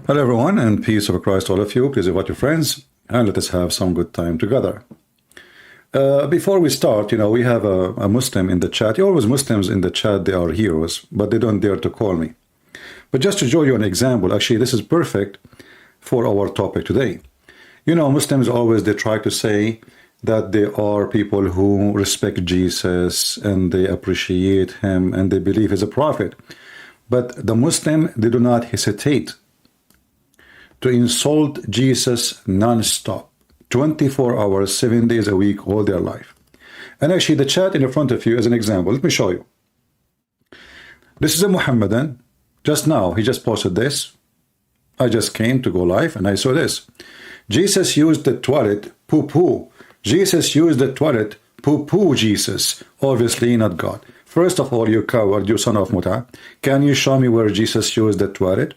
Hello everyone, and peace of Christ all of you. Please invite your friends and let us have some good time together. Before we start, we have a Muslim in the chat. Always Muslims in the chat, they are heroes, but they don't dare to call me. But just to show you an example, actually this is perfect for our topic today. Muslims always, they try to say that they are people who respect Jesus and they appreciate him and they believe he's a prophet. But the Muslim, they do not hesitate to insult Jesus non-stop, 24 hours, 7 days a week, all their life. And actually the chat in front of you is an example. Let me show you. This is a Muhammadan. Just now, he just posted this. I just came to go live and I saw this. Jesus used the toilet, poo-poo. Jesus used the toilet, poo-poo Jesus. Obviously not God. First of all, you coward, you son of Muta, can you show me where Jesus used the toilet?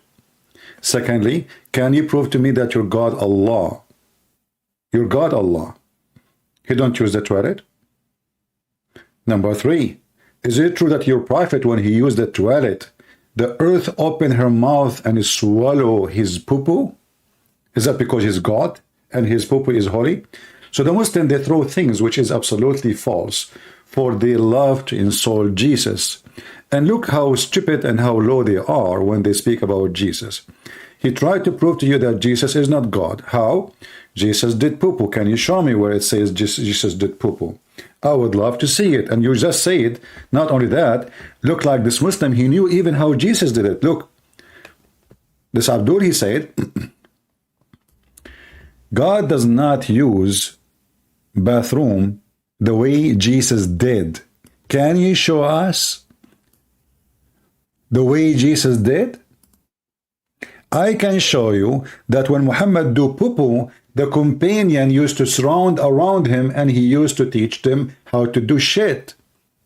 Secondly, can you prove to me that your God Allah, he don't use the toilet? Number three, is it true that your prophet, when he used the toilet, the earth opened her mouth and swallow his poo-poo? Is that because he's God and his poo-poo is holy? So the Muslim, they throw things which is absolutely false, for they love to insult Jesus. And look how stupid and how low they are when they speak about Jesus. He tried to prove to you that Jesus is not God. How? Jesus did poo-poo. Can you show me where it says Jesus did poo-poo? I would love to see it. And you just say it. Not only that, look like this Muslim, he knew even how Jesus did it. Look, this Abdul, he said, God does not use bathroom the way Jesus did. Can you show us the way Jesus did? I can show you that when Muhammad do poo-poo, the companion used to surround around him and he used to teach them how to do shit.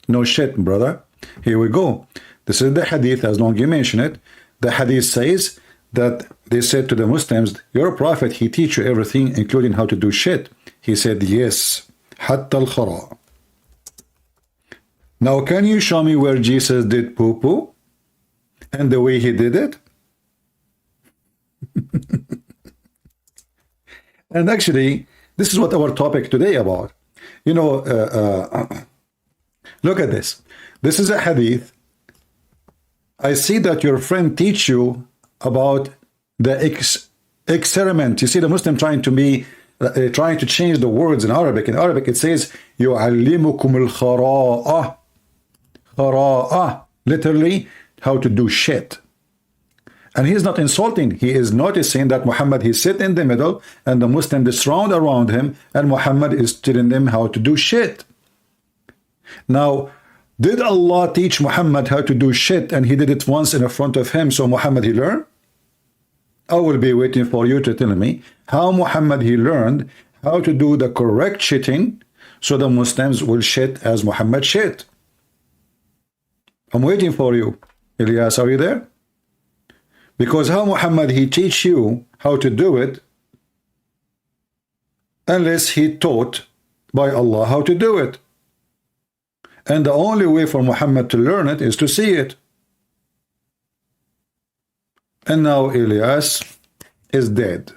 No shit, brother. Here we go. This is the hadith, as long as you mention it. The hadith says that they said to the Muslims, your prophet, he teach you everything, including how to do shit. He said, yes. Hatta al-khara. Now, can you show me where Jesus did poo-poo and the way he did it? And actually, this is what our topic today about. Look at this. This is a hadith. I see that your friend teach you about the experiment. You see the Muslim trying to change the words in Arabic. In Arabic, it says يُعَلِّمُكُمُ الْخَرَاءَ. خَرَاءَ. Literally, how to do shit. And he's not insulting. He is noticing that Muhammad, he sit in the middle and the Muslim is surround around him and Muhammad is telling them how to do shit. Now, did Allah teach Muhammad how to do shit and he did it once in front of him, so Muhammad he learned? I will be waiting for you to tell me how Muhammad he learned how to do the correct shitting so the Muslims will shit as Muhammad shit. I'm waiting for you. Ilyas, are you there? Because how Muhammad he teach you how to do it unless he taught by Allah how to do it. And the only way for Muhammad to learn it is to see it. And now Ilyas is dead.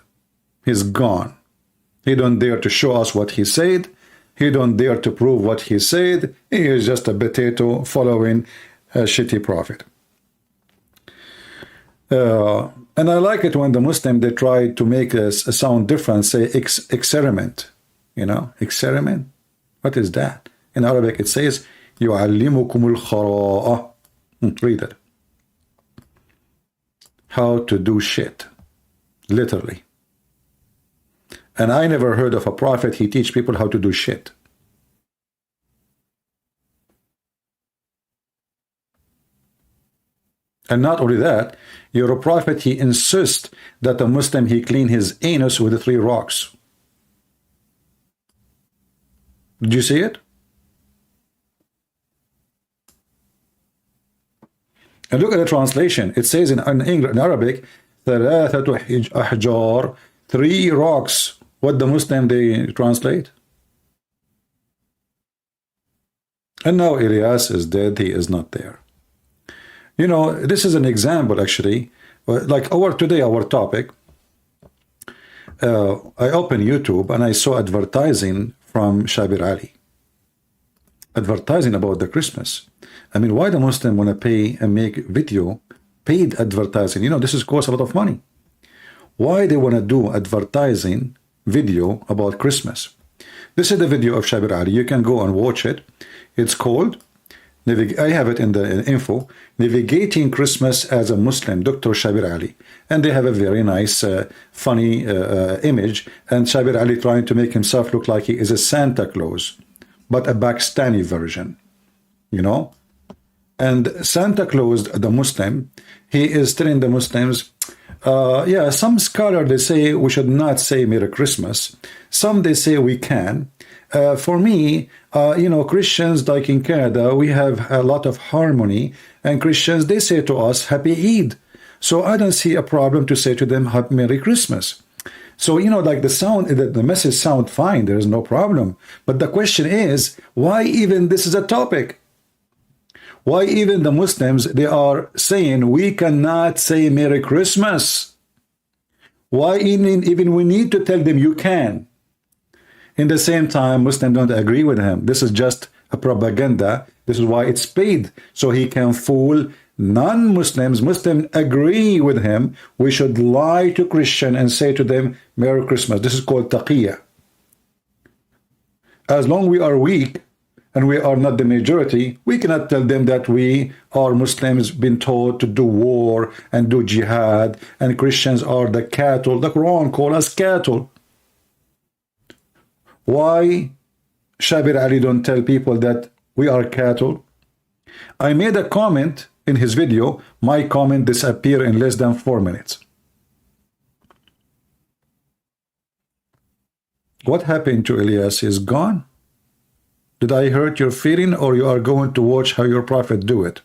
He's gone. He don't dare to show us what he said. He don't dare to prove what he said. He is just a potato following a shitty prophet. And I like it when the Muslim, they try to make a sound different, say experiment. Experiment. What is that? In Arabic it says يُعَلِّمُكُمُ الْخَرَاءَ. Read it. How to do shit. Literally. And I never heard of a prophet, he teach people how to do shit. And not only that, your prophet, he insists that a Muslim, he clean his anus with the 3 rocks. Did you see it? And look at the translation. It says in Arabic, ثلاثة أحجار, 3 rocks. What the Muslim, they translate? And now Ilyas is dead, he is not there. You know, this is an example actually Like our topic, I opened YouTube and I saw advertising from Shabir Ali. Advertising about the Christmas. I mean, why the Muslim want to pay and make video, paid advertising? You know, this is cost a lot of money. Why they want to do advertising video about Christmas? This is the video of Shabir Ali. You can go and watch it. It's called, I have it in the info, Navigating Christmas as a Muslim, Dr. Shabir Ali. And they have a very nice, funny image. And Shabir Ali trying to make himself look like he is a Santa Claus, but a Pakistani version, you know? And Santa Claus, the Muslim, he is telling the Muslims, yeah, some scholars, they say we should not say Merry Christmas. Some, they say we can. For me, you know, Christians, like in Canada, we have a lot of harmony. And Christians, they say to us, Happy Eid. So I don't see a problem to say to them, Merry Christmas. So, you know, like the message sound fine. There is no problem. But the question is, why even this is a topic? Why even the Muslims, they are saying we cannot say Merry Christmas? Why even we need to tell them you can? In the same time, Muslims don't agree with him. This is just a propaganda. This is why it's paid, so he can fool non-Muslims. Muslims agree with him. We should lie to Christian and say to them, Merry Christmas. This is called taqiyya. As long we are weak, and we are not the majority, we cannot tell them that we are Muslims been taught to do war and do jihad, and Christians are the cattle. The Quran calls us cattle. Why Shabir Ali don't tell people that we are cattle? I made a comment in his video. My comment disappeared in less than 4 minutes. What happened to Elias? Is gone? Did I hurt your feeling, or you are going to watch how your prophet do it?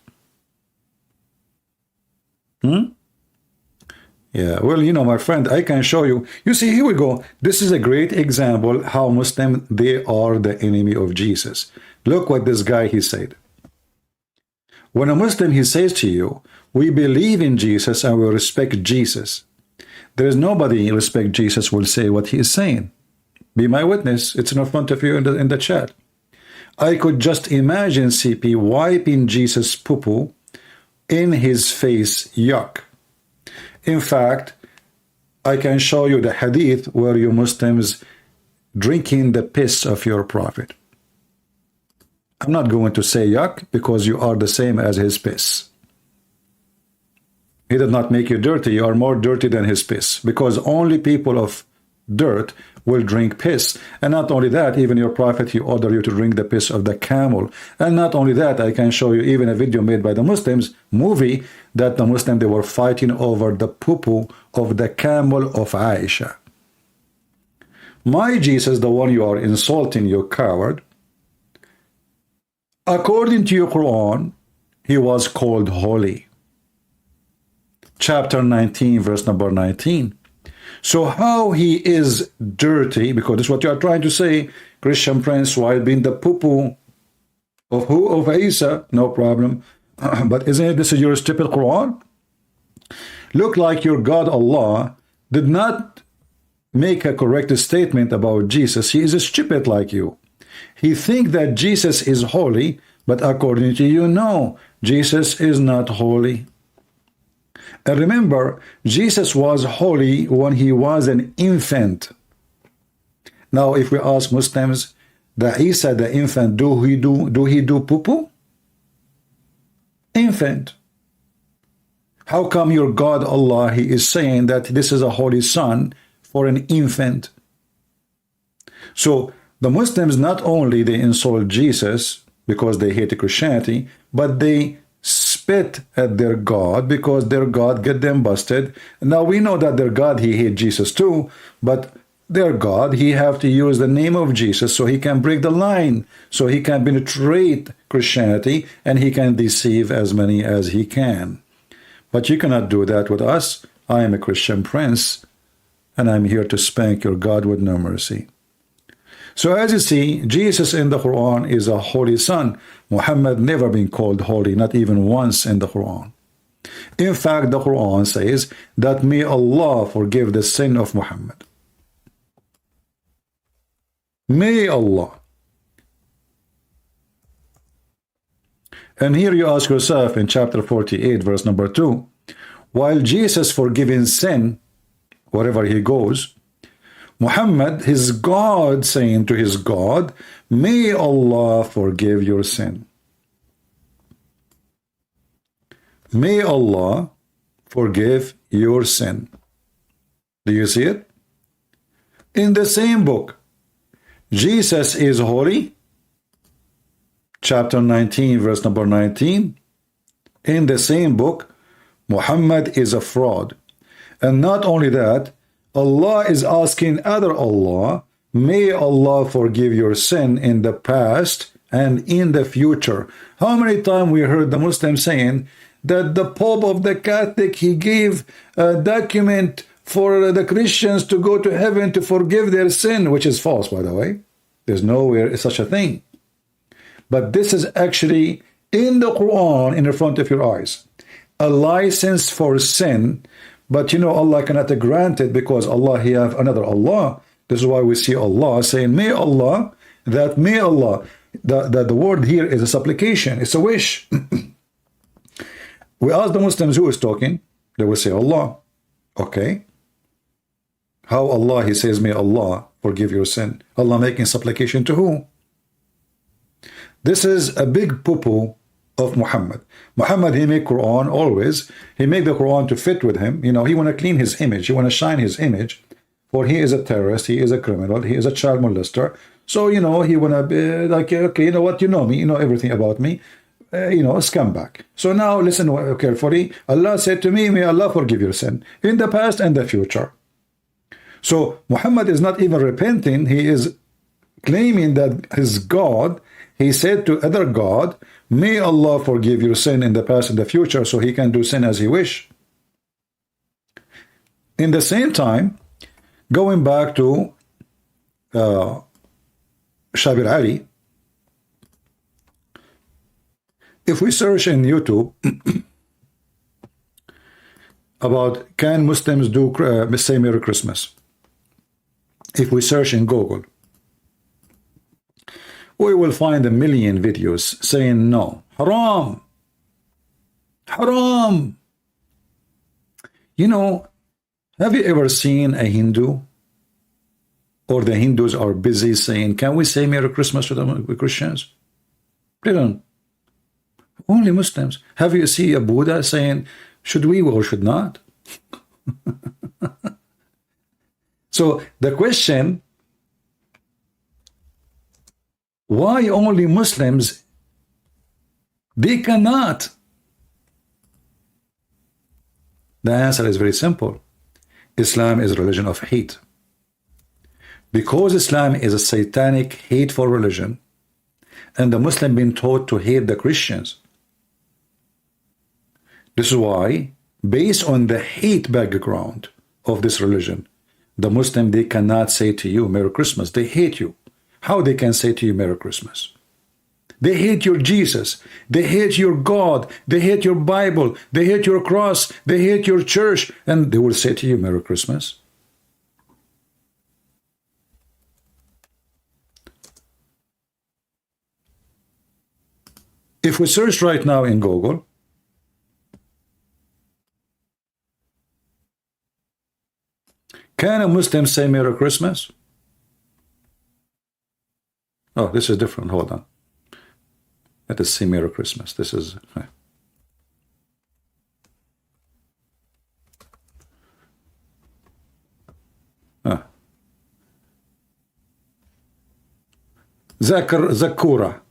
Yeah, well, you know, my friend, I can show you. You see, here we go. This is a great example how Muslims, they are the enemy of Jesus. Look what this guy, he said. When a Muslim, he says to you, we believe in Jesus and we respect Jesus. There is nobody respect Jesus will say what he is saying. Be my witness. It's in front of you in the chat. I could just imagine CP wiping Jesus' poo-poo in his face. Yuck. In fact, I can show you the hadith where you Muslims drinking the piss of your prophet. I'm not going to say yuck because you are the same as his piss. He did not make you dirty. You are more dirty than his piss, because only people of dirt will drink piss. And not only that, even your prophet, he ordered you to drink the piss of the camel. And not only that, I can show you even a video made by the Muslims, movie, that the Muslims, they were fighting over the poo-poo of the camel of Aisha. My Jesus, the one you are insulting, you coward, according to your Quran, he was called holy. Chapter 19, verse number 19. So how he is dirty, because this is what you are trying to say, Christian Prince, while being the poo-poo of who? Of Isa, no problem. But isn't it, this is your stupid Quran? Look like your God Allah did not make a correct statement about Jesus. He is stupid like you. He think that Jesus is holy, but according to you, no, Jesus is not holy. And remember, Jesus was holy when he was an infant. Now, if we ask Muslims, the Isa, the infant, do he do poo-poo? Infant. How come your God Allah, he is saying that this is a holy son for an infant? So the Muslims, not only they insult Jesus because they hate Christianity, but they spit at their God because their God get them busted. Now we know that their God, he hate Jesus too, but their God, he have to use the name of Jesus so he can break the line, so he can penetrate Christianity and he can deceive as many as he can. But you cannot do that with us. I am a Christian Prince and I'm here to spank your God with no mercy. So as you see, Jesus in the Quran is a holy son. Muhammad never been called holy, not even once in the Quran. In fact, the Quran says that may Allah forgive the sin of Muhammad. May Allah. And here you ask yourself in chapter 48, verse number 2, while Jesus forgiving sin, wherever he goes, Muhammad, his God, saying to his God, may Allah forgive your sin. May Allah forgive your sin. Do you see it? In the same book, Jesus is holy, chapter 19, verse number 19. In the same book, Muhammad is a fraud. And not only that, Allah is asking other Allah, may Allah forgive your sin in the past and in the future. How many times we heard the Muslims saying that the Pope of the Catholic, he gave a document for the Christians to go to heaven to forgive their sin, which is false, by the way. There's nowhere such a thing. But this is actually in the Quran in the front of your eyes. A license for sin. But you know, Allah cannot grant it because Allah, he have another Allah. This is why we see Allah saying, may Allah, that may Allah. The word here is a supplication. It's a wish. We ask the Muslims who is talking. They will say Allah. Okay. How Allah, he says, may Allah forgive your sin. Allah making supplication to who? This is a big poo-poo of Muhammad. Muhammad, he make Quran always. He make the Quran to fit with him. You know, he want to clean his image. He want to shine his image. For he is a terrorist. He is a criminal. He is a child molester. So, you know, he want to be like, okay, you know what? You know me. You know everything about me. You know, a scumbag. So now listen carefully. Allah said to me, may Allah forgive your sin in the past and the future. So Muhammad is not even repenting. He is claiming that his God, he said to other God, may Allah forgive your sin in the past and the future, so he can do sin as he wish. In the same time, going back to Shabir Ali, if we search in YouTube about can Muslims do say Merry Christmas, if we search in Google, we will find a million videos saying no, haram, haram. You know, have you ever seen a Hindu, or the Hindus are busy saying, can we say Merry Christmas to the Christians? They don't. Only Muslims. Have you seen a Buddha saying, should we or should not? So the question, why only Muslims? They cannot. The answer is very simple. Islam is a religion of hate. Because Islam is a satanic, hateful religion, and the Muslim been taught to hate the Christians. This is why, based on the hate background of this religion, the Muslim, they cannot say to you Merry Christmas. They hate you. How they can say to you Merry Christmas? They hate your Jesus. They hate your God. They hate your Bible. They hate your cross. They hate your church. And they will say to you Merry Christmas. If we search right now in Google, can a Muslim say Merry Christmas? Oh, this is different. Hold on. Let us see Merry Christmas. This is... Zakura.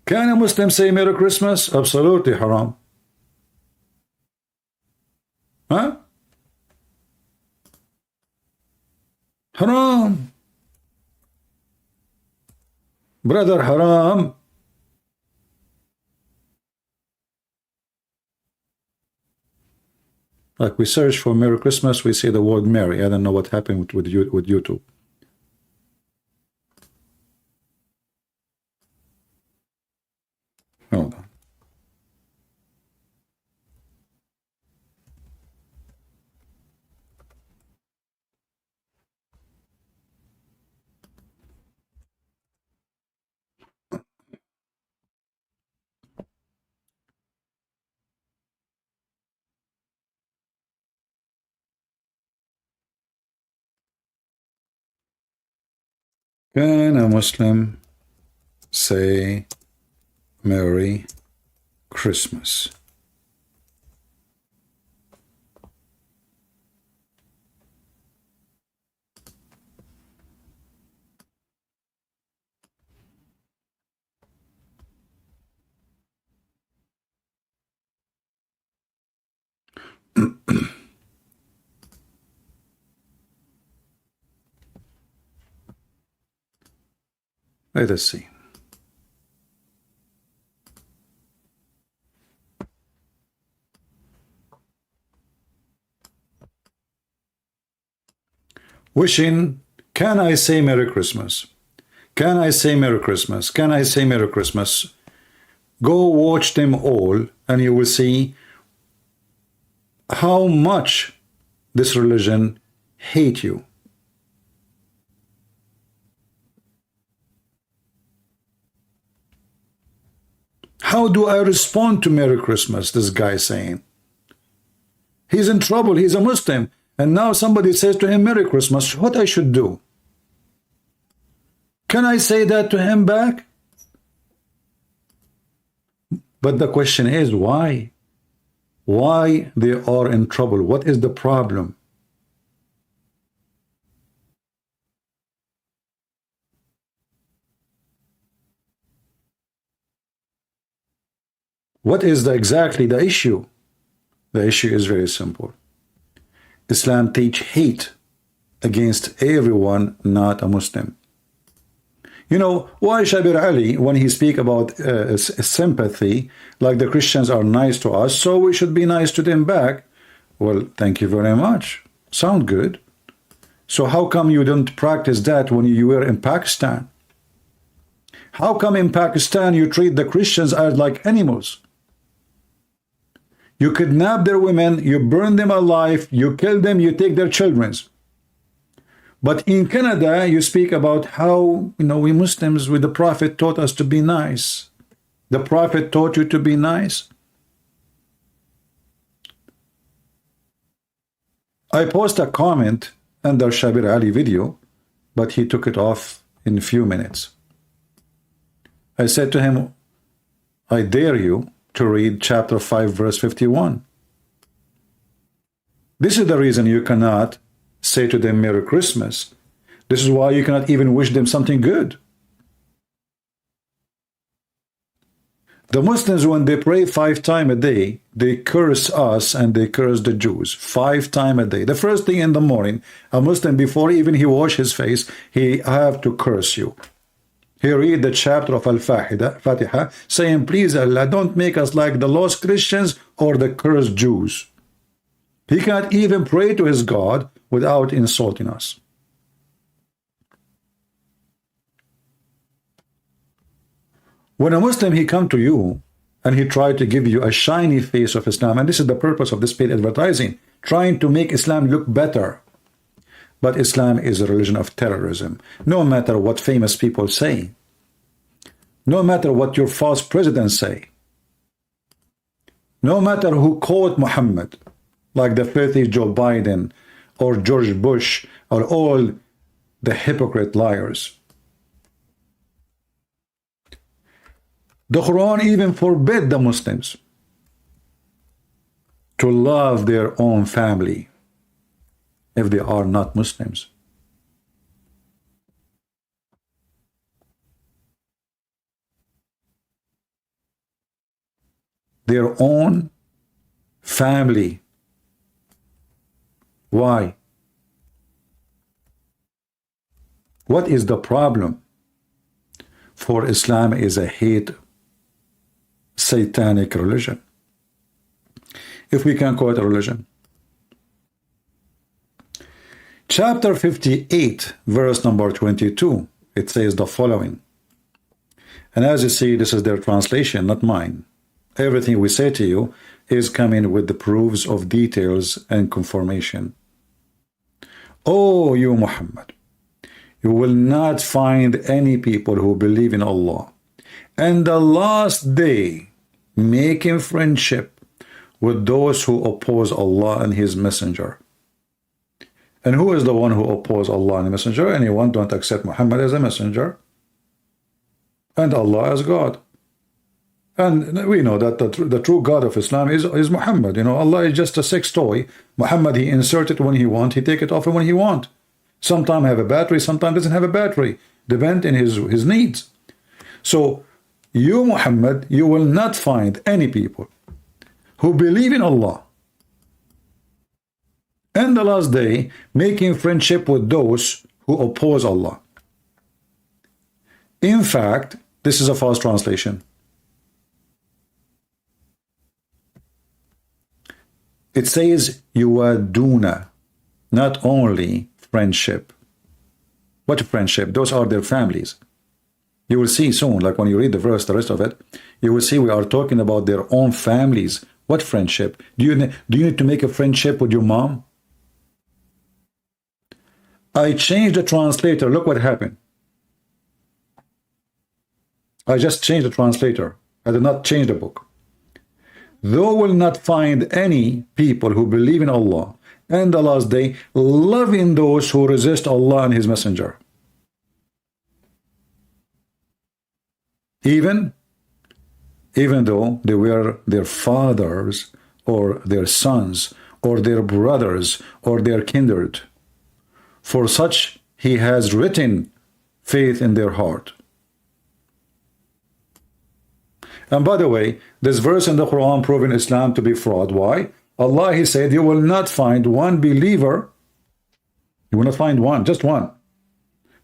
Can a Muslim say Merry Christmas? Absolutely haram. Huh? Haram. Brother, haram. Like we search for Merry Christmas, we see the word Merry. I don't know what happened with YouTube. Hold on. Can a Muslim say Merry Christmas? Let us see. Wishing, can I say Merry Christmas? Can I say Merry Christmas? Can I say Merry Christmas? Go watch them all and you will see how much this religion hate you. How do I respond to Merry Christmas? This guy saying. He's in trouble. He's a Muslim. And now somebody says to him, Merry Christmas. What I should do? Can I say that to him back? But the question is, why? Why they are in trouble? What is the problem? What is exactly the issue? The issue is very simple. Islam teach hate against everyone not a Muslim. You know, why Shabir Ali, when he speak about sympathy, like the Christians are nice to us, so we should be nice to them back. Well, thank you very much. Sound good. So how come you don't practice that when you were in Pakistan? How come in Pakistan you treat the Christians as like animals? You kidnap their women, you burn them alive, you kill them, you take their children. But in Canada, you speak about how, we Muslims with the Prophet taught us to be nice. The Prophet taught you to be nice. I post a comment under Shabir Ali video, but he took it off in a few minutes. I said to him, I dare you to read chapter 5, verse 51. This is the reason you cannot say to them Merry Christmas. This is why you cannot even wish them something good. The Muslims, when they pray 5 times a day, they curse us and they curse the Jews 5 times a day. The first thing in the morning, a Muslim, before even he wash his face, he have to curse you. He read the chapter of Al-Fatiha, saying, please Allah, don't make us like the lost Christians or the cursed Jews. He can't even pray to his God without insulting us. When a Muslim, he come to you and he try to give you a shiny face of Islam, and this is the purpose of this paid advertising, trying to make Islam look better. But Islam is a religion of terrorism. No matter what famous people say, no matter what your false presidents say, no matter who quote Muhammad, like the filthy Joe Biden or George Bush or all the hypocrite liars. The Quran even forbid the Muslims to love their own family if they are not Muslims. Their own family. Why? What is the problem? For Islam is a hate satanic religion, if we can call it a religion. Chapter 58, verse number 22, it says the following. And as you see, this is their translation, not mine. Everything we say to you is coming with the proofs of details and confirmation. Oh, you Muhammad, you will not find any people who believe in Allah and the last day making friendship with those who oppose Allah and His Messenger, And who is the one who opposes Allah and the messenger? Anyone don't accept Muhammad as a messenger and Allah as God. And we know that the true God of Islam is Muhammad. You know, Allah is just a sex toy. Muhammad, he insert it when he want, he take it off when he want. Sometimes have a battery, sometimes doesn't have a battery. Depend in his needs. So you, Muhammad, you will not find any people who believe in Allah and the last day making friendship with those who oppose Allah. In fact, this is a false translation. It says yuwaduna, not only friendship. What friendship? Those are their families. You will see soon, like when you read the verse, the rest of it, you will see we are talking about their own families. What friendship? Do you need to make a friendship with your mom? I changed the translator. Look what happened. I just changed the translator. I did not change the book. Thou will not find any people who believe in Allah and the last day loving those who resist Allah and His Messenger. Even though they were their fathers or their sons or their brothers or their kindred. For such He has written faith in their heart. And by the way, this verse in the Quran proving Islam to be fraud. Why? Allah, He said, you will not find one believer, you will not find one, just one.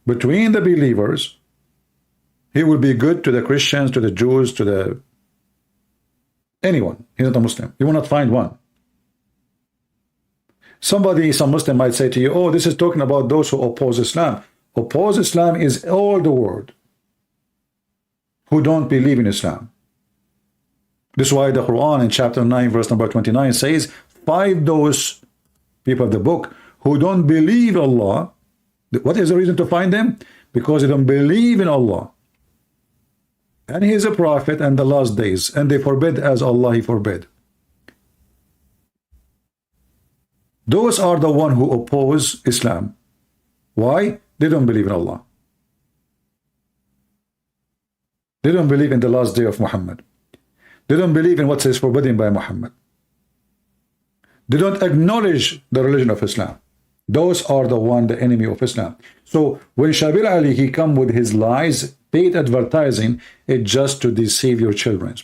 Between the believers, he will be good to the Christians, to the Jews, to the anyone. He's not a Muslim. You will not find one. Some Muslim might say to you, oh, this is talking about those who oppose Islam. Oppose Islam is all the world who don't believe in Islam. This is why the Quran in chapter 9 verse number 29 says, find those people of the book who don't believe Allah. What is the reason to find them? Because they don't believe in Allah and He is a prophet and the last days, and they forbid as Allah He forbid. Those are the one who oppose Islam. Why? They don't believe in Allah. They don't believe in the last day of Muhammad. They don't believe in what is forbidden by Muhammad. They don't acknowledge the religion of Islam. Those are the enemy of Islam. So when Shabir Ali, he come with his lies, paid advertising, it's just to deceive your children.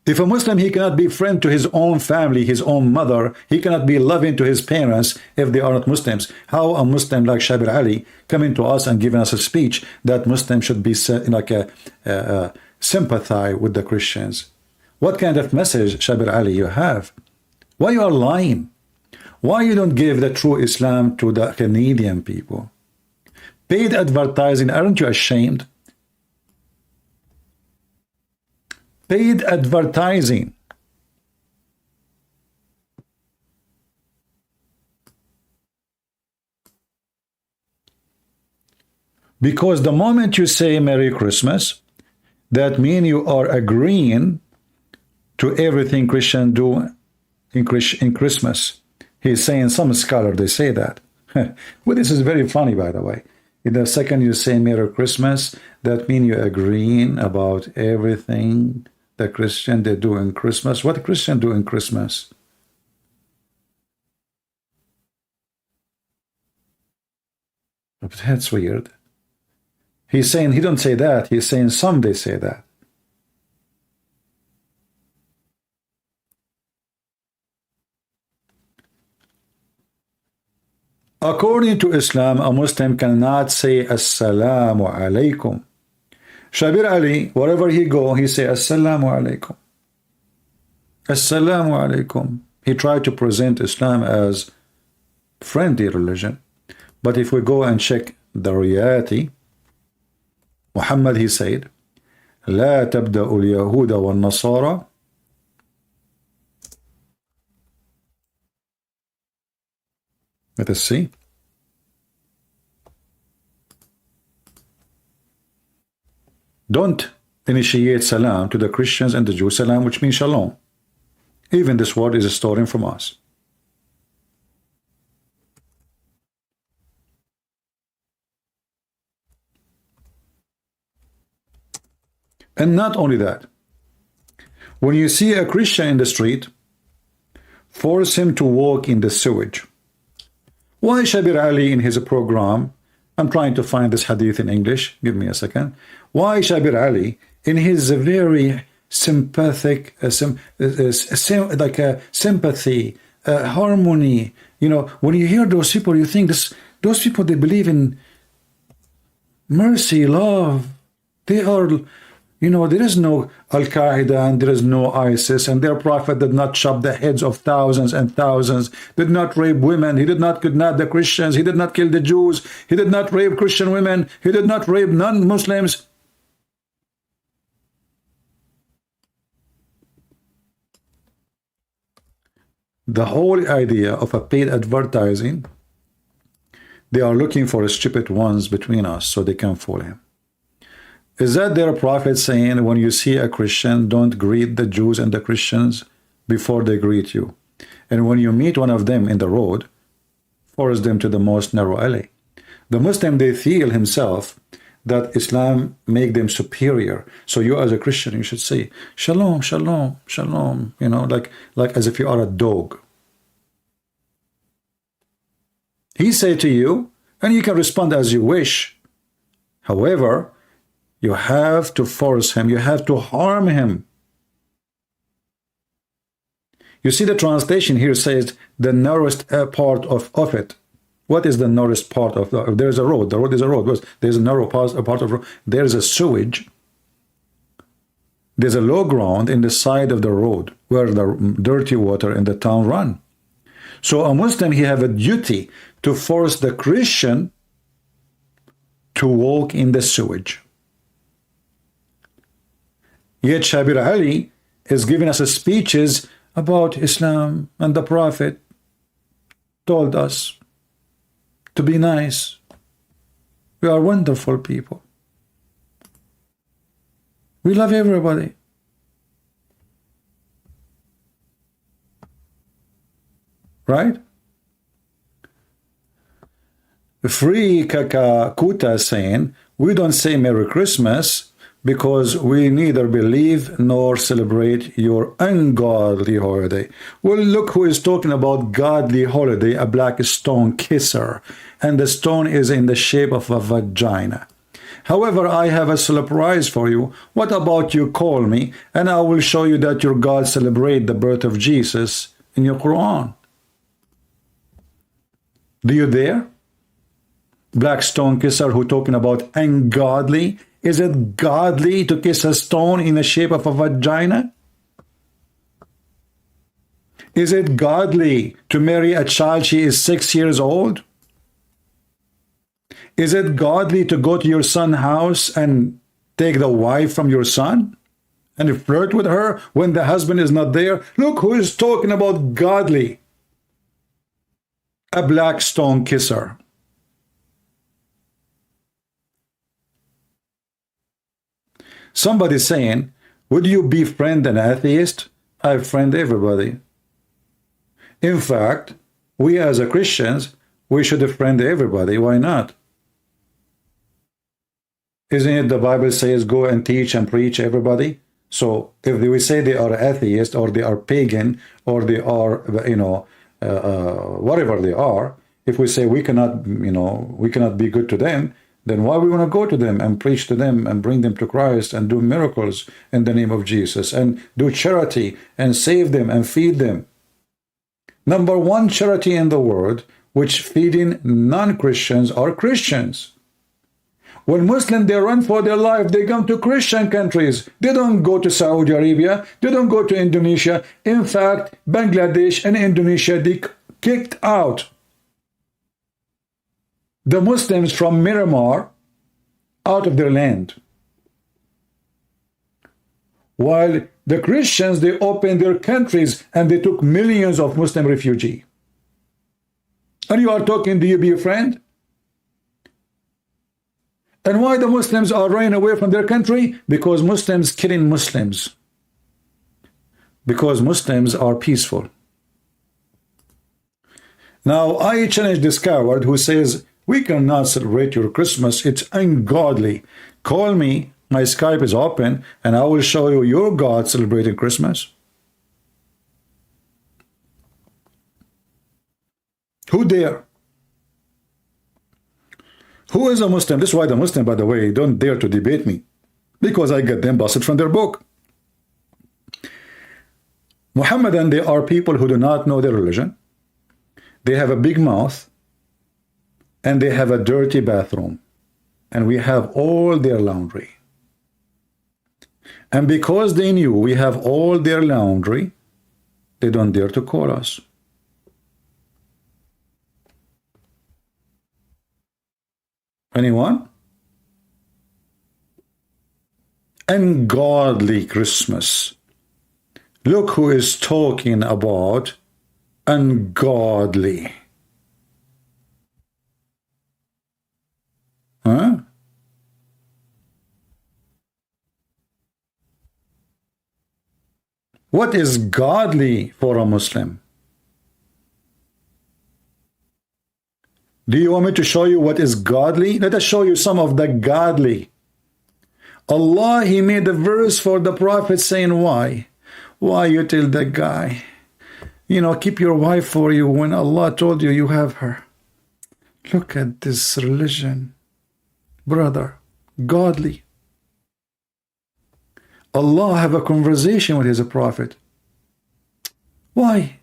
If a Muslim, he cannot be friend to his own family, his own mother, he cannot be loving to his parents if they are not Muslims. How a Muslim like Shabir Ali coming to us and giving us a speech that Muslims should be like sympathize with the Christians? What kind of message, Shabir Ali, you have? Why you are lying? Why you don't give the true Islam to the Canadian people? Paid advertising, aren't you ashamed? Paid advertising. Because the moment you say Merry Christmas, that means you are agreeing to everything Christians do in Christmas. He's saying, some scholar, they say that. Well, this is very funny, by the way. In the second you say Merry Christmas, that means you're agreeing about everything the Christian they do in Christmas. What Christian do in Christmas? But that's weird. He's saying he don't say that. He's saying some they say that. According to Islam, a Muslim cannot say Assalamu alaikum. Shabir Ali, wherever he go, he say Assalamu alaikum. Assalamu alaikum. He tried to present Islam as friendly religion. But if we go and check the reality, Muhammad, he said, لا تبدأ اليهود والنصارى. Let us see. Don't initiate salam to the Christians and the Jews, salam, which means shalom. Even this word is stolen from us. And not only that, when you see a Christian in the street, force him to walk in the sewage. Why Shabir Ally in his program, I'm trying to find this hadith in English, give me a second. Why Shabir Ally in his very sympathetic, like a sympathy, harmony, you know, when you hear those people, you think those people, they believe in mercy, love. They are, you know, there is no Al-Qaeda and there is no ISIS, and their prophet did not chop the heads of thousands and thousands, did not rape women, he did not kidnap the Christians, he did not kill the Jews, he did not rape Christian women, he did not rape non-Muslims. The whole idea of a paid advertising, they are looking for stupid ones between us so they can fool him. Is that their prophet saying, when you see a Christian, don't greet the Jews and the Christians before they greet you? And when you meet one of them in the road, force them to the most narrow alley. The Muslim, they feel himself that Islam make them superior. So you as a Christian, you should say, shalom, shalom, shalom, you know, like as if you are a dog. He say to you, and you can respond as you wish. However, you have to force him, you have to harm him. You see the translation here says the narrowest part of it. What is the narrowest part of the, there's a road, the road is a road, there's a narrow part of the road, there's a sewage, there's a low ground in the side of the road where the dirty water in the town run. So a Muslim, he have a duty to force the Christian to walk in the sewage. Yet Shabir Ally is giving us speeches about Islam, and the Prophet told us to be nice. We are wonderful people. We love everybody. Right? Free Kaka Kuta saying, we don't say Merry Christmas because we neither believe nor celebrate your ungodly holiday. Well, look who is talking about godly holiday, a black stone kisser, and the stone is in the shape of a vagina. However, I have a surprise for you. What about you call me, and I will show you that your God celebrate the birth of Jesus in your Quran. Do you dare? Black stone kisser who talking about ungodly? Is it godly to kiss a stone in the shape of a vagina? Is it godly to marry a child she is 6 years old? Is it godly to go to your son's house and take the wife from your son and flirt with her when the husband is not there? Look who is talking about godly. A black stone kisser. Somebody saying, would you befriend an atheist? I friend everybody. In fact, we as a Christians, we should friend everybody. Why not? Isn't it the Bible says go and teach and preach everybody? So if we say they are atheist or they are pagan or they are, you know, whatever they are, if we say we cannot, you know, we cannot be good to them, then why we want to go to them and preach to them and bring them to Christ and do miracles in the name of Jesus and do charity and save them and feed them? Number one charity in the world, which feeding non-Christians are Christians. When Muslims, they run for their life, they come to Christian countries. They don't go to Saudi Arabia. They don't go to Indonesia. In fact, Bangladesh and Indonesia, they kicked out the Muslims from Myanmar out of their land. While the Christians, they opened their countries and they took millions of Muslim refugees. And you are talking, do you be a friend? And why the Muslims are running away from their country? Because Muslims killing Muslims. Because Muslims are peaceful. Now, I challenge this coward who says, we cannot celebrate your Christmas. It's ungodly. Call me. My Skype is open, and I will show you your God celebrating Christmas. Who dare? Who is a Muslim? This is why the Muslim, by the way, don't dare to debate me, because I get them busted from their book. Muhammadan, they are people who do not know their religion. They have a big mouth, and they have a dirty bathroom, and we have all their laundry. And because they knew we have all their laundry, they don't dare to call us. Anyone? Ungodly Christmas. Look who is talking about ungodly. Huh? What is godly for a Muslim? Do you want me to show you what is godly? Let us show you some of the godly. Allah, He made a verse for the Prophet saying, why? Why you tell that guy, you know, keep your wife for you when Allah told you you have her? Look at this religion. Brother, godly. Allah have a conversation with His Prophet. Why?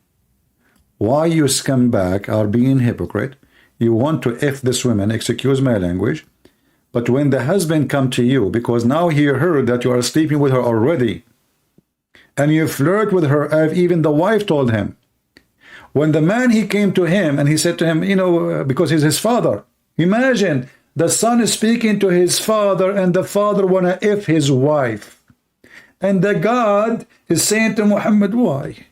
Why you scumbag are being hypocrite? You want to F this woman, excuse my language, but when the husband come to you, because now he heard that you are sleeping with her already, and you flirt with her, as even the wife told him. When the man, he came to him, and he said to him, you know, because he's his father. Imagine, the son is speaking to his father, and the father want to F his wife. And the God is saying to Muhammad, why?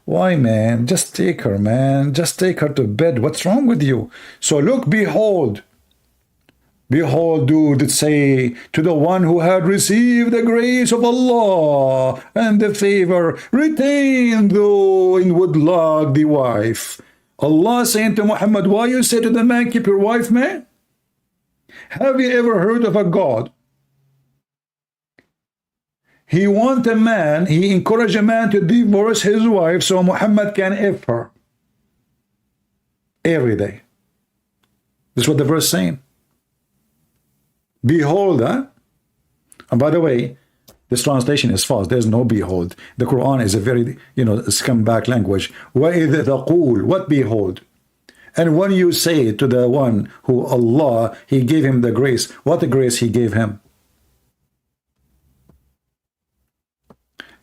Why, man? Just take her, man. Just take her to bed. What's wrong with you? So look, behold. Behold, dude, say to the one who had received the grace of Allah and the favor, retain though in woodlock the wife. Allah saying to Muhammad, why you say to the man, keep your wife, man? Have you ever heard of a God? He want a man, he encourage a man to divorce his wife so Muhammad can F her every day. This is what the verse is saying. Behold, huh? And by the way, this translation is false. There's no behold. The Quran is a very, you know, scumbag language. وَإِذْ تَقُولُ, what behold? And when you say to the one who Allah, He gave him the grace, what the grace He gave him?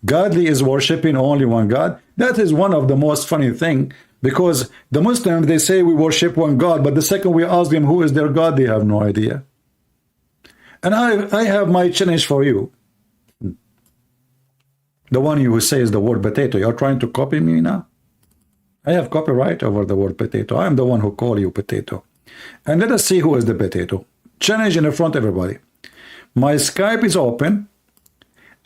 Godly is worshipping only one God. That is one of the most funny thing, because the Muslims, they say we worship one God, but the second we ask them who is their God, they have no idea. And I have my challenge for you. The one who says the word potato, you're trying to copy me now? I have copyright over the word potato. I am the one who call you potato. And let us see who is the potato. Challenge in front of everybody. My Skype is open.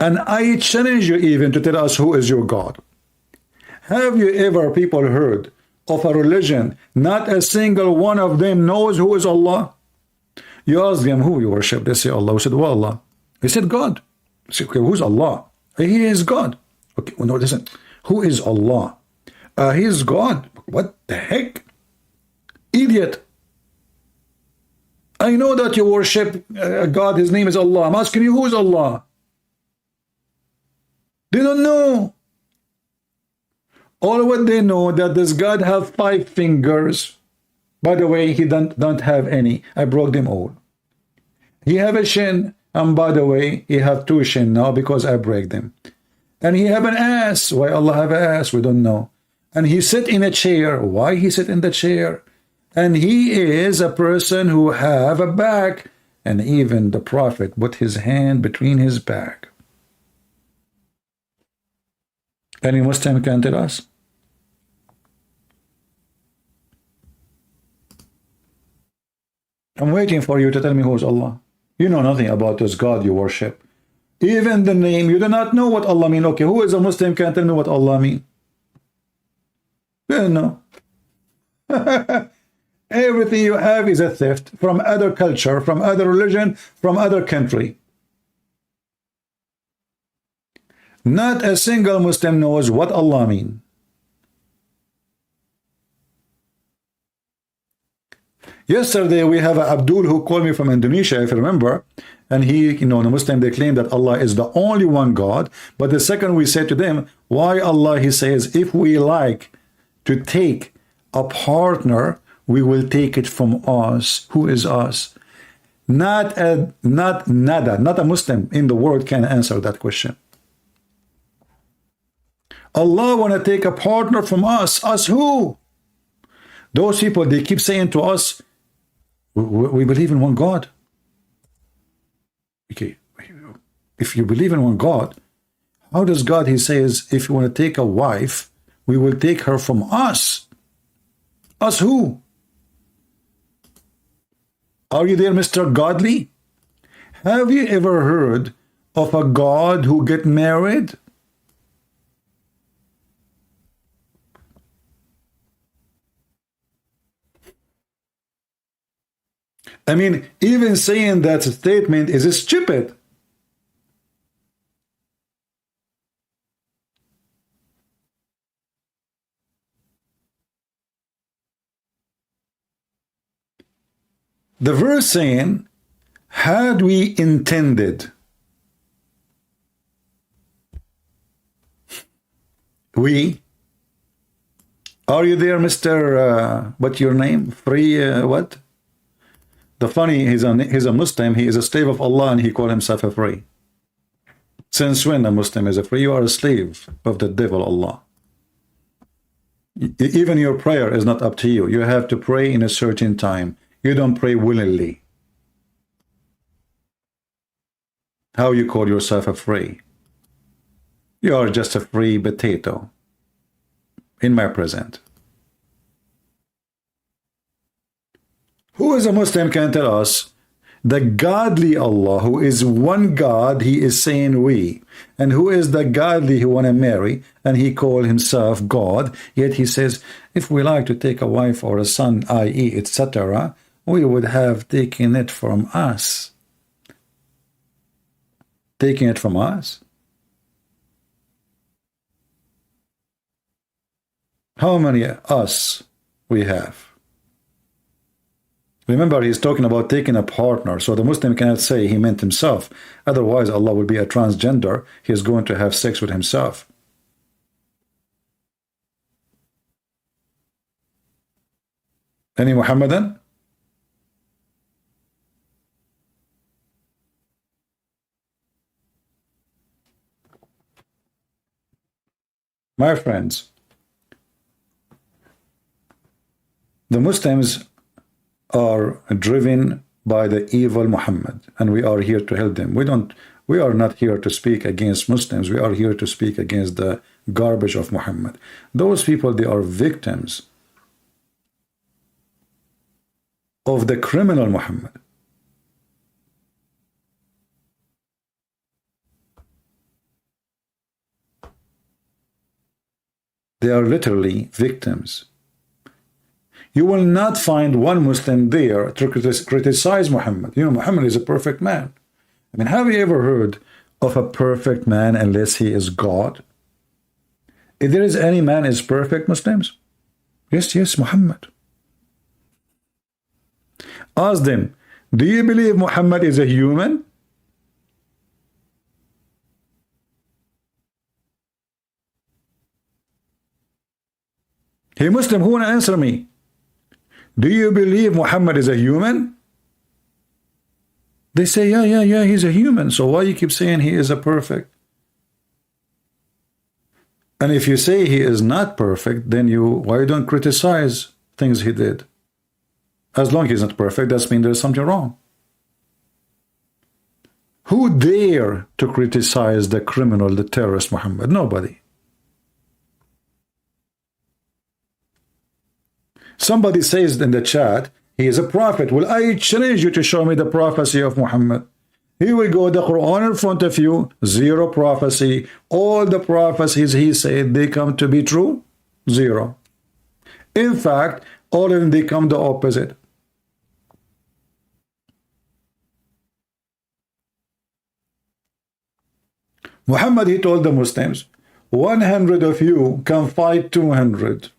And I challenge you even to tell us who is your God. Have you ever, people, heard of a religion, not a single one of them knows who is Allah? You ask them who you worship, they say Allah. We said, well, Allah. He said God. I said, okay, who's Allah? He is God. Okay, well, no, listen. Who is Allah? He is God. What the heck? Idiot. I know that you worship God, His name is Allah. I'm asking you, who is Allah? They don't know. All what they know that this God have 5 fingers. By the way, He don't have any. I broke them all. He have a shin, and by the way, He have 2 shin now because I break them. And He have an ass. Why Allah have an ass? We don't know. And He sit in a chair. Why He sit in the chair? And He is a person who have a back. And even the Prophet put his hand between his back. Any Muslim can tell us? I'm waiting for you to tell me who's Allah. You know nothing about this God you worship. Even the name, you do not know what Allah mean. Okay, who is a Muslim can tell me what Allah mean? You don't know. Everything you have is a theft from other culture, from other religion, from other country. Not a single Muslim knows what Allah mean. Yesterday we have Abdul who called me from Indonesia, if you remember, and he, the Muslim, they claim that Allah is the only one God. But the second we said to them, why Allah, he says, if we like to take a partner, we will take it from us. Who is us? Not a Muslim in the world can answer that question. Allah want to take a partner from us. Us who? Those people, they keep saying to us, we believe in one God. Okay, if you believe in one God, how does God, he says, if you want to take a wife, we will take her from us? Us who? Are you there, Mr. Godly? Have you ever heard of a God who get married? I mean, even saying that statement is stupid. The verse saying, had we intended, we, are you there, Mr. What's your name? Free, what? The funny, he's a Muslim, he is a slave of Allah, and he called himself a free. Since when a Muslim is a free? You are a slave of the devil, Allah. Even your prayer is not up to you. You have to pray in a certain time. You don't pray willingly. How you call yourself a free? You are just a free potato in my present. Who is a Muslim can tell us the godly Allah, who is one God, he is saying we. And who is the godly who want to marry, and he call himself God, yet he says, if we like to take a wife or a son, i.e., etc., we would have taken it from us. Taking it from us? How many us we have? Remember, he's talking about taking a partner, so the Muslim cannot say he meant himself. Otherwise, Allah will be a transgender. He is going to have sex with himself. Any Muhammadan? My friends, the Muslims are driven by the evil Muhammad, and we are here to help them. We are not here to speak against Muslims. We are here to speak against the garbage of Muhammad. Those people, they are victims of the criminal Muhammad. They are literally victims. You will not find one Muslim there to criticize Muhammad. Muhammad is a perfect man. I mean, have you ever heard of a perfect man unless he is God? If there is any man is perfect, Muslims? Yes, Muhammad. Ask them, do you believe Muhammad is a human? Hey Muslim, who want to answer me? Do you believe Muhammad is a human? They say, yeah, he's a human. So why you keep saying he is a perfect? And if you say he is not perfect, then why don't criticize things he did? As long as he's not perfect, that means there's something wrong. Who dare to criticize the criminal, the terrorist Muhammad? Nobody. Somebody says in the chat, He is a prophet. Well, I challenge you to show me the prophecy of Muhammad. Here we go, the Quran in front of you, zero prophecy. All the prophecies he said, they come to be true? Zero. In fact, all of them, they come the opposite. Muhammad, he told the Muslims, 100 of you can fight 200.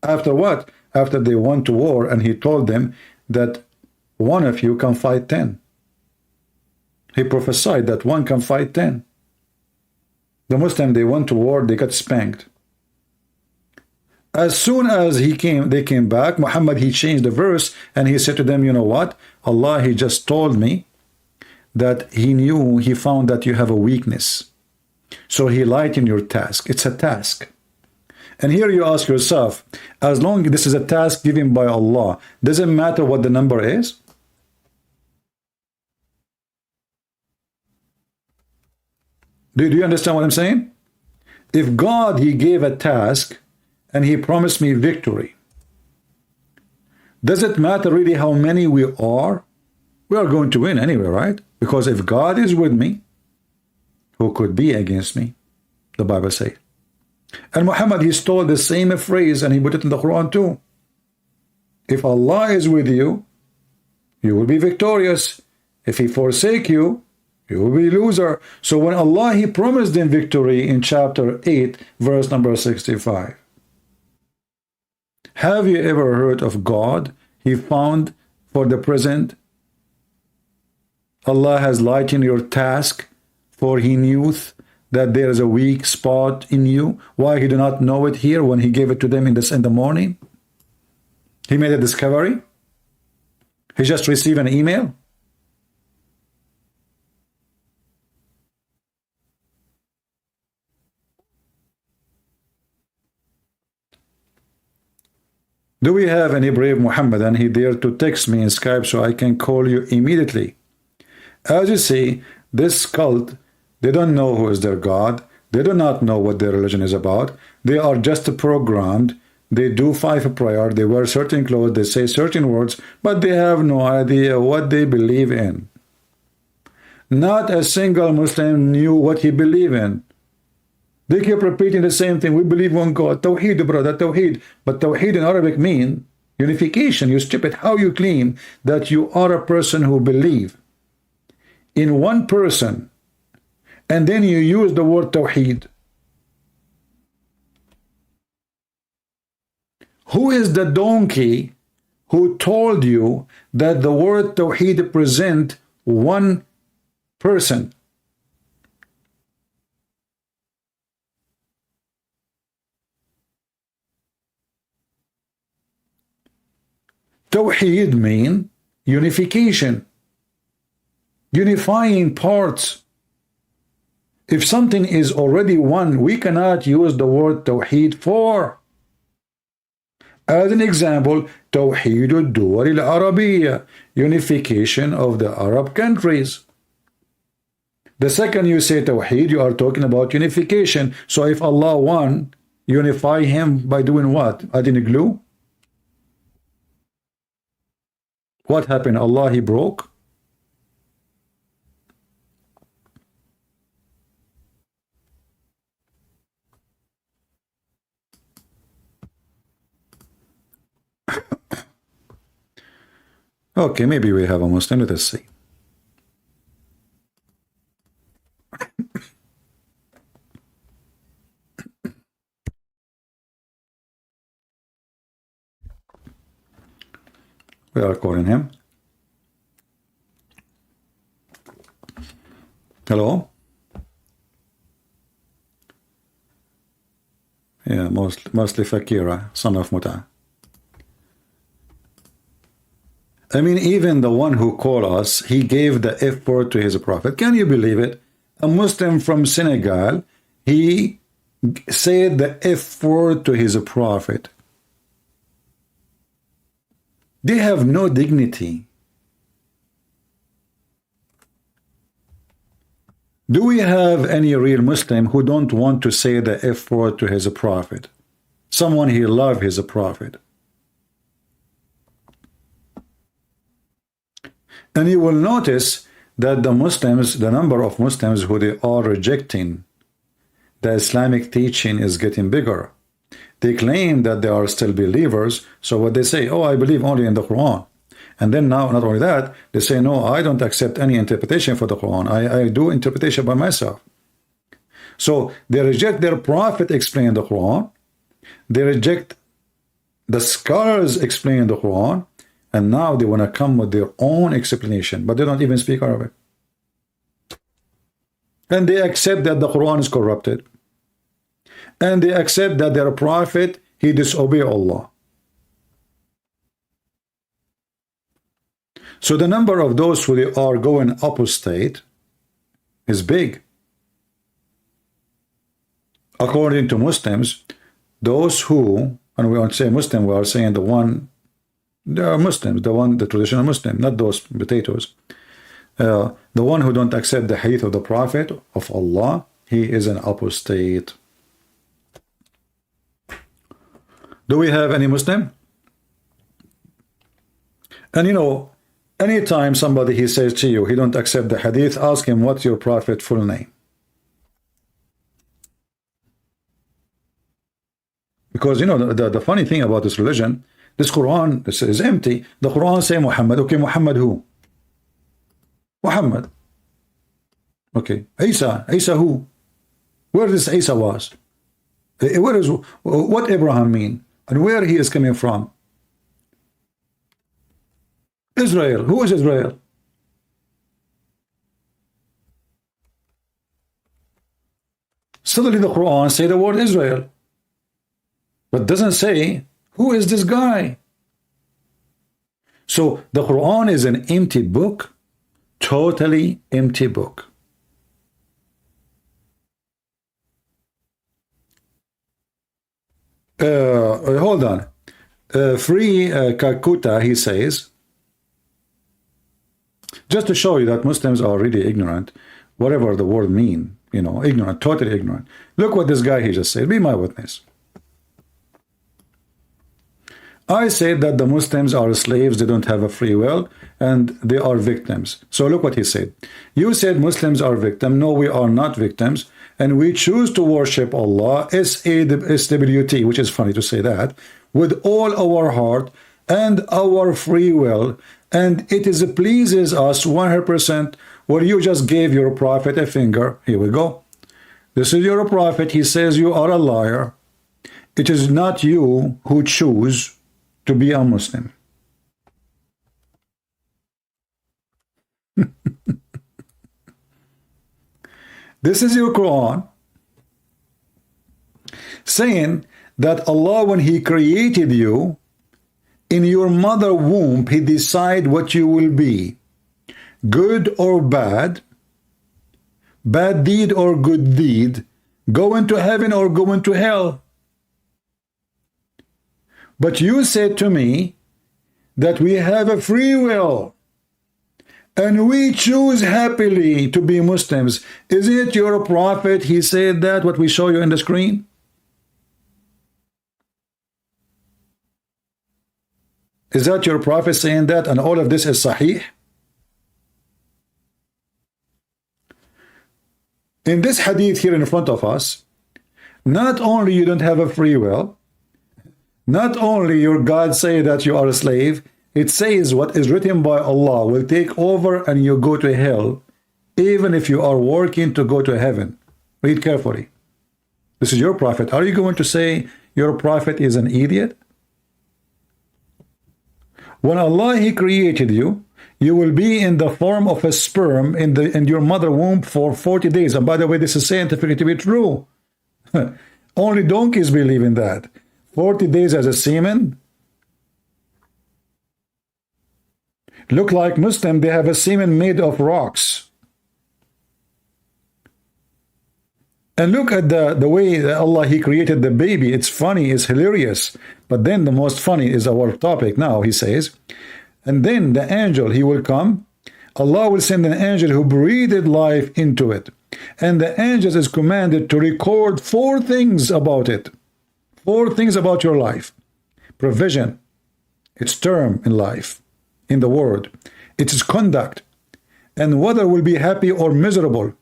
After what? After they went to war, and he told them that one of you can fight 10. He prophesied that one can fight 10. The Muslim, they went to war, they got spanked. As soon as they came back, Muhammad, he changed the verse, and he said to them, you know what? Allah, he just told me that he found that you have a weakness. So he lightened your task. It's a task. And here you ask yourself, as long as this is a task given by Allah, doesn't matter what the number is? Do you understand what I'm saying? If God, he gave a task and he promised me victory, does it matter really how many we are? We are going to win anyway, right? Because if God is with me, who could be against me? The Bible says. And Muhammad, he stole the same phrase and he put it in the Quran too. If Allah is with you, you will be victorious. If he forsake you, you will be loser. So when Allah, he promised them victory in chapter 8, verse number 65. Have you ever heard of God? He found for the present, Allah has lightened your task, for he knew that there is a weak spot in you. Why he did not know it here when he gave it to them in the morning? He made a discovery. He just received an email. Do we have any brave Muhammadan? He dared to text me in Skype so I can call you immediately. As you see, this cult, they don't know who is their God. They do not know what their religion is about. They are just programmed. They do 5 prayer. They wear certain clothes. They say certain words, but they have no idea what they believe in. Not a single Muslim knew what he believed in. They kept repeating the same thing. We believe one God. Tawheed, brother, Tawheed. But Tawheed in Arabic means unification. You stupid. How you claim that you are a person who believe in one person, and then you use the word Tawheed? Who is the donkey who told you that the word Tawheed represents one person? Tawheed means unification, unifying parts. If something is already one, we cannot use the word Tawheed for. As an example, Tawheed al-Duwal al-Arabiyya, unification of the Arab countries. The second you say Tawheed, you are talking about unification. So if Allah won, unify him by doing what? Adding a glue? What happened? Allah, he broke? Okay, maybe we have a Muslim. Let us see. We are calling him. Hello? Yeah, mostly Fakira, son of Muta. I mean, even the one who called us, he gave the F word to his prophet. Can you believe it? A Muslim from Senegal, he said the F word to his prophet. They have no dignity. Do we have any real Muslim who don't want to say the F word to his prophet? Someone he loves his prophet. And you will notice that the Muslims, the number of Muslims who they are rejecting the Islamic teaching is getting bigger. They claim that they are still believers, so what they say, oh, I believe only in the Quran. And then now, not only that, they say, no, I don't accept any interpretation for the Quran. I do interpretation by myself. So they reject their prophet explaining the Quran. They reject the scholars explaining the Quran. And now they want to come with their own explanation, but they don't even speak Arabic. And they accept that the Quran is corrupted. And they accept that their prophet, he disobeyed Allah. So the number of those who are going apostate is big. According to Muslims, those who, and we don't say Muslim, we are saying they are Muslims, the traditional Muslim, not those potatoes. The one who don't accept the hadith of the Prophet of Allah, he is an apostate. Do we have any Muslim? And you know, anytime somebody he says to you, he don't accept the hadith, ask him what's your Prophet full name. Because you know, the funny thing about this religion, this Quran is empty. The Quran say Muhammad. Okay, Muhammad who? Muhammad. Okay, Isa. Isa who? Where this Isa was? Where is what Abraham mean? And where he is coming from? Israel. Who is Israel? Suddenly the Quran say the word Israel, but doesn't say who is this guy. So the Quran is an empty book, totally empty book. Hold on. Free Calcutta, he says, just to show you that Muslims are really ignorant, whatever the word mean, you know, ignorant, totally ignorant. Look what this guy he just said. Be my witness. I said that the Muslims are slaves, they don't have a free will, and they are victims. So look what he said. You said Muslims are victims. No, we are not victims. And we choose to worship Allah, S-A-W-T, which is funny to say that, with all our heart and our free will. And it is pleases us 100%. Well, you just gave your prophet a finger. Here we go. This is your prophet. He says you are a liar. It is not you who choose to be a Muslim. This is your Quran saying that Allah, when he created you in your mother womb, he decide what you will be, good or bad, bad deed or good deed, going to heaven or going to hell. But you said to me that we have a free will and we choose happily to be Muslims. Is it your prophet? He said that, what we show you in the screen? Is that your prophet saying that, and all of this is sahih? In this hadith here in front of us, not only you don't have a free will, not only your God say that you are a slave, it says what is written by Allah will take over and you go to hell, even if you are working to go to heaven. Read carefully. This is your prophet. Are you going to say your prophet is an idiot? When Allah, he created you, you will be in the form of a sperm in your mother womb for 40 days. And by the way, this is scientifically to be true. Only donkeys believe in that. 40 days as a semen. Look like Muslim, they have a semen made of rocks. And look at the way that Allah, he created the baby. It's funny, it's hilarious. But then the most funny is our topic now, he says. And then the angel, he will come. Allah will send an angel who breathed life into it. And the angel is commanded to record 4 things about it. 4 things about your life. Provision, its term in life, in the word. It is conduct. And whether will be happy or miserable,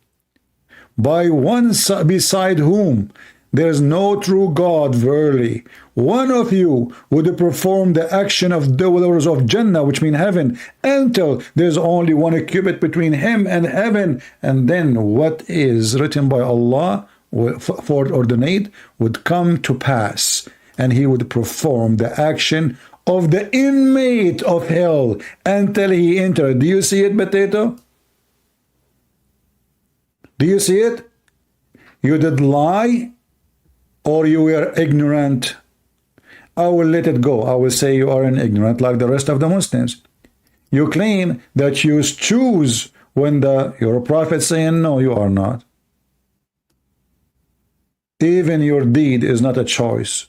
by one beside whom there is no true God, verily, one of you would perform the action of the doors of Jannah, which mean heaven, until there's only one cubit between him and heaven, and then what is written by Allah foreordained would come to pass, and he would perform the action of the inmate of hell until he entered. Do you see it, potato? Do you see it? You did lie, or you were ignorant. I will let it go. I will say you are an ignorant like the rest of the Muslims. You claim that you choose when your prophet saying no, you are not. Even your deed is not a choice.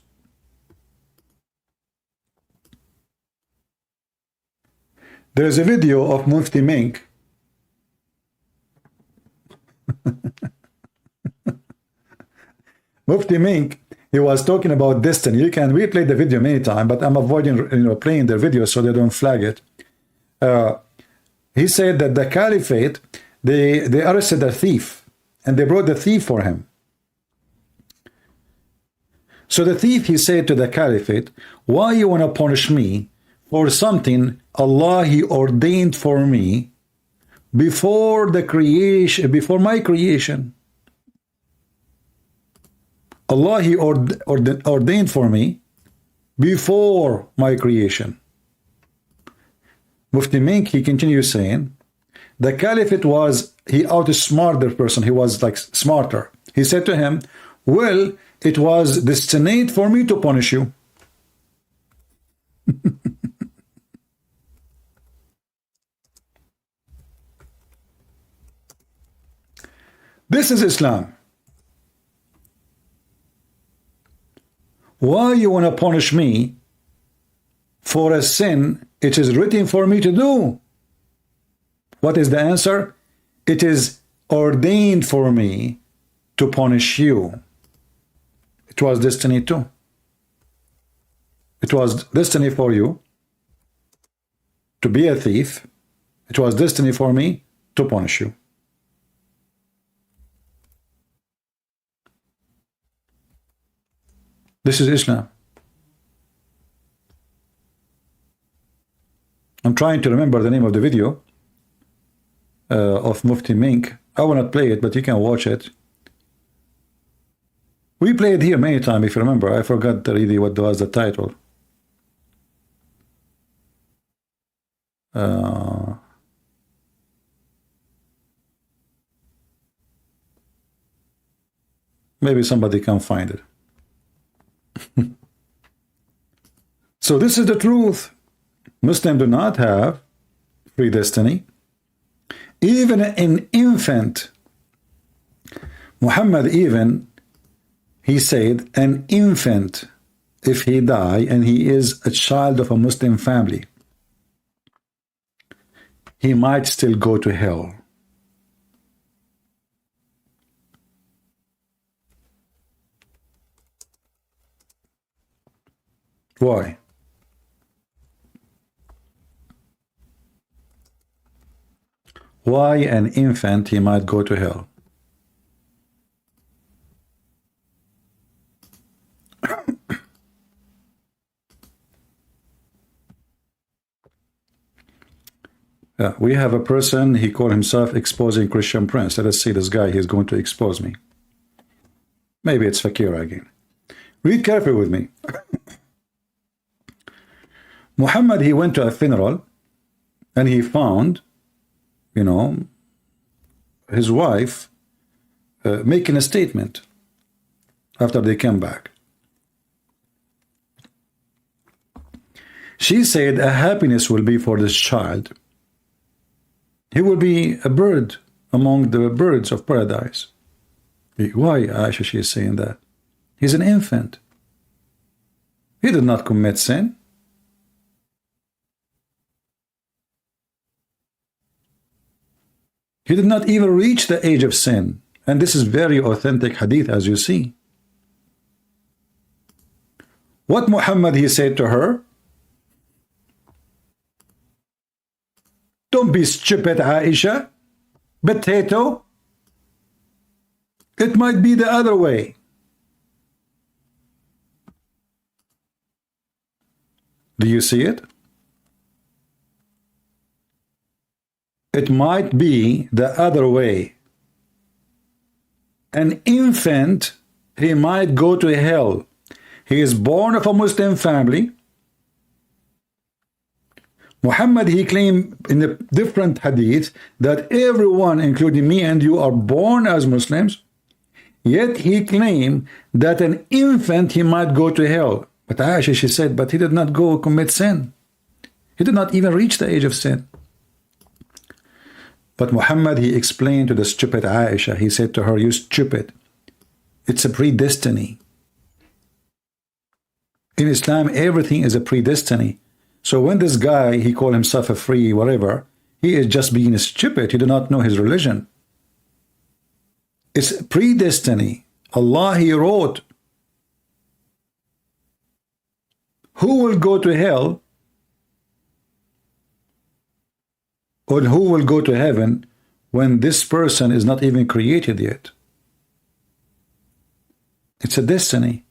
There is a video of Mufti Mink. Mufti Mink, he was talking about destiny. You can replay the video many times, but I'm avoiding playing their video so they don't flag it. He said that the caliphate, they arrested a thief, and they brought the thief for him. So the thief, he said to the caliphate, why you want to punish me for something Allah he ordained for me before the creation, before my creation? Allah he ordained for me before my creation. Mufti Mink, he continues saying, the caliphate he outsmarted the person. He was like smarter. He said to him, well, it was destined for me to punish you. This is Islam. Why you want to punish me for a sin it is written for me to do? What is the answer? It is ordained for me to punish you. It was destiny too. It was destiny for you to be a thief. It was destiny for me to punish you. This is Islam. I'm trying to remember the name of the video of Mufti Mink. I will not play it, but you can watch it. We played here many times, if you remember. I forgot really what was the title. Maybe somebody can find it. So this is the truth. Muslims do not have free destiny. Even an infant, Muhammad even, he said, an infant, if he die and he is a child of a Muslim family, he might still go to hell. Why? Why an infant he might go to hell? We have a person, he called himself exposing Christian Prince. Let us see this guy, he's going to expose me. Maybe it's Fakir again. Read carefully with me. Muhammad, he went to a funeral and he found, his wife making a statement after they came back. She said a happiness will be for this child. He will be a bird among the birds of paradise. Why, Aisha, she is saying that? He's an infant. He did not commit sin. He did not even reach the age of sin. And this is very authentic hadith, as you see. What Muhammad, he said to her? Don't be stupid, Aisha. Potato. It might be the other way. Do you see it? It might be the other way. An infant, he might go to hell. He is born of a Muslim family. Muhammad, he claimed in a different hadith that everyone, including me and you, are born as Muslims. Yet he claimed that an infant, he might go to hell. But Aisha, she said, but he did not go commit sin. He did not even reach the age of sin. But Muhammad, he explained to the stupid Aisha, he said to her, you stupid, it's a predestiny. In Islam, everything is a predestiny. So when this guy, he called himself a free whatever, he is just being stupid. He do not know his religion. It's predestiny. Allah, he wrote who will go to hell or who will go to heaven when this person is not even created yet. It's a destiny.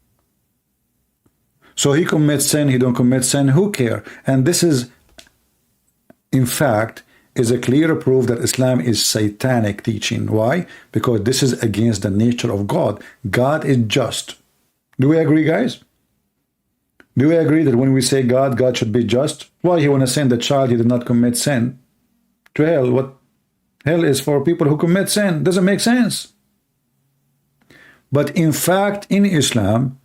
So he commits sin, he don't commit sin, who care? And this is, in fact, is a clear proof that Islam is satanic teaching. Why? Because this is against the nature of God. God is just. Do we agree, guys? Do we agree that when we say God, God should be just? Why he want to send the child he did not commit sin to hell? What hell is for people who commit sin? Doesn't make sense. But in fact, in Islam,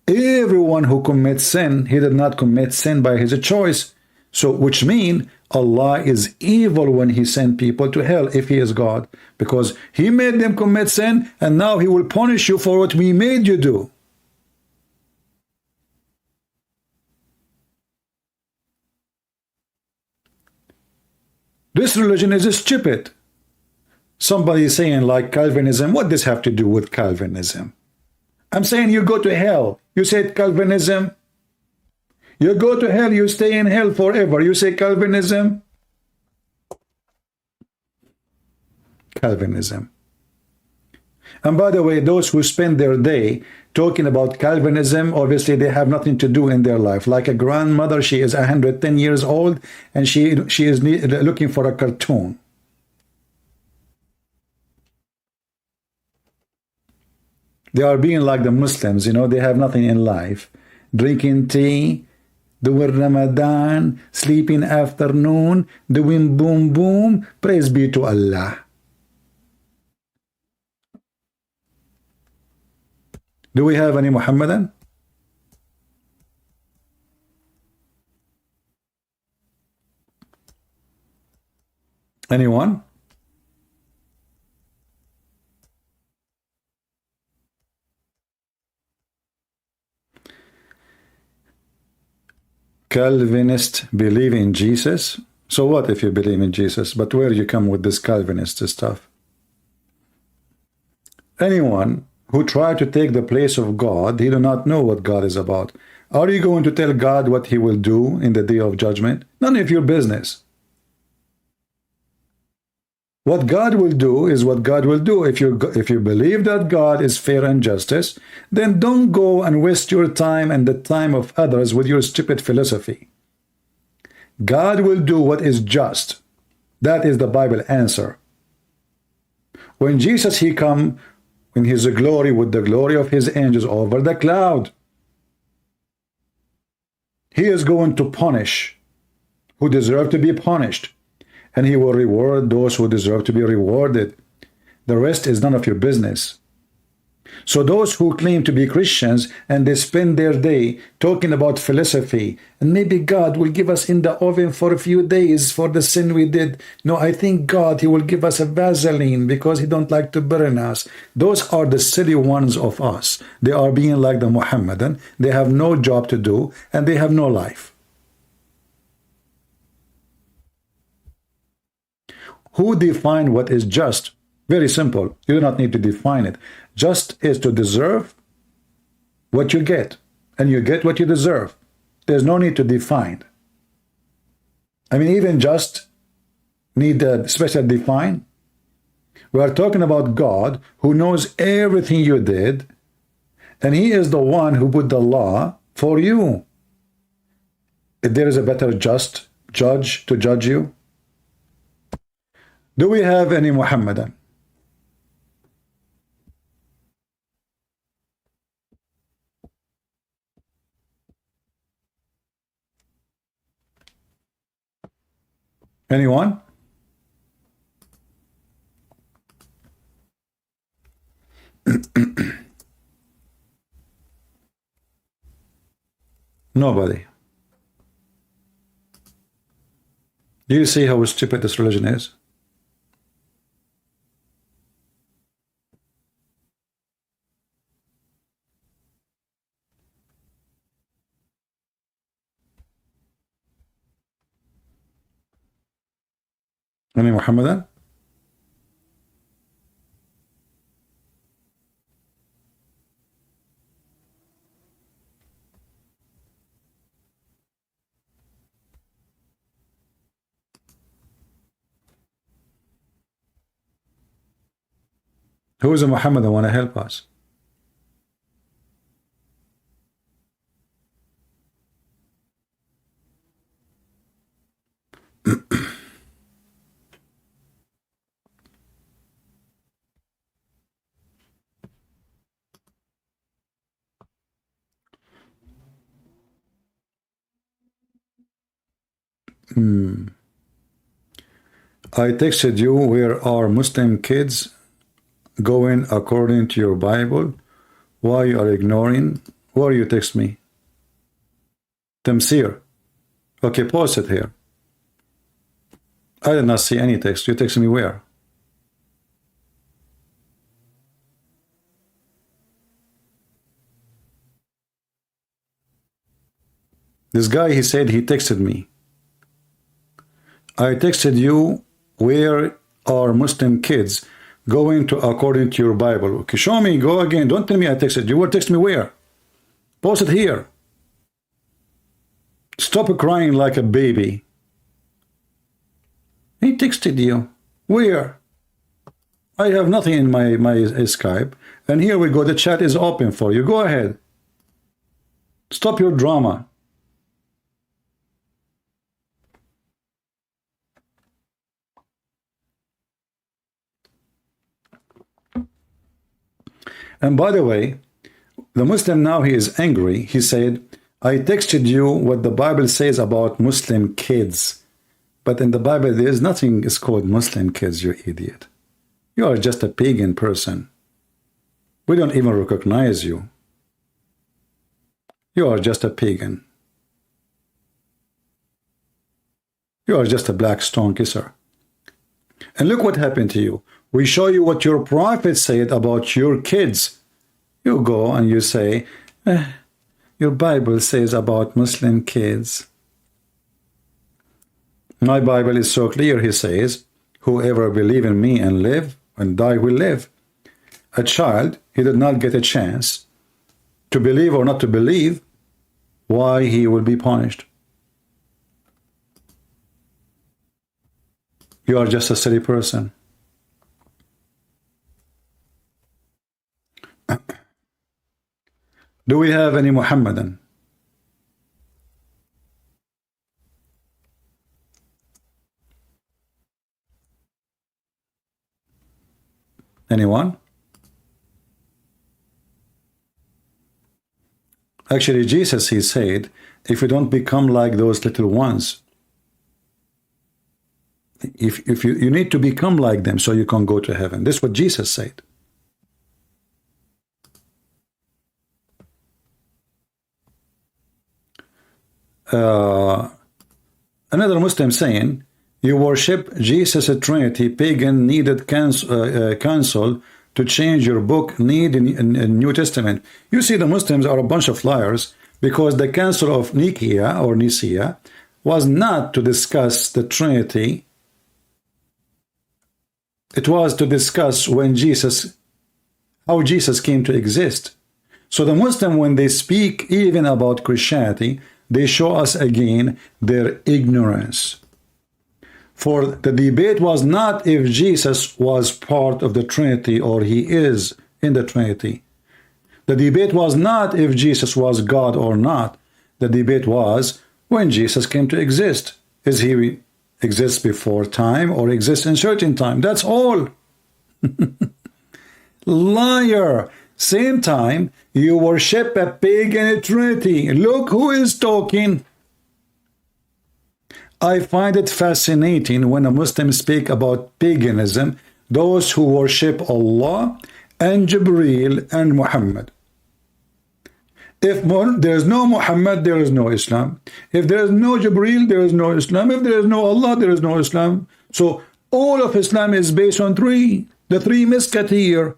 everyone who commits sin, he did not commit sin by his choice. So, which means Allah is evil when he sent people to hell if he is God. Because he made them commit sin and now he will punish you for what we made you do. This religion is stupid. Somebody is saying like Calvinism, what does this have to do with Calvinism? I'm saying you go to hell. You said Calvinism. You go to hell, you stay in hell forever. You say Calvinism. Calvinism. And by the way, those who spend their day talking about Calvinism, obviously they have nothing to do in their life. Like a grandmother, she is 110 years old and she is looking for a cartoon. They are being like the Muslims, you know, they have nothing in life. Drinking tea, doing Ramadan, sleeping afternoon, doing boom boom, praise be to Allah. Do we have any Muhammadan? Anyone? Calvinists believe in Jesus. So what if you believe in Jesus? But where you come with this Calvinist stuff? Anyone who try to take the place of God, he do not know what God is about. Are you going to tell God what he will do in the day of judgment? None of your business. What God will do is what God will do. If you believe that God is fair and justice, then don't go and waste your time and the time of others with your stupid philosophy. God will do what is just. That is the Bible answer. When Jesus, he come in his glory with the glory of his angels over the cloud, he is going to punish who deserve to be punished. And he will reward those who deserve to be rewarded. The rest is none of your business. So those who claim to be Christians and they spend their day talking about philosophy, and maybe God will give us in the oven for a few days for the sin we did. No, I think God, he will give us a Vaseline because he don't like to burn us. Those are the silly ones of us. They are being like the Muhammadan. They have no job to do and they have no life. Who defined what is just? Very simple. You do not need to define it. Just is to deserve what you get. And you get what you deserve. There's no need to define. I mean, even just need a special define? We are talking about God who knows everything you did, and he is the one who put the law for you. If there is a better just judge to judge you. Do we have any Muhammadan? Anyone? Nobody. Do you see how stupid this religion is? Any Muhammadan? Who is a Muhammadan want to help us? I texted you, where are Muslim kids going according to your Bible? Why you are ignoring? Where you text me? Tamsir. Okay, post it here. I did not see any text. You text me where? This guy, he said he texted me. I texted you, where are Muslim kids going to according to your Bible? Okay, show me, go again. Don't tell me I texted you. What text me where? Post it here. Stop crying like a baby. He texted you. Where? I have nothing in my Skype. And here we go. The chat is open for you. Go ahead. Stop your drama. And by the way, the Muslim now, he is angry. He said, I texted you what the Bible says about Muslim kids. But in the Bible, there is nothing is called Muslim kids, you idiot. You are just a pagan person. We don't even recognize you. You are just a pagan. You are just a black stone kisser. And look what happened to you. We show you what your prophet said about your kids. You go and you say, your Bible says about Muslim kids. My Bible is so clear, he says, whoever believe in me and live and die will live. A child, he did not get a chance to believe or not to believe. Why he will be punished? You are just a silly person. Do we have any Muhammadan? Anyone? Actually, Jesus, he said, if you don't become like those little ones, if you need to become like them so you can go to heaven. This is what Jesus said. Another Muslim saying, you worship Jesus Trinity, pagan needed counsel to change your book, need in New Testament. You see, the Muslims are a bunch of liars, because the Council of Nicaea was not to discuss the Trinity. It was to discuss how Jesus came to exist. So the Muslim, when they speak even about Christianity, they show us again their ignorance. For the debate was not if Jesus was part of the Trinity or he is in the Trinity. The debate was not if Jesus was God or not. The debate was when Jesus came to exist. Is he exists before time or exists in certain time? That's all. Liar. Same time, you worship a pig and a Trinity. Look who is talking. I find it fascinating when a Muslim speak about paganism, those who worship Allah and Jibreel and Muhammad. If there is no Muhammad, there is no Islam. If there is no Jibreel, there is no Islam. If there is no Allah, there is no Islam. So all of Islam is based on three. The three musketeers.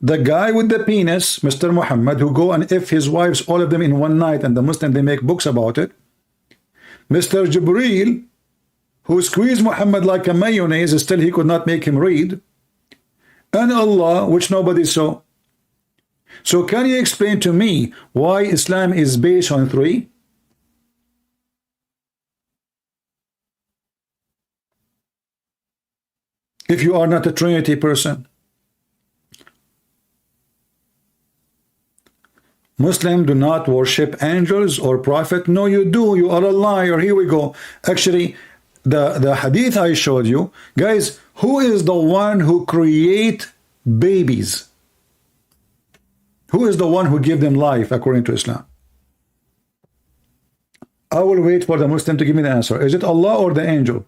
The guy with the penis, Mr. Muhammad, who go and if his wives, all of them in one night, and the Muslim, they make books about it. Mr. Jibreel, who squeezed Muhammad like a mayonnaise, still he could not make him read. And Allah, which nobody saw. So can you explain to me why Islam is based on three? If you are not a Trinity person. Muslims do not worship angels or prophet. No, you do. You are a liar. Here we go. Actually, the hadith I showed you, guys, who is the one who create babies? Who is the one who give them life according to Islam? I will wait for the Muslim to give me the answer. Is it Allah or the angel?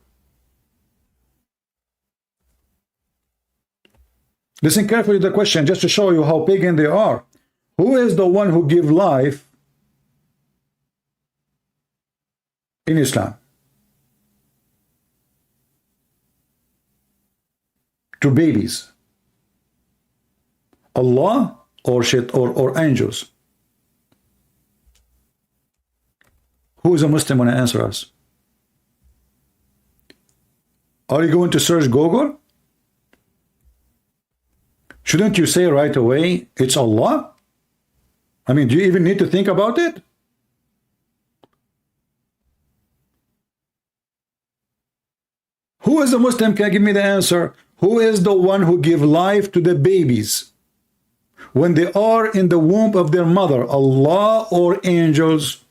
Listen carefully to the question just to show you how pagan they are. Who is the one who give life in Islam? To babies. Allah or shit or angels? Who is a Muslim when I answer us? Are you going to search Google? Shouldn't you say right away, it's Allah? I mean, do you even need to think about it? Who is a Muslim can give me the answer? Who is the one who give life to the babies when they are in the womb of their mother? Allah or angels?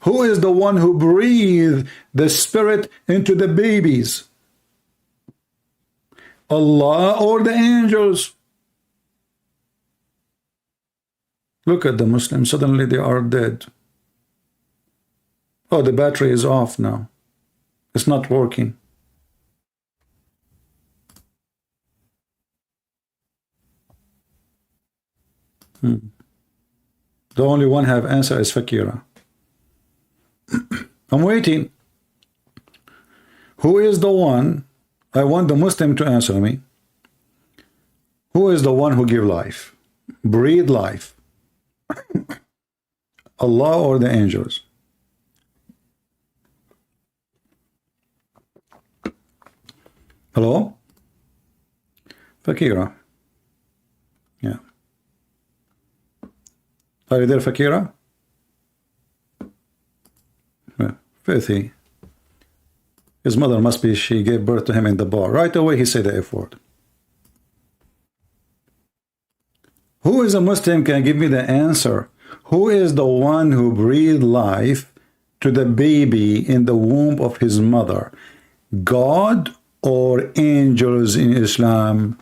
Who is the one who breathe the spirit into the babies? Allah or the angels? Look at the Muslims. Suddenly they are dead. Oh, the battery is off now. It's not working. The only one have answer is Fakira. I'm waiting. Who is the one? I want the Muslim to answer me. Who is the one who give life? Breathe life. Allah or the angels? Hello? Fakira. Yeah. Are you there, Fakira? Yeah. Filthy. His mother must be, she gave birth to him in the bar. Right away he said the F word. Who is a Muslim can give me the answer? Who is the one who breathed life to the baby in the womb of his mother? God or angels in Islam?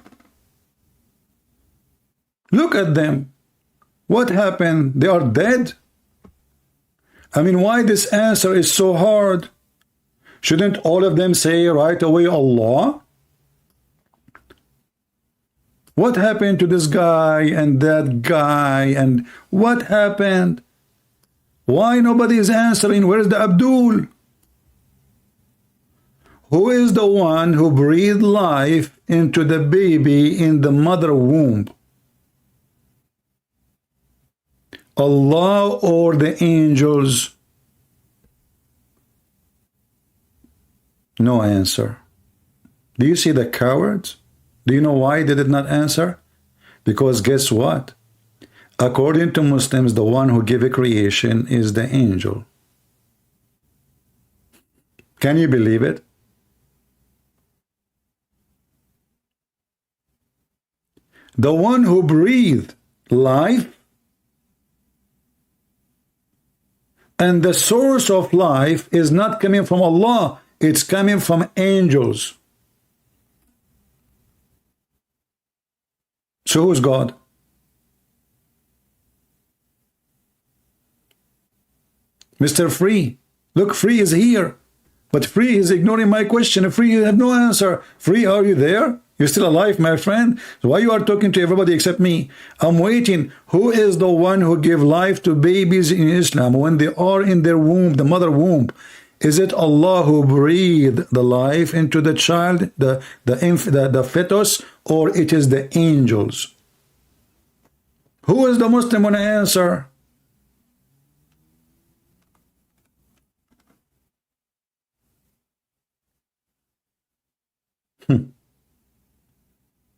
Look at them. What happened? They are dead? I mean, why this answer is so hard? Shouldn't all of them say right away Allah? What happened to this guy and that guy? And what happened? Why nobody is answering? Where is the Abdul? Who is the one who breathed life into the baby in the mother womb? Allah or the angels? No answer. Do you see the cowards? Do you know why they did not answer? Because guess what? According to Muslims, the one who gave a creation is the angel. Can you believe it? The one who breathed life, and the source of life is not coming from Allah, it's coming from angels. So who's God? Mr. Free. Look, Free is here. But Free is ignoring my question. Free, you have no answer. Free, are you there? You're still alive, my friend? So why you are talking to everybody except me? I'm waiting. Who is the one who gave life to babies in Islam when they are in their womb, the mother womb? Is it Allah who breathed the life into the child, the fetus, or it is the angels? Who is the Muslim going to answer?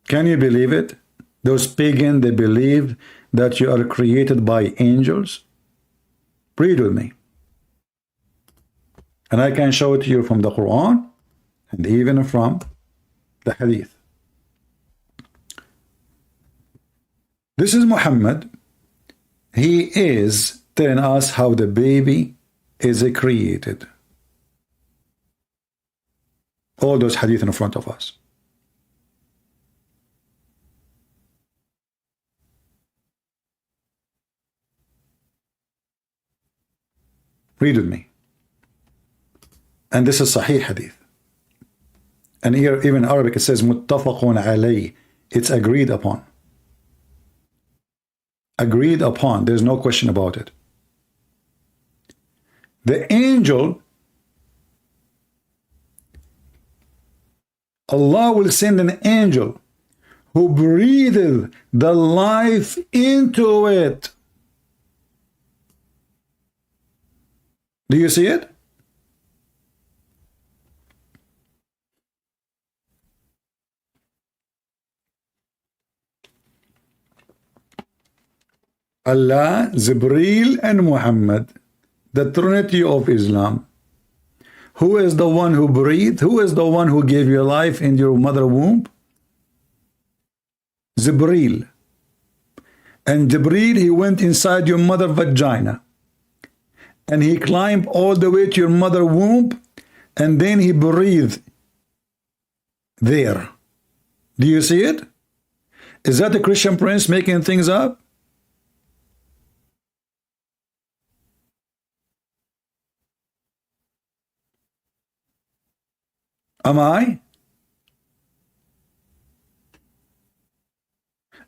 Can you believe it? Those pagans, they believe that you are created by angels. Read with me. And I can show it to you from the Quran and even from the Hadith. This is Muhammad. He is telling us how the baby is created. All those hadith in front of us. Read with me. And this is Sahih hadith. And here, even in Arabic, it says muttafaqun alayh. It's agreed upon. Agreed upon. There's no question about it. The angel, Allah will send an angel who breathed the life into it. Do you see it? Allah, Jibreel, and Muhammad, the Trinity of Islam. Who is the one who breathed? Who is the one who gave you life in your mother womb? Jibreel. And Jibreel, he went inside your mother vagina. And he climbed all the way to your mother womb. And then he breathed there. Do you see it? Is that a Christian prince making things up? Am I?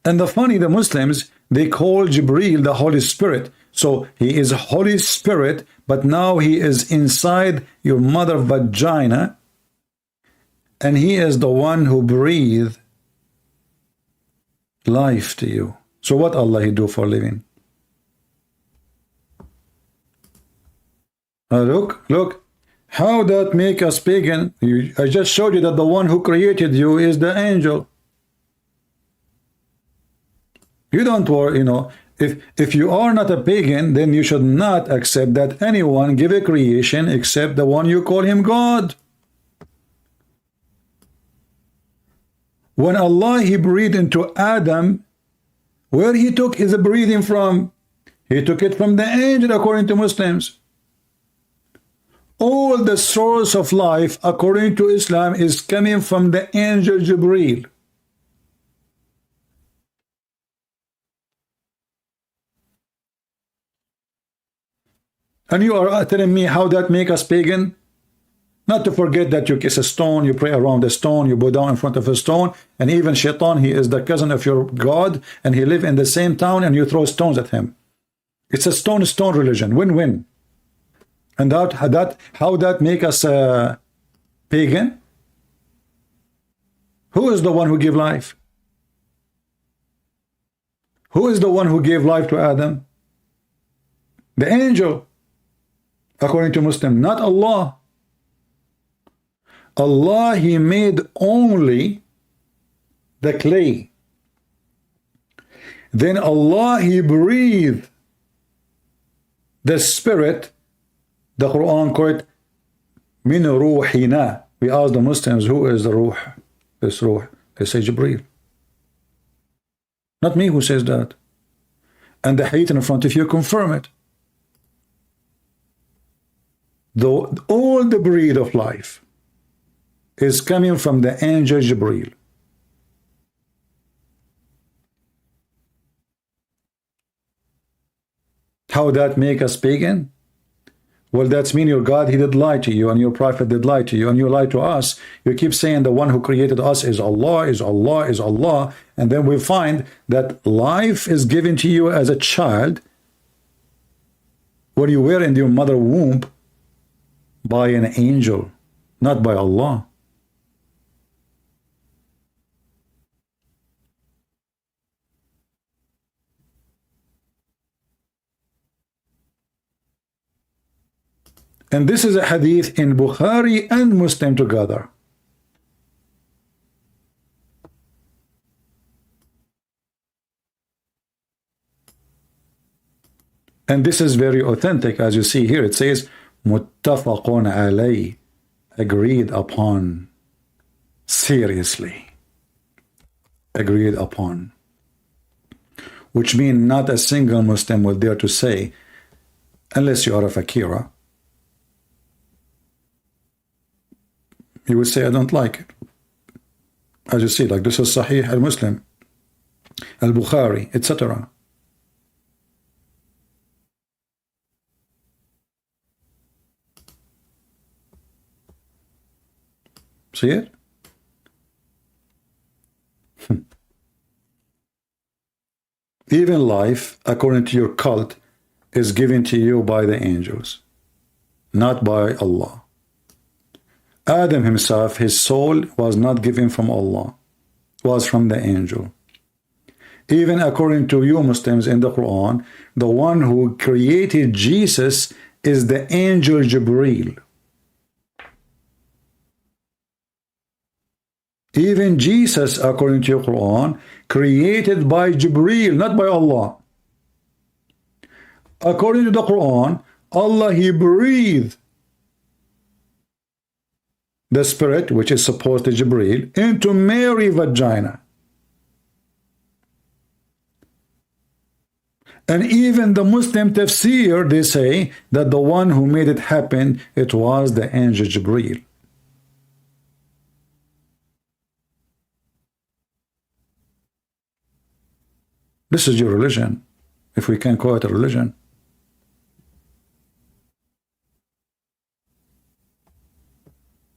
And the Muslims, they call Jibreel the Holy Spirit. So he is Holy Spirit, but now he is inside your mother vagina, and he is the one who breathed life to you. So what Allah he do for a living? Look. How that make us pagan? I just showed you that the one who created you is the angel. You don't worry, if you are not a pagan, then you should not accept that anyone give a creation except the one you call him God. When Allah he breathed into Adam, where he took his breathing from? He took it from the angel, according to Muslims. All the source of life, according to Islam, is coming from the angel Jibreel. And you are telling me how that make us pagan? Not to forget that you kiss a stone, you pray around a stone, you bow down in front of a stone, and even Shaitan, he is the cousin of your God, and he live in the same town, and you throw stones at him. It's a stone religion, win-win. And how that make us pagan? Who is the one who gave life? Who is the one who gave life to Adam? The angel, according to Muslim, not Allah. Allah, he made only the clay. Then Allah, he breathed the spirit. The Quran called it min ruhina. We ask the Muslims, who is the ruh? This ruh. They say Jibreel. Not me who says that. And the hadith in front of you confirm it. Though all the breed of life is coming from the angel Jibreel. How that make us pagan? Well, that's mean your God, he did lie to you, and your prophet did lie to you, and you lie to us. You keep saying the one who created us is Allah, is Allah, is Allah, and then we find that life is given to you as a child when you were in your mother's womb by an angel, not by Allah. And this is a hadith in Bukhari and Muslim together. And this is very authentic, as you see here. It says, Muttafaqun alayh, agreed upon. Seriously. Agreed upon. Which means not a single Muslim will dare to say, unless you are a fakira, he would say, I don't like it. As you see, like this is Sahih al-Muslim, al-Bukhari, etc. See it? Even life, according to your cult, is given to you by the angels, not by Allah. Adam himself, his soul was not given from Allah, was from the angel. Even according to you Muslims in the Quran, the one who created Jesus is the angel Jibreel. Even Jesus, according to your Quran, created by Jibreel, not by Allah. According to the Quran, Allah, he breathed the spirit, which is supposed to Jibreel, into Mary's vagina. And even the Muslim tafsir, they say that the one who made it happen, it was the angel Jibreel. This is your religion, if we can call it a religion.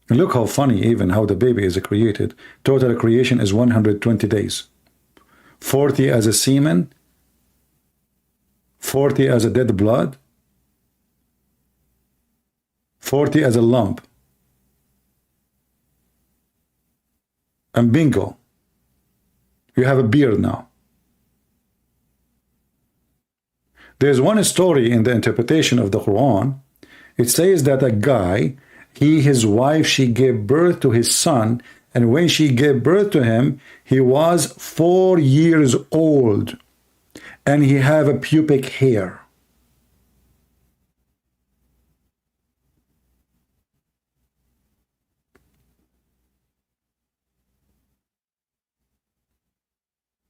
And look how funny even how the baby is created. Total creation is 120 days. 40 as a semen, 40 as a dead blood, 40 as a lump. And bingo, you have a beard now. There's one story in the interpretation of the Quran. It says that a guy, his wife, she gave birth to his son, and when she gave birth to him, he was 4 years old, and he had a pubic hair.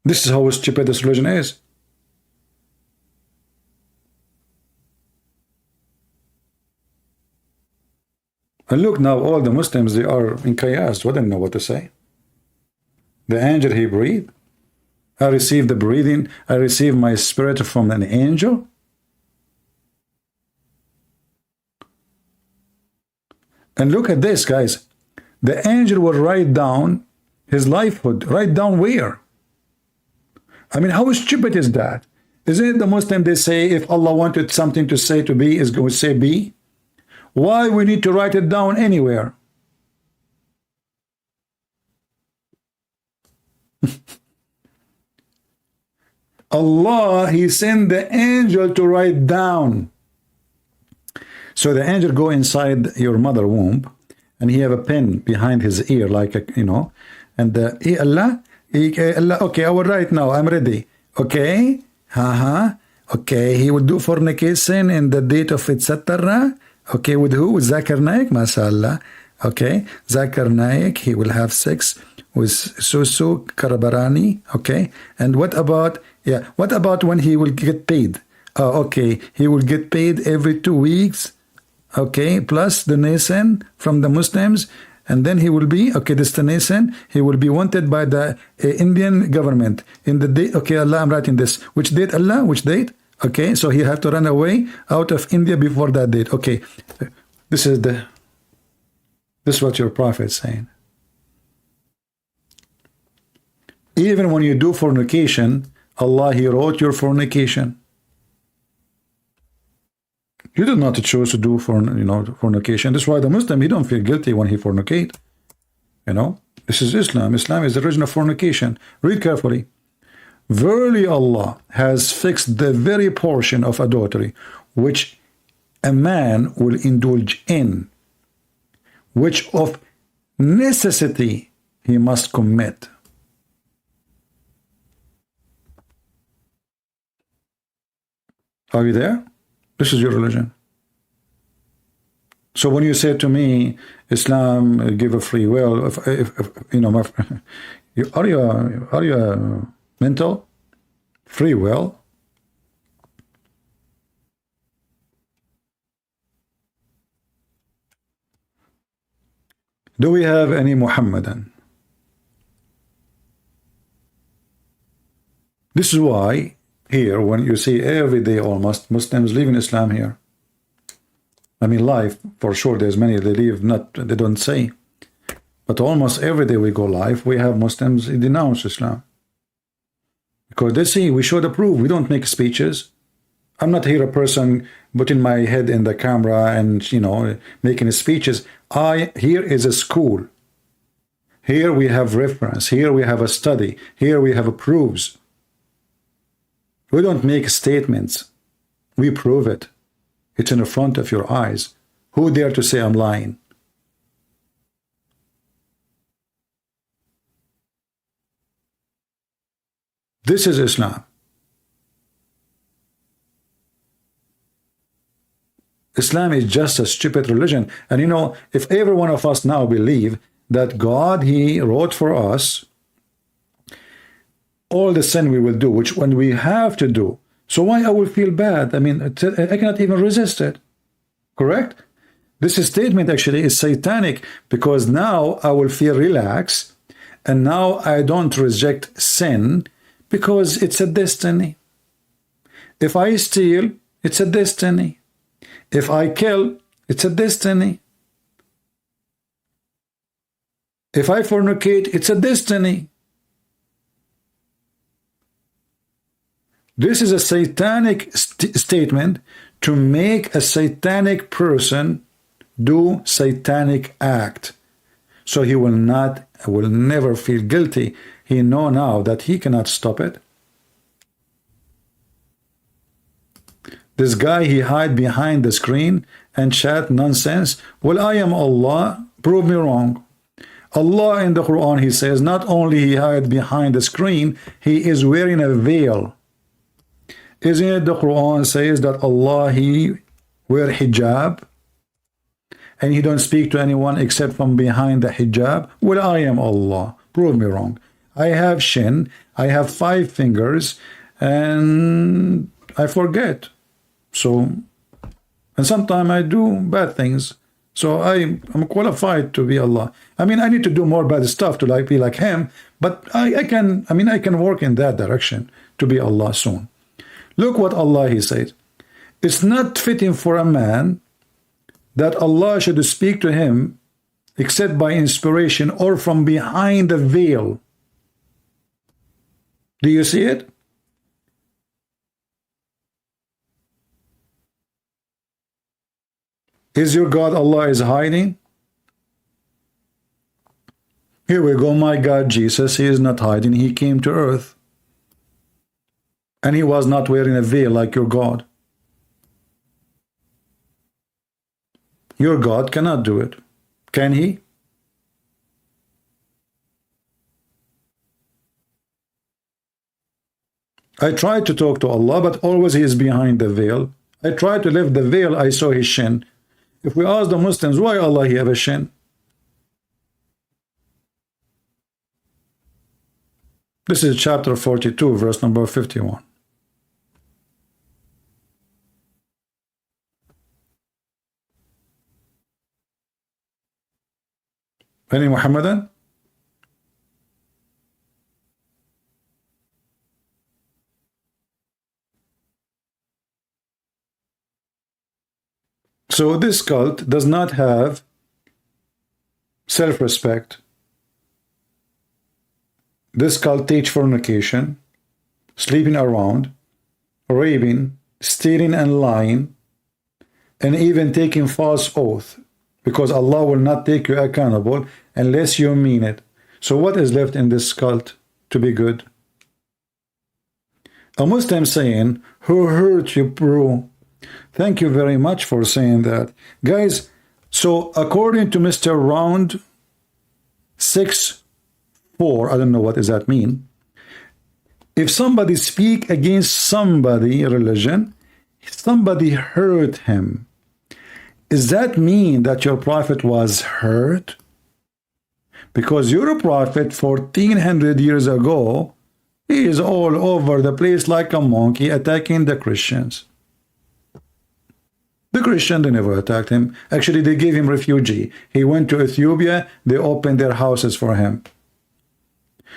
This is how stupid this religion is. And look now, all the Muslims, they are in chaos. They don't know what to say. The angel, he breathed. I received the breathing. I received my spirit from an angel. And look at this, guys. The angel will write down his lifehood. Write down where? I mean, how stupid is that? Isn't it the Muslim, they say, if Allah wanted something to say to be, is going to say be? Why we need to write it down anywhere? Allah, he sent the angel to write down. So the angel go inside your mother womb, and he have a pen behind his ear, like a, you know, and Allah, okay, I will write now. I'm ready. Okay, okay, he would do fornication in the date of etc. Okay, with who? With Zakir Naik, mashallah. Okay, Zakir Naik, he will have sex with Susu Karabarani. Okay, and what about, yeah, what about when he will get paid? Okay, he will get paid every 2 weeks. Okay, plus donation from the Muslims, and then he will be, okay, destination, he will be wanted by the Indian government in the date. Okay, Allah, I'm writing this. Which date, Allah? Which date? Okay, so he have to run away out of India before that date. Okay, this is what your prophet is saying. Even when you do fornication, Allah, he wrote your fornication. You did not choose to do fornication. That's why the Muslim, he don't feel guilty when he fornicate. This is Islam. Islam is the religion of fornication. Read carefully. Verily Allah has fixed the very portion of adultery which a man will indulge in, which of necessity he must commit. Are you there? This is your religion. So when you say to me, Islam give a free will, are you mental? Free will? Do we have any Muhammadan? This is why here, when you see every day almost Muslims leaving Islam here. I mean, live, for sure, there's many they leave, they don't say. But almost every day we go live, we have Muslims denounce Islam. Because they see, we show the proof, we don't make speeches. I'm not here a person putting my head in the camera and, making speeches. Here is a school. Here we have reference. Here we have a study. Here we have proofs. We don't make statements. We prove it. It's in the front of your eyes. Who dare to say I'm lying? This is Islam. Islam is just a stupid religion. And if every one of us now believe that God, he wrote for us all the sin we will do, which when we have to do, so why I will feel bad? I mean, I cannot even resist it. Correct? This statement actually is satanic, because now I will feel relaxed, and now I don't reject sin because it's a destiny. If I steal, it's a destiny. If I kill, it's a destiny. If I fornicate, it's a destiny. This is a satanic statement to make a satanic person do satanic act. So he will never feel guilty. He know now that he cannot stop it. This guy, he hide behind the screen and chat nonsense. Well, I am Allah. Prove me wrong. Allah in the Quran, he says, not only he hide behind the screen, he is wearing a veil. Isn't it the Quran says that Allah, he wear hijab and he don't speak to anyone except from behind the hijab? Well, I am Allah. Prove me wrong. I have shin, I have 5 fingers, and I forget. So, and sometimes I do bad things. So I'm qualified to be Allah. I mean, I need to do more bad stuff to be like him, but I can work in that direction to be Allah soon. Look what Allah, he said. It's not fitting for a man that Allah should speak to him except by inspiration or from behind the veil. Do you see it? Is your God Allah is hiding? Here we go, my God Jesus, he is not hiding. He came to earth. And he was not wearing a veil like your God. Your God cannot do it. Can he? I tried to talk to Allah, but always he is behind the veil. I tried to lift the veil, I saw his shin. If we ask the Muslims, why Allah he have a shin? This is chapter 42, verse number 51. Any Muhammadan? So this cult does not have self-respect. This cult teach fornication, sleeping around, raping, stealing and lying, and even taking false oath, because Allah will not take you accountable unless you mean it. So what is left in this cult to be good? A Muslim saying, who hurt you, bro? Thank you very much for saying that. Guys, so according to Mr. Round 6-4, I don't know what does that mean. If somebody speak against somebody religion, somebody hurt him. Does that mean that your prophet was hurt? Because your prophet 1400 years ago, he is all over the place like a monkey attacking the Christians. The Christians, they never attacked him. Actually, they gave him refugee. He went to Ethiopia. They opened their houses for him.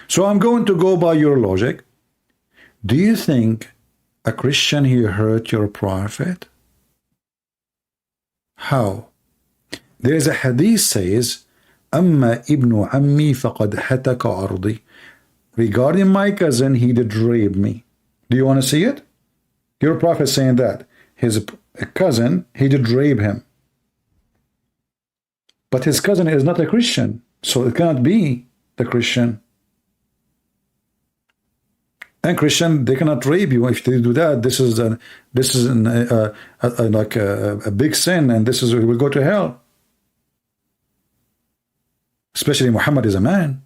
So I'm going to go by your logic. Do you think a Christian here hurt your prophet? How? There is a hadith says, أما ابن عمي فقد هتك أرضي. Regarding my cousin, he did rape me. Do you want to see it? Your prophet saying that. His cousin, he did rape him. But his cousin is not a Christian, so it cannot be the Christian. And Christian, they cannot rape you. If they do that, this is like a big sin, and this is we will go to hell. Especially Muhammad is a man,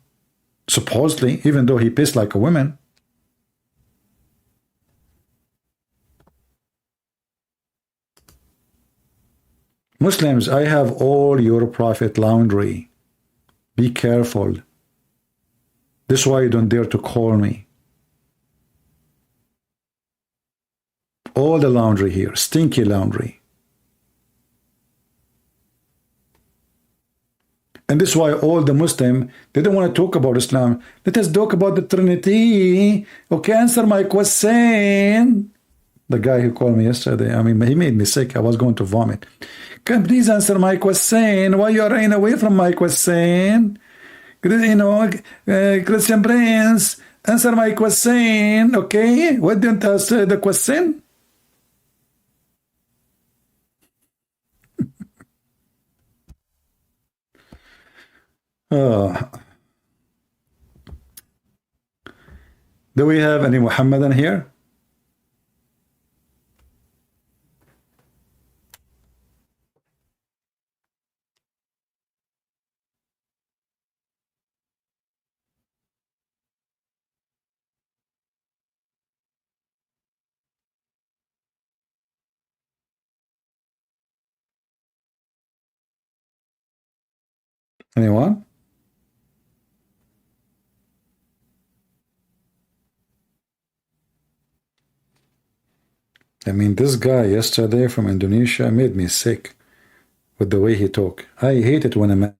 supposedly, even though he pissed like a woman. Muslims, I have all your prophet laundry. Be careful. This is why you don't dare to call me. All the laundry here, stinky laundry. And this is why all the Muslim, they don't want to talk about Islam. Let us talk about the Trinity. Okay, answer my question. The guy who called me yesterday, I mean, he made me sick. I was going to vomit. Can please answer my question? Why you are running away from my question? You know, Christian Prince, answer my question, okay? Why didn't you answer the question? Do we have any Muhammadan here? Anyone? I mean, this guy yesterday from Indonesia made me sick with the way he talked. I hate it when a man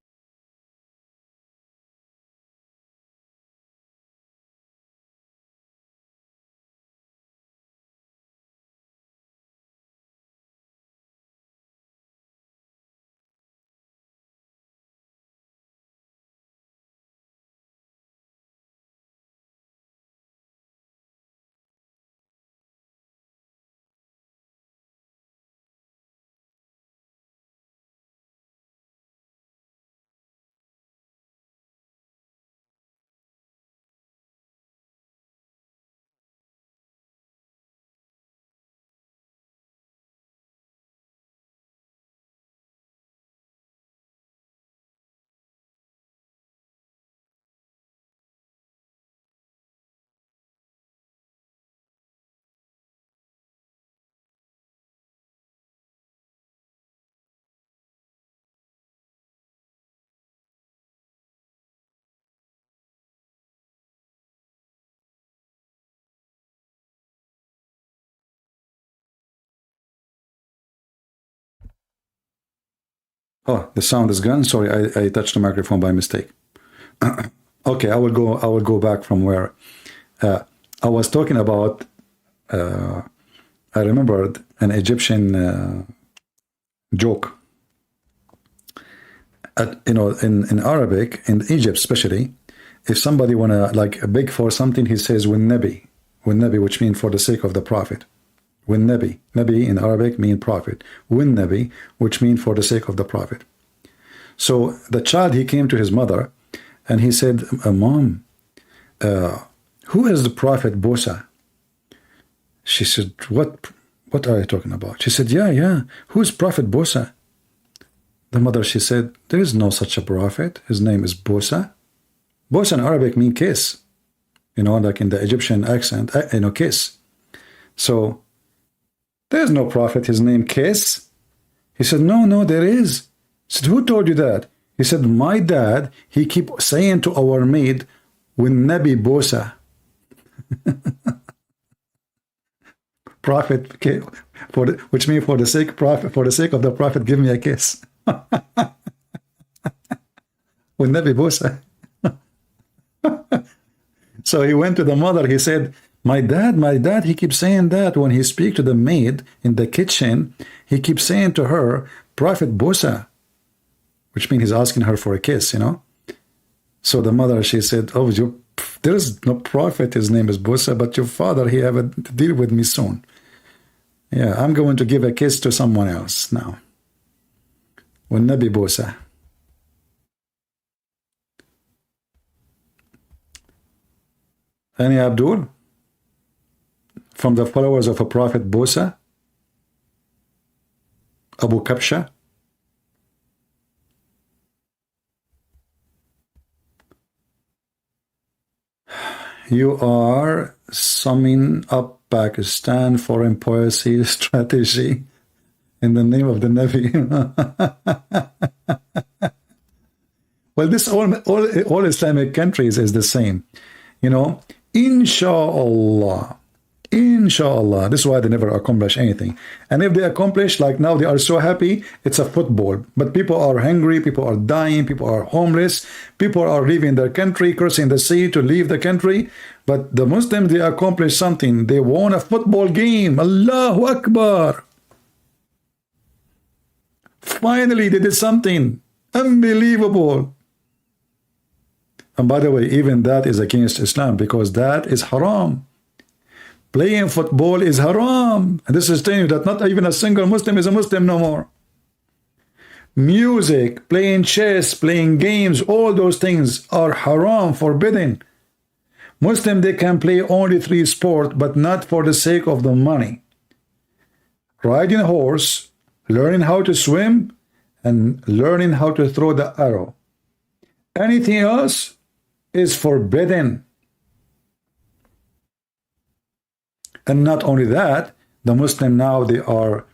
Oh, the sound is gone. Sorry, I touched the microphone by mistake. Okay, I will go back from where I was talking about. I remembered an Egyptian joke. In Arabic, in Egypt especially, if somebody wanna like beg for something, he says "win nabi," which means for the sake of the prophet. Win nabi, nabi in Arabic mean prophet. Win nabi, which means for the sake of the prophet. So the child, he came to his mother, and he said, "Mom, who is the prophet Bosa?" She said, "What are you talking about?" She said, "Yeah. Who is Prophet Bosa?" The mother, she said, "There is no such a prophet. His name is Bosa." Bosa in Arabic mean kiss, like in the Egyptian accent, kiss. So there is no prophet. His name kiss. He said, No, there is. She said, "Who told you that?" He said, "My dad. He keep saying to our maid, when Nabi Bosa." Prophet, which means for the sake of the prophet, give me a kiss. When Nabi Bosa. So he went to the mother. He said, my dad, he keeps saying that when he speaks to the maid in the kitchen, he keeps saying to her, Prophet Bosa, which means he's asking her for a kiss, So the mother, she said, "Oh, there is no prophet. His name is Bosa, but your father, he have a deal with me soon. Yeah, I'm going to give a kiss to someone else now. When Nabi Bosa." Any Abdul? From the followers of a prophet Bosa? Abu Kabsha? You are summing up Pakistan foreign policy strategy in the name of the Nabi. Well, this all Islamic countries is the same. Inshallah. Inshallah. This is why they never accomplish anything. And if they accomplish, like now they are so happy, it's a football. But people are hungry, people are dying, people are homeless, people are leaving their country, crossing the sea to leave the country. But the Muslims, they accomplish something. They won a football game. Allahu Akbar. Finally, they did something unbelievable. And by the way, even that is against Islam because that is haram. Playing football is haram. And this is telling you that not even a single Muslim is a Muslim no more. Music, playing chess, playing games, all those things are haram, forbidden. Muslim, they can play only 3 sports, but not for the sake of the money. Riding a horse, learning how to swim, and learning how to throw the arrow. Anything else is forbidden. And not only that, the Muslim now, they are,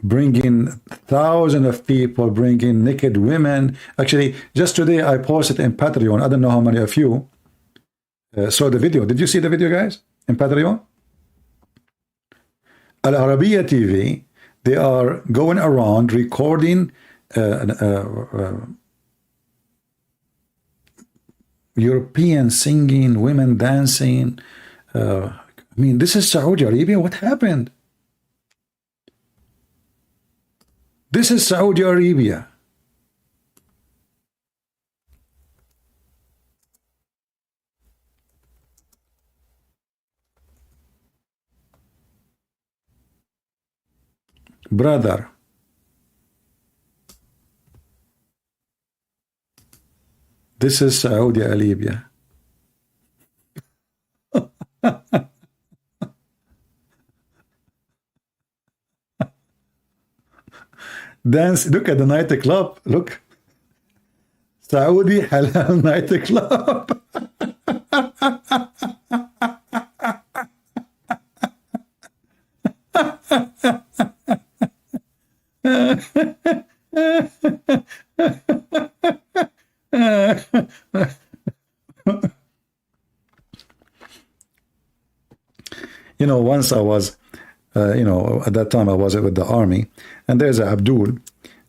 bringing thousands of people, bringing naked women. Actually, just today I posted in Patreon. I don't know how many of you saw the video. Did you see the video, guys, in Patreon? Al Arabiya TV, they are going around recording European singing, women dancing. This is Saudi Arabia. What happened? This is Saudi Arabia. Brother, this is Saudi Arabia. Dance, look at the nightclub. Look. Saudi Halal nightclub. Once I was, at that time I was with the army, and there's a Abdul.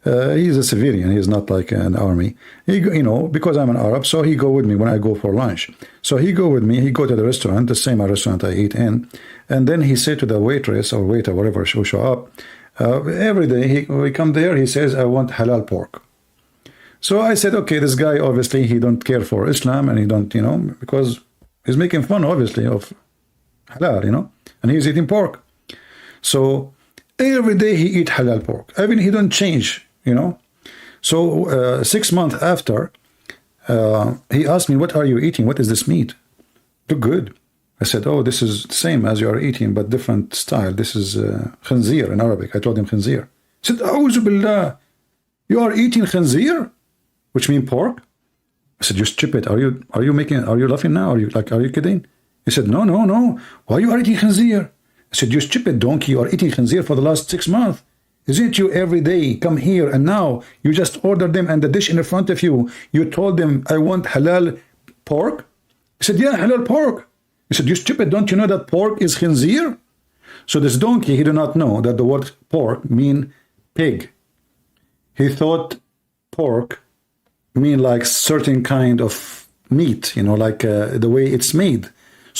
He's a civilian. He's not like an army. Because I'm an Arab, so he go with me when I go for lunch. So he go with me. He go to the restaurant, the same restaurant I eat in, and then he say to the waitress or waiter, whatever, who show up, every day we come there. He says, "I want halal pork." So I said, okay, this guy obviously he don't care for Islam, and he don't, because he's making fun obviously of halal, and he's eating pork. So every day he eat halal pork. I mean, he don't change. So 6 months after, he asked me, "What are you eating? What is this meat?" Look good. I said, "Oh, this is the same as you are eating, but different style. This is khanzir in Arabic." I told him khanzir. He said, "A'udhu billah, you are eating khanzir, which means pork?" I said, "You stupid. Are you laughing now? Are you kidding?" He said, "No, no, no. Why you are eating khanzir?" I said, "You stupid donkey. You are eating khanzir for the last 6 months. Isn't you every day come here and now you just order them and the dish in front of you, you told them, 'I want halal pork'?" He said, "Yeah, halal pork." He said, "You stupid, don't you know that pork is khinzir?" So this donkey, he did not know that the word pork mean pig. He thought pork mean like certain kind of meat, like the way it's made.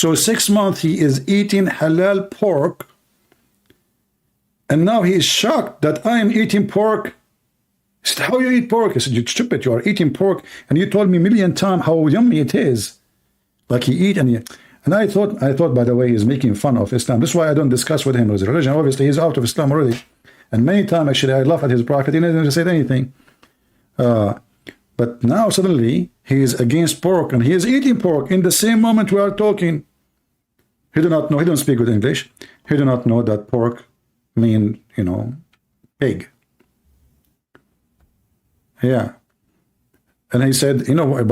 So 6 months he is eating halal pork, and now he is shocked that I am eating pork. He said, "How you eat pork?" I said, "You stupid, you are eating pork, and you told me a million times how yummy it is." Like he eat and I thought, by the way, he's making fun of Islam. This is why I don't discuss with him his religion. Obviously, he's out of Islam already. And many times, actually, I laugh at his prophet. He never said anything. But now, suddenly, he is against pork, and he is eating pork in the same moment we are talking. He do not know. He don't speak good English. He do not know that pork mean, pig. Yeah. And he said,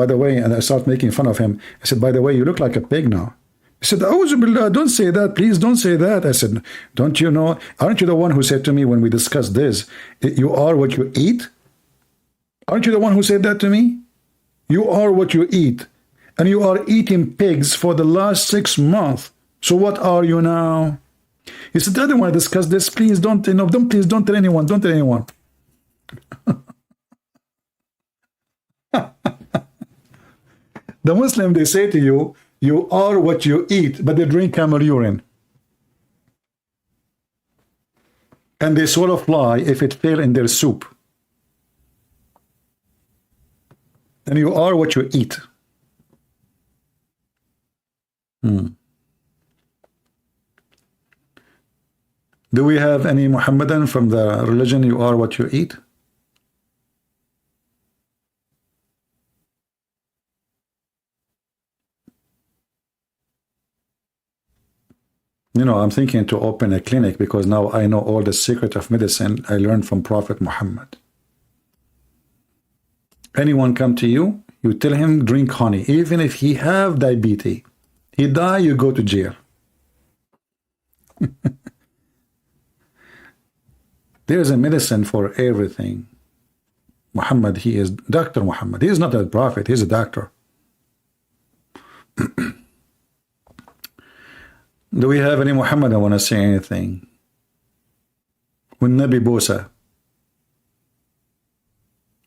by the way, and I start making fun of him. I said, "By the way, you look like a pig now." He said, "A'udhu billah, don't say that. Please don't say that." I said, "Don't you know? Aren't you the one who said to me when we discussed this, you are what you eat? Aren't you the one who said that to me? You are what you eat. And you are eating pigs for the last 6 months. So what are you now?" He said, "I don't want to discuss this. Please don't tell anyone. Don't tell anyone." The Muslim, they say to you, "You are what you eat," but they drink camel urine. And they swallow fly if it fell in their soup. And you are what you eat. Do we have any Muhammadan from the religion "you are what you eat"? I'm thinking to open a clinic because now I know all the secret of medicine I learned from Prophet Muhammad. Anyone come to you, you tell him drink honey, even if he have diabetes. He die, you go to jail. There is a medicine for everything. Muhammad, he is Dr. Muhammad. He is not a prophet, he is a doctor. Do we have any Muhammad? I want to say anything. With Nabi Bosa.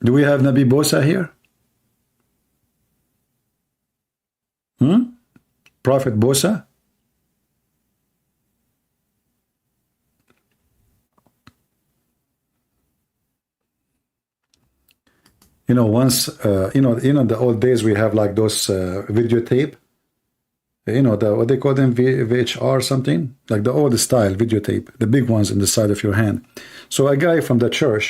Do we have Nabi Bosa here? Prophet Bosa? Once, the old days we have like those videotape. What they call them, VHR something, like the old style videotape, the big ones in the side of your hand. So a guy from the church,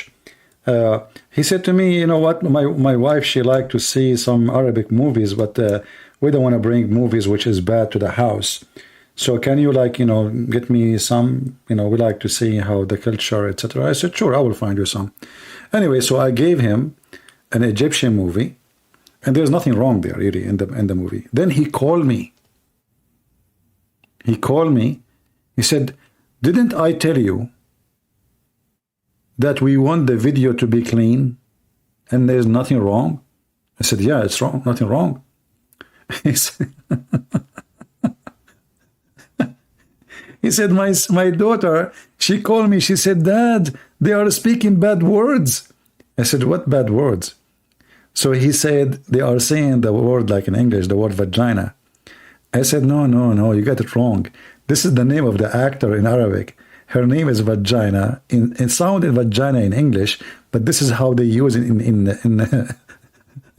he said to me, "You know what, my wife, she liked to see some Arabic movies, but we don't want to bring movies which is bad to the house. So can you get me some, we like to see how the culture, etc." I said, "Sure, I will find you some." Anyway, so I gave him an Egyptian movie, and there's nothing wrong there really in the movie. Then he called me. He said, "Didn't I tell you that we want the video to be clean and there's nothing wrong?" I said, "Yeah, it's wrong, nothing wrong." He said, my daughter, she called me, she said, "Dad, they are speaking bad words." I said, what bad words? So he said, they are saying the word like in English, the word vagina. I said, no, no, no, you got it wrong. This is the name of the actor in Arabic. Her name is Vagina. It sounded vagina in English, but this is how they use it in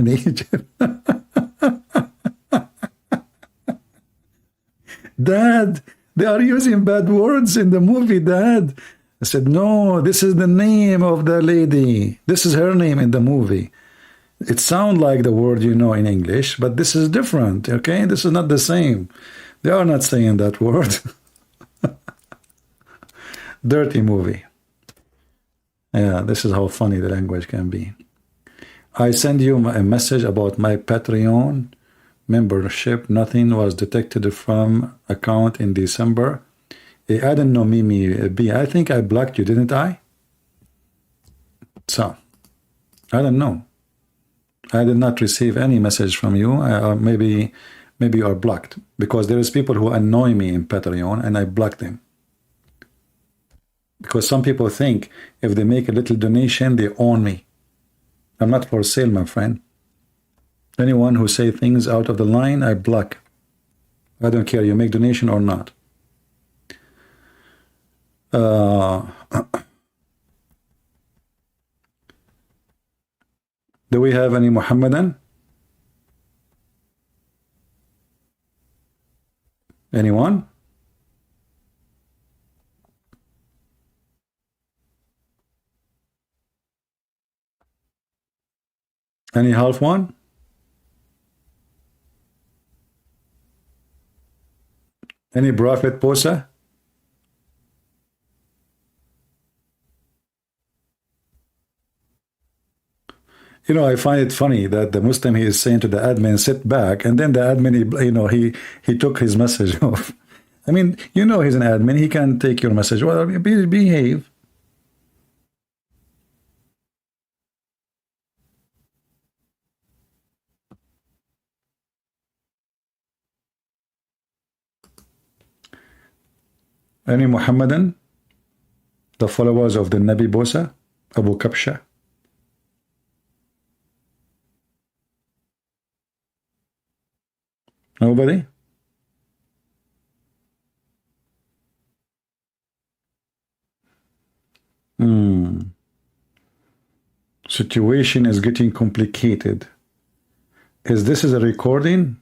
Egypt. Dad, they are using bad words in the movie, Dad. I said, no, this is the name of the lady. This is her name in the movie. It sounds like the word you know in English, but this is different, okay? This is not the same. They are not saying that word. Dirty movie. Yeah, this is how funny the language can be. I send you a message about my Patreon membership. Nothing was detected from account in December. I don't know, Mimi B. I think I blocked you, didn't I? So, I don't know. I did not receive any message from you. Maybe you are blocked, because there is people who annoy me in Patreon and I block them. Because some people think if they make a little donation, they own me. I'm not for sale, my friend. Anyone who say things out of the line, I block. I don't care you make donation or not. Do we have any Muhammadan? Anyone? Any half one? Any Prophet Posa? You know, I find it funny that the Muslim, he is saying to the admin, sit back, and then the admin, he took his message off. I mean, you know, he's an admin, he can take your message. Well, behave. Any Muhammadan? The followers of the Nabi Bosa? Abu Kabsha? Nobody? Situation is getting complicated. Is this a recording?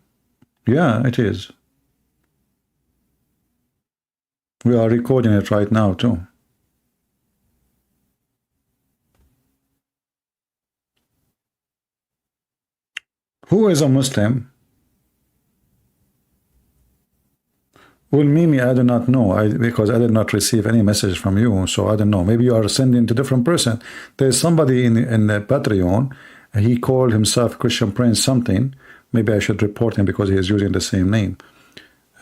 Yeah, it is. We are recording it right now too. Who is a Muslim? Well, Mimi, I do not know, because I did not receive any message from you, so I don't know. Maybe you are sending to different person. There's somebody in the Patreon, he called himself Christian Prince something. Maybe I should report him because he is using the same name.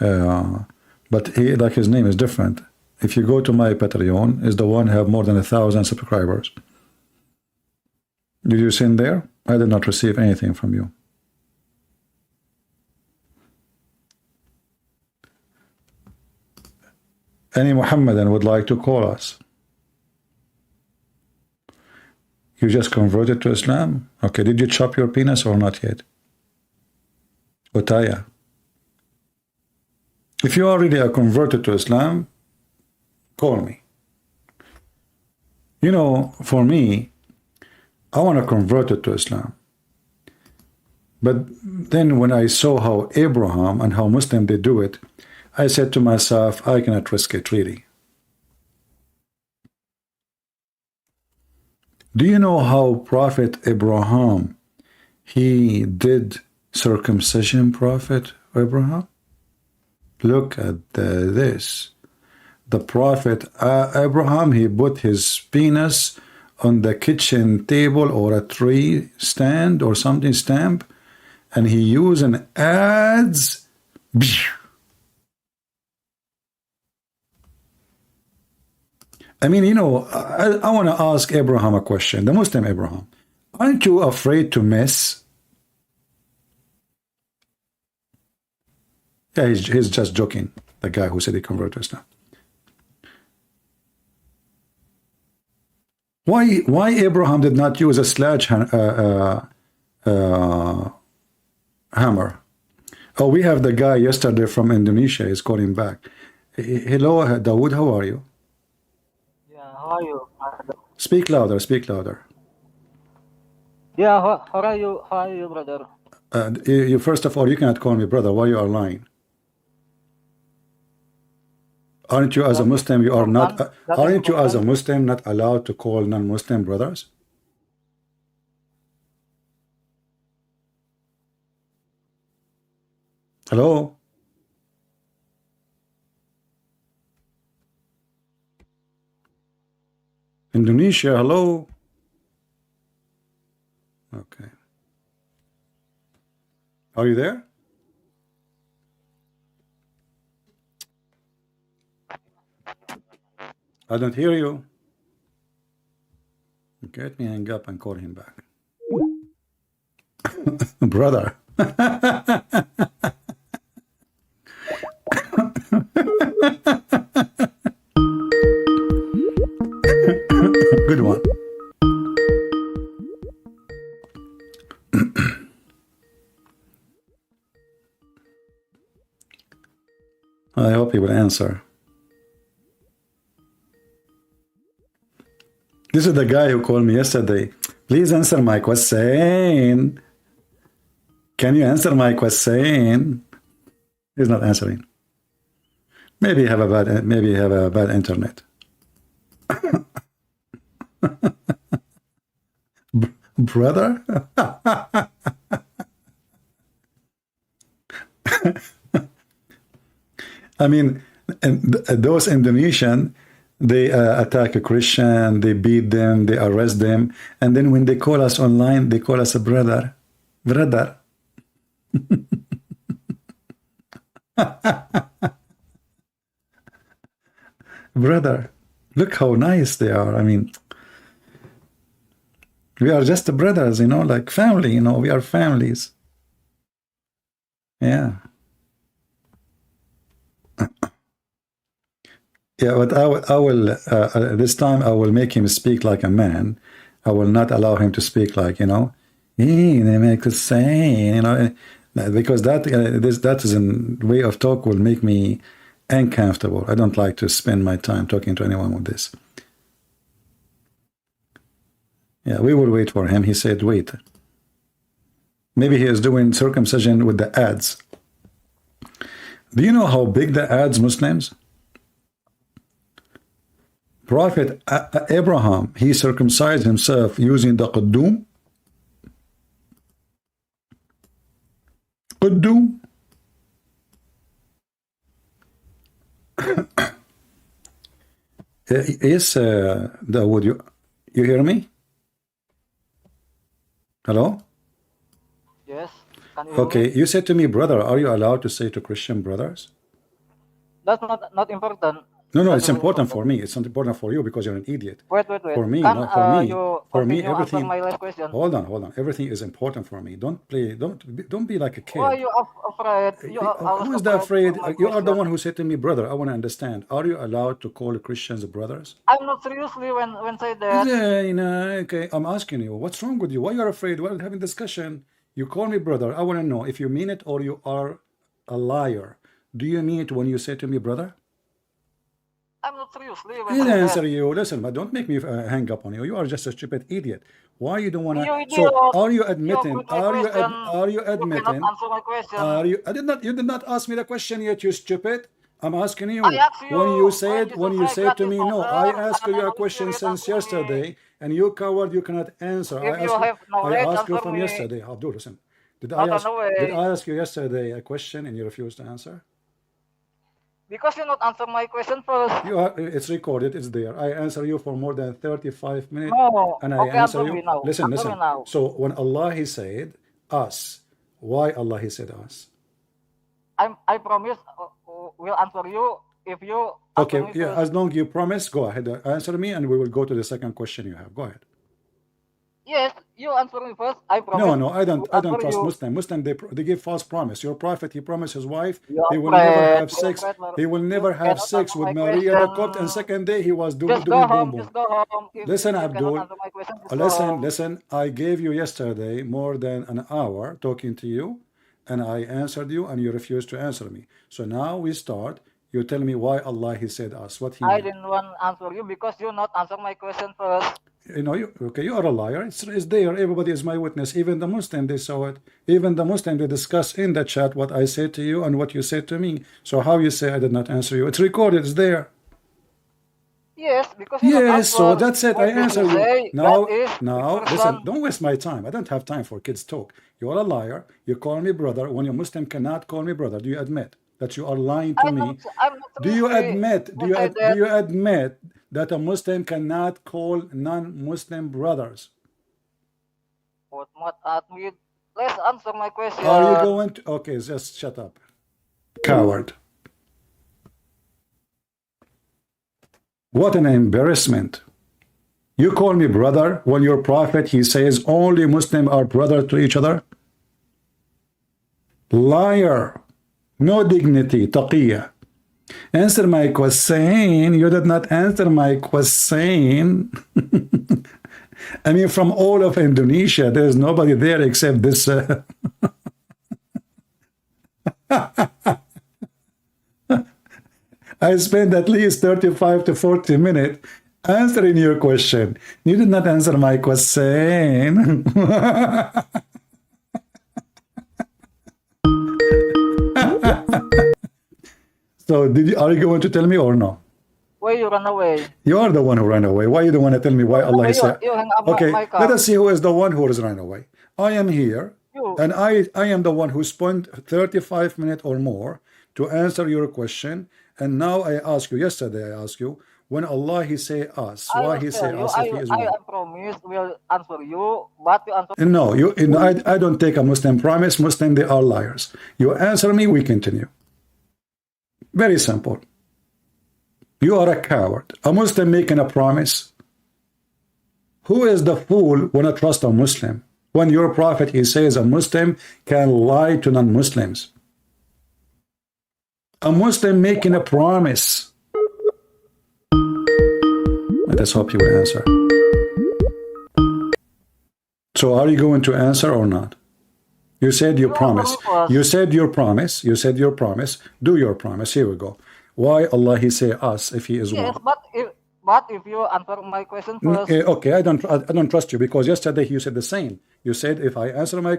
But like his name is different. If you go to my Patreon, is the one have more than 1,000 subscribers. Did you send there? I did not receive anything from you. Any Muhammadan would like to call us? You just converted to Islam? Okay, did you chop your penis or not yet? Utaya. If you are really a converted to Islam, call me. You know, for me, I want to convert it to Islam. But then when I saw how Abraham and how Muslim they do it, I said to myself, I cannot risk it really. Do you know how Prophet Abraham, he did circumcision, Prophet Abraham? Look at this. The Prophet Abraham, he put his penis on the kitchen table or a tree stand or something stamp, and he used an adze. I mean, you know, I want to ask Abraham a question, the Muslim Abraham. Aren't you afraid to miss? Yeah, he's just joking, the guy who said he converted to Islam. Why Abraham did not use a hammer? Oh, we have the guy yesterday from Indonesia. He's calling back. Hello, Dawood. How are you? Yeah, how are you? Speak louder. Speak louder. Yeah, how are you? How are you, brother? You first of all, you cannot call me brother. Why you are lying? Aren't you as a Muslim? You are not. Aren't you as a Muslim not allowed to call non-Muslim brothers? Hello. Indonesia. Hello. Okay. Are you there? I don't hear you. Okay, let me hang up and call him back. Brother. Good one. I hope he will answer. This is the guy who called me yesterday. Please answer my question. Can you answer my question? He's not answering. Maybe you have a bad internet. Brother? I mean, those Indonesian, they attack a Christian, they beat them, they arrest them, and then when they call us online, they call us a brother. Brother. Brother. Look how nice they are. I mean, we are just brothers, you know, like family, you know, we are families. Yeah. Yeah, but I will this time I will make him speak like a man. I will not allow him to speak like, you know, they make us say, you know, because that is a way of talk will make me uncomfortable. I don't like to spend my time talking to anyone with this. Yeah, we will wait for him. He said, wait. Maybe he is doing circumcision with the ads. Do you know how big the ads, Muslims? Prophet Abraham, he circumcised himself using the Qaddum. Qaddum. Yes, Dawood, you hear me? Hello? Yes. Can you Okay, you said to me, brother, are you allowed to say to Christian brothers? That's not important. No, it's important for me. It's not important for you because you're an idiot. Wait. For me, Can no, you for me, continue answer everything. my last question? Hold on. Everything is important for me. Don't be like a kid. Why are you afraid? Who is that afraid? You are the one who said to me, brother. I want to understand. Are you allowed to call Christians brothers? I'm not seriously when say that. Yeah, okay, I'm asking you, what's wrong with you? Why you are afraid? We're having discussion. You call me brother. I want to know if you mean it or you are a liar. Do you mean it when you say to me, brother? I'm not seriously when He'll say answer that. you. Listen, but don't make me hang up on you. You are just a stupid idiot. Why you don't want You to? idiot. So are you You admitting? avoid my question. Are you You cannot admitting? answer my question. I did not. You did not ask me the question yet. You stupid. I'm asking I you. ask you When you Jesus said Christ, to God is me, no, I Father, asked Son, you and a Holy question Spirit, since answer me. yesterday, and you coward, you cannot answer. If you have I knowledge, asked you answer from me. yesterday. Abdul, listen. Not on the Did way. I ask you yesterday a question and you refused to answer? Because you not answer my question first. It's recorded, it's there. I answer you for more than 35 minutes No. and I Okay, answer answer you. me now. Listen. Answer me now. So when Allah he said us, why Allah he said us? I promise will answer you if you answer Okay, me yeah, first. as long you promise, go ahead, answer me and we will go to the second question you have. Go ahead. Yes, you answer me first. I No, promise no, will I don't answer trust you. Muslim. Muslim, they give false promise. Your prophet, he promised his wife You he are will never have You are sex. He will You never have cannot sex answer with my Maria the question. Copt, and second day he was Just go doing boom home. boom. Just go home. Listen, If you cannot Abdul. answer my question, just go Listen, home. listen. I gave you yesterday more than an hour talking to you, and I answered you, and you refused to answer me. So now we start. You tell me why Allah he said us, what he I mean. didn't want to answer you because you not answer my question first. You know, okay, you are a liar. It's there. Everybody is my witness. Even the Muslim, they saw it. Even the Muslim, they discuss in the chat what I said to you and what you said to me. So how you say I did not answer you? It's recorded. It's there. Yes, because you not Yes. So answer. that's it. I What did you answer you say? That now. is the Now, listen. person. Don't waste my time. I don't have time for kids talk. You are a liar. You call me brother when a Muslim cannot call me brother. Do you admit that you are lying to me? I'm not Do you really admit? who say Do that. you admit that a Muslim cannot call non-Muslim brothers? What not admit? Let's answer my Are you question. going to? Okay, just shut up. Coward. What an embarrassment. You call me brother when your prophet, he says only Muslims are brother to each other? Liar. No dignity. Taqiyya. Answer my question. You did not answer my question. I mean, from all of Indonesia, there's nobody there except this. I spent at least 35 to 40 minutes answering your question. You did not answer my question. So, are you going to tell me or no? Why you run away? You are the one who ran away. Why you don't want to tell me why Allah No, is said? you hang up Okay, my let car. us see who is the one who is run away. I am here, You. and I am the one who spent 35 minutes or more to answer your question. And now I ask you, yesterday I asked you, when Allah he say us, I why will he say tell you. us if he is I one? promise will answer you, but you answer. And no, I don't take a Muslim promise. Muslim, they are liars. You answer me, we continue. Very simple. You are a coward. A Muslim making a promise. Who is the fool when I trust a Muslim? When your prophet, he says a Muslim can lie to non-Muslims. A Muslim making a promise. Let us hope you will answer. So are you going to answer or not? You said you promise. You said your promise. You said your promise. Do your promise. Here we go. Why Allah he say us if he is Yes, one? but if you answer my question first. Okay, I don't trust you because yesterday you said the same. You said if I answer my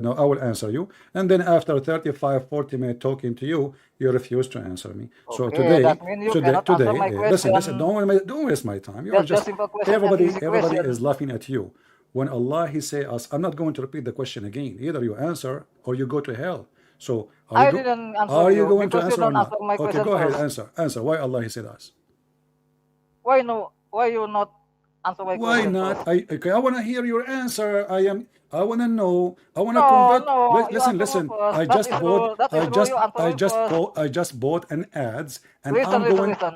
no, I will answer you, and then after 35-40 minutes talking to you, you refuse to answer me. So Okay, that means you cannot answer my question. listen, don't waste my time. You are Just just simple question and easy everybody is question. laughing at you. When Allah he say us, I'm not going to repeat the question again. Either you answer or you go to hell. So I didn't answer are you you going to because you answer or don't not? answer my Okay, question go ahead, first. answer. Why Allah he said us? Why no? Why you not answer my Why question not? first? Okay, I want to hear your answer. I want to know. I want to No, convert. no, you Listen, answer me listen. first. That is rule. That is rule. You answer me first. I just bought an ads, and Listen.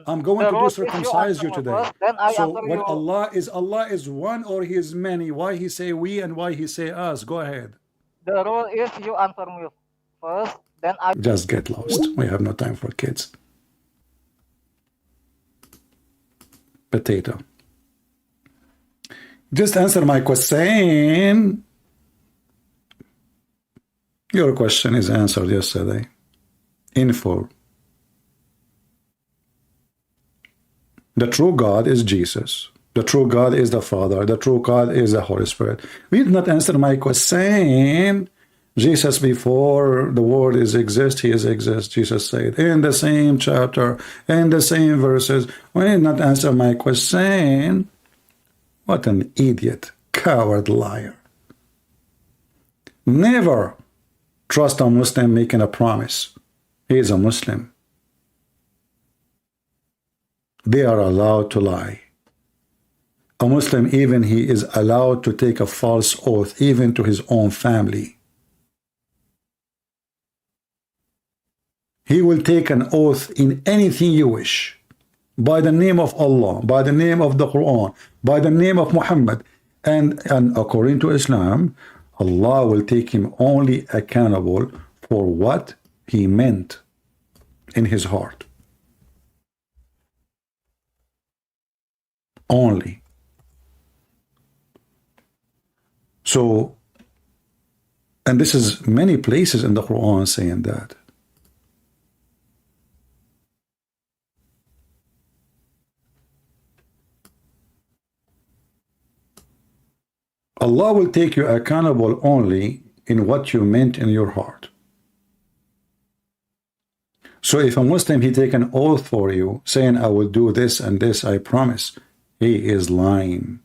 I'm going The to do rule is you circumcise answer you me today. first, then I So answer when you. Allah is one or He is many, why He say we and why He say us? Go ahead. The rule is you answer me first, then I. Just get lost. We have no time for kids. Potato. Just answer my question. Your question is answered yesterday in full. The true God is Jesus. The true God is the Father. The true God is the Holy Spirit. We did not answer my question. Jesus, before the world is exist, he is exist. Jesus said in the same chapter, in the same verses. We did not answer my question. What an idiot, coward, liar. Never trust a Muslim making a promise. He is a Muslim. They are allowed to lie. A Muslim, even he is allowed to take a false oath, even to his own family. He will take an oath in anything you wish. By the name of Allah, by the name of the Quran, by the name of Muhammad. And according to Islam, Allah will take him only accountable for what he meant in his heart. Only. So, and this is many places in the Quran saying that. Allah will take you accountable only in what you meant in your heart. So if a Muslim, he take an oath for you, saying, I will do this and this, I promise, he is lying.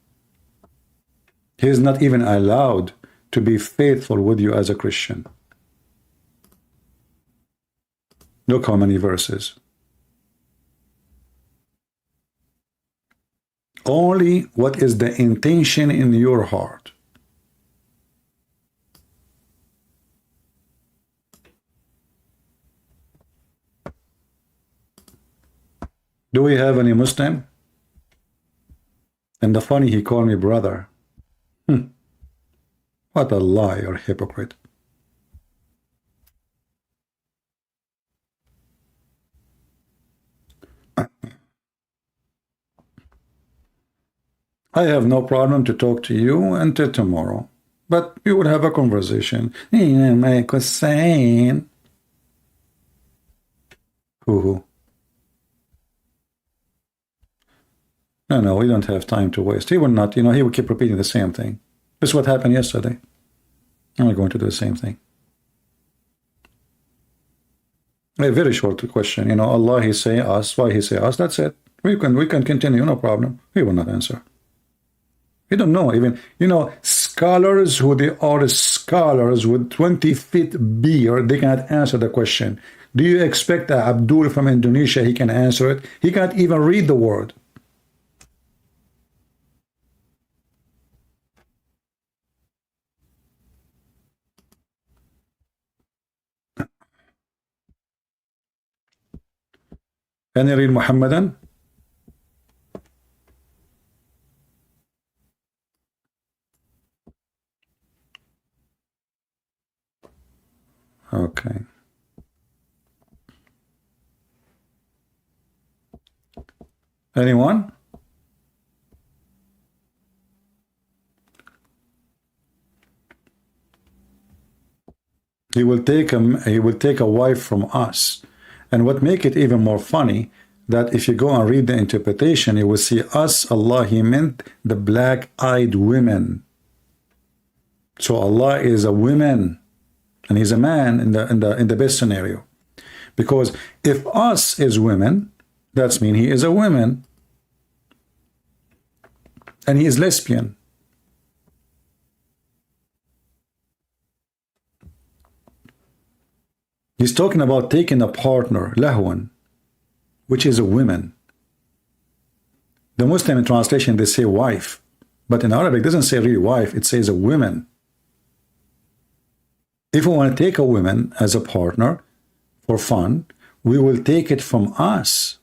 He is not even allowed to be faithful with you as a Christian. Look how many verses. Only what is the intention in your heart. Do we have any Muslim? And the funny, he called me brother. What a liar, hypocrite. I have no problem to talk to you until tomorrow, but we would have a conversation. Make us saying. Who? No, we don't have time to waste. He will not, he will keep repeating the same thing. This is what happened yesterday. I'm going to do the same thing. A very short question. Allah, he say us, why he say us, that's it. We can continue, no problem. He will not answer. We don't know even, scholars who they are scholars with 20 feet beard, they cannot answer the question. Do you expect that Abdul from Indonesia, he can answer it? He can't even read the word. Can you read Muhammadan? Okay. Anyone? He will take a wife from us. And what make it even more funny, that if you go and read the interpretation, you will see us, Allah, he meant the black-eyed women. So Allah is a woman, and he's a man in the best scenario. Because if us is women, that's mean he is a woman. And he is lesbian. He's talking about taking a partner, lahwan, which is a woman. The Muslim translation, they say wife. But in Arabic, it doesn't say really wife, it says a woman. If we want to take a woman as a partner for fun, we will take it from us.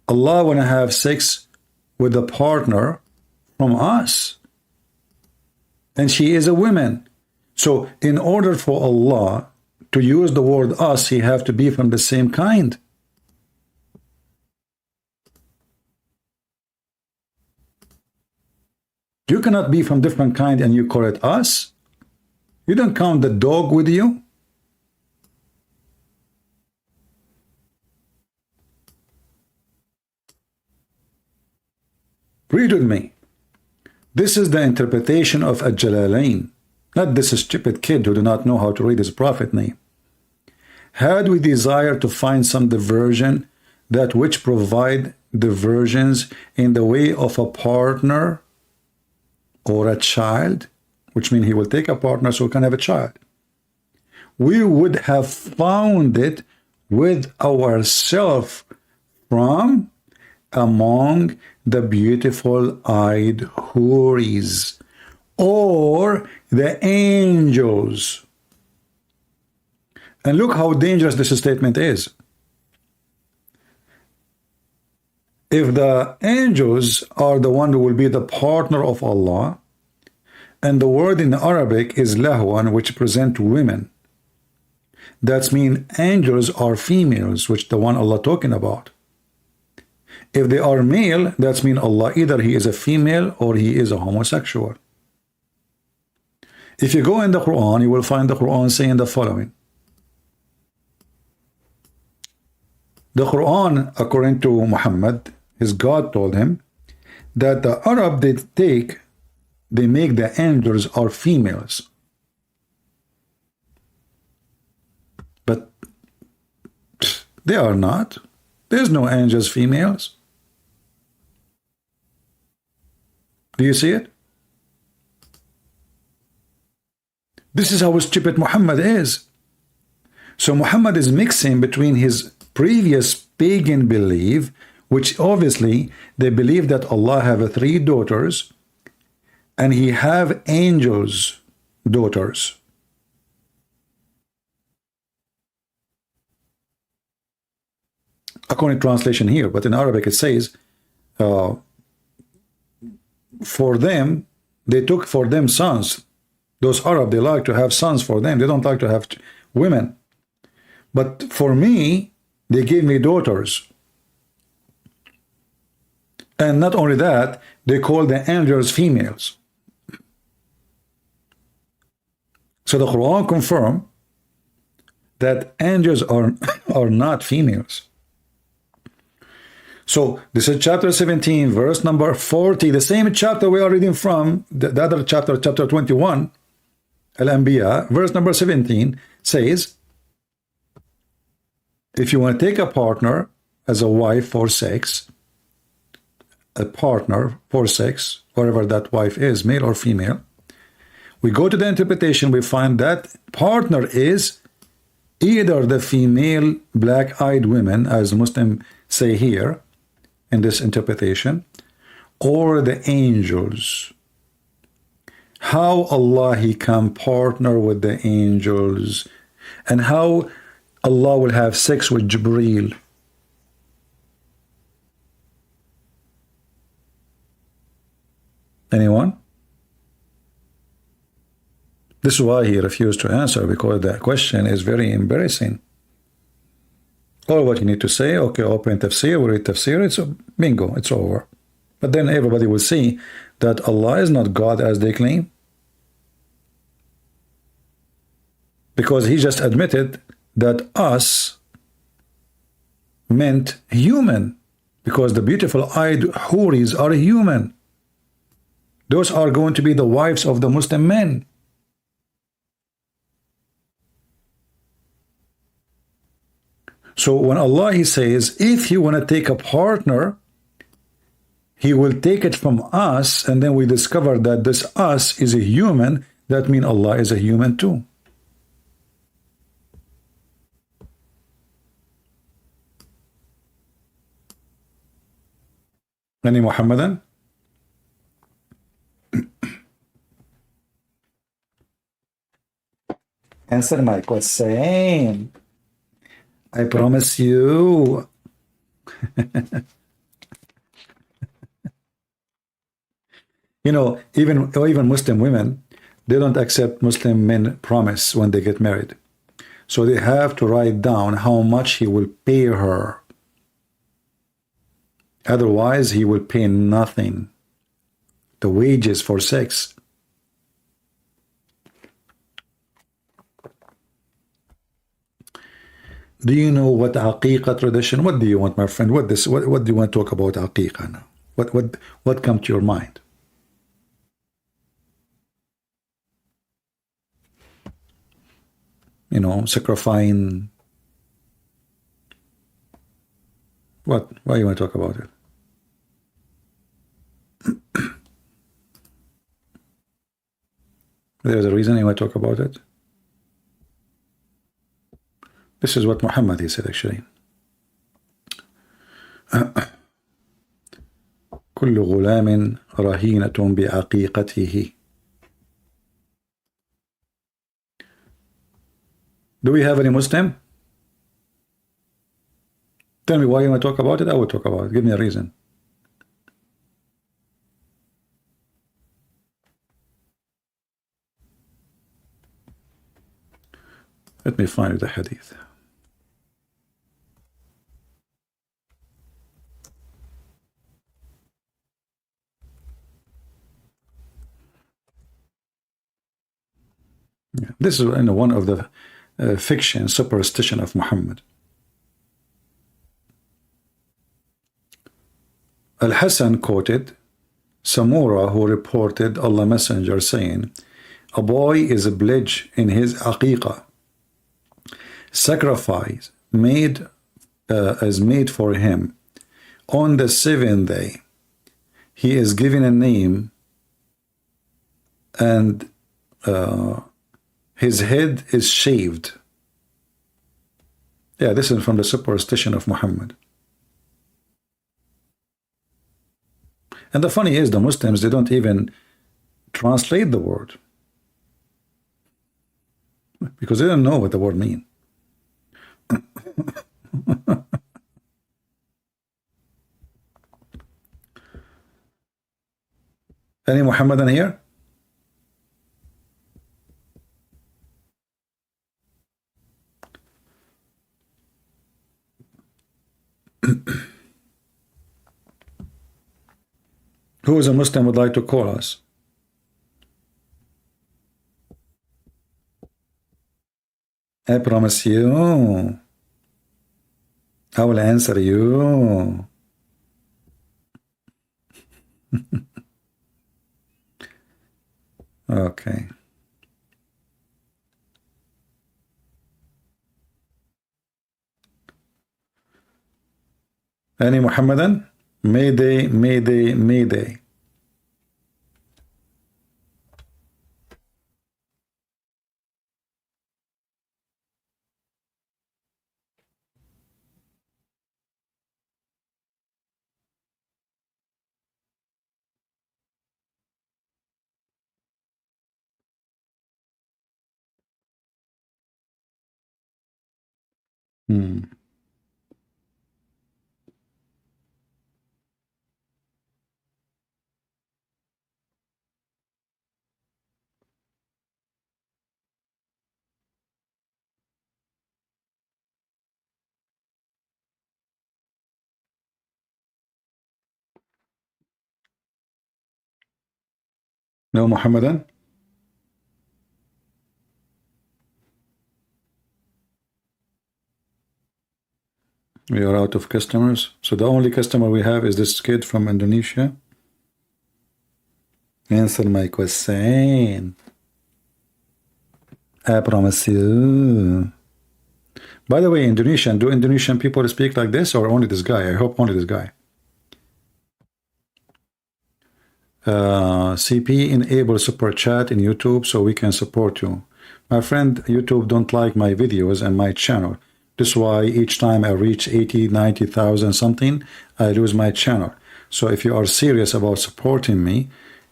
Allah want to have sex with a partner from us. And she is a woman. So in order for Allah to use the word us, he have to be from the same kind. You cannot be from different kind and you call it us. You don't count the dog with you. Read with me. This is the interpretation of Al-Jalalain. Not this stupid kid who do not know how to read his prophet name. Had we desire to find some diversion, that which provide diversions in the way of a partner or a child, which means he will take a partner so he can have a child, we would have found it with ourselves from among the beautiful-eyed houris, or the angels. And look how dangerous this statement is. If the angels are the one who will be the partner of Allah, and the word in Arabic is lahwan, which present women, that means angels are females, which the one Allah talking about. If they are male, that means Allah, either he is a female or he is a homosexual. If you go in the Quran, you will find the Quran saying the following. The Quran, according to Muhammad, his God told him that the Arab they make the angels are females. But they are not. There's no angels females. Do you see it? This is how stupid Muhammad is. So Muhammad is mixing between his previous pagan belief, which obviously they believe that Allah have 3 daughters and he have angels daughters. According to translation here, but in Arabic it says for them, they took for them sons. Those Arab, they like to have sons for them. They don't like to have women. But for me, they gave me daughters. And not only that, they call the angels females. So the Quran confirms that angels are not females. So this is chapter 17, verse number 40, the same chapter we are reading from, the other chapter, chapter 21, Al-Anbiya, verse number 17, says, if you want to take a partner as a wife for sex, a partner for sex, whatever that wife is, male or female, we go to the interpretation, we find that partner is either the female black-eyed women, as Muslims say here, in this interpretation, or the angels. How Allah he can partner with the angels, and how Allah will have sex with Jibreel. Anyone? This is why he refused to answer, because the question is very embarrassing. All what you need to say, okay, open tafsir, we read tafsir, it's bingo, it's over. But then everybody will see that Allah is not God as they claim. Because he just admitted that us meant human. Because the beautiful eyed houris are human. Those are going to be the wives of the Muslim men. So when Allah he says, if you want to take a partner, he will take it from us, and then we discover that this us is a human, that means Allah is a human too. Any Muhammadan? Answer my question. I promise you. You know, even Muslim women, they don't accept Muslim men promise when they get married. So they have to write down how much he will pay her. Otherwise, he will pay nothing. The wages for sex. Do you know what aqiqah tradition? What do you want, my friend? What do you want to talk about aqiqah now? What comes to your mind? You know, sacrificing. What? Why you want to talk about it? There's a reason you want to talk about it. This is what Muhammad he said actually. كل غلام رهينة بعقيقته. Do we have any Muslim? Tell me why you want to talk about it. I will talk about it. Give me a reason. Let me find the hadith. Yeah. This is one of the fiction, superstition of Muhammad. Al-Hassan quoted Samura, who reported Allah Messenger saying, a boy is a pledge in his aqiqah. Sacrifice made is made for him. On the 7th day, he is given a name, and his head is shaved. Yeah, this is from the superstition of Muhammad. And the funny is, the Muslims, they don't even translate the word, because they don't know what the word means. Any Muhammadan here? Who is a Muslim would like to call us? I promise you, I will answer you. Okay. Any Muhammadan? Mayday, Mayday, Mayday. No Muhammadan? We are out of customers. So the only customer we have is this kid from Indonesia. Answer my question. I promise you. By the way, Indonesian, do Indonesian people speak like this, or only this guy? I hope only this guy. CP, enable super chat in YouTube so we can support you. My friend, YouTube don't like my videos and my channel. This is why each time I reach 80, 90,000 something, I lose my channel. So if you are serious about supporting me,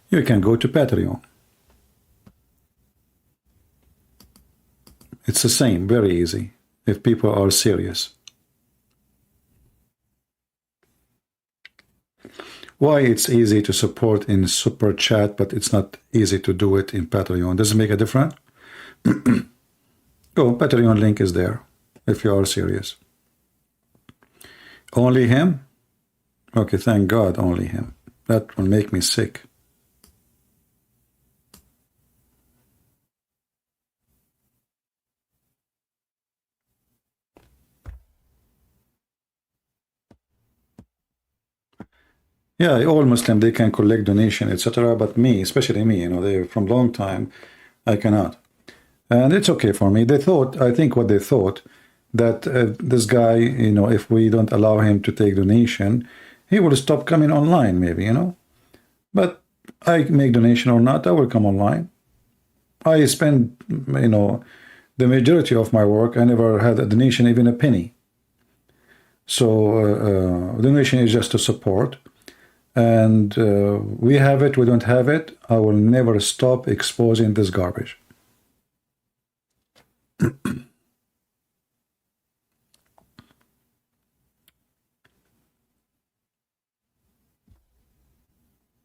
you can go to Patreon. It's the same, very easy, if people are serious. Why it's easy to support in super chat, but it's not easy to do it in Patreon? Does it make a difference? Go, Patreon link is there, if you are serious. Only him? Okay, thank God, only him. That will make me sick. Yeah, all Muslim, they can collect donation, etc. But me, especially me, they from long time, I cannot. And it's okay for me. They thought, I think what they thought, that this guy, if we don't allow him to take donation, he will stop coming online, maybe, But I make donation or not, I will come online. I spend, the majority of my work, I never had a donation, even a penny. So donation is just to support. And we have it, we don't have it. I will never stop exposing this garbage.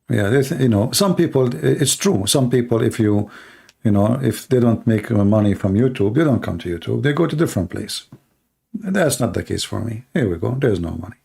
Yeah, some people, it's true. Some people, if you You know, if they don't make money from YouTube, they don't come to YouTube. They go to different place. That's not the case for me. Here we go. There's no money.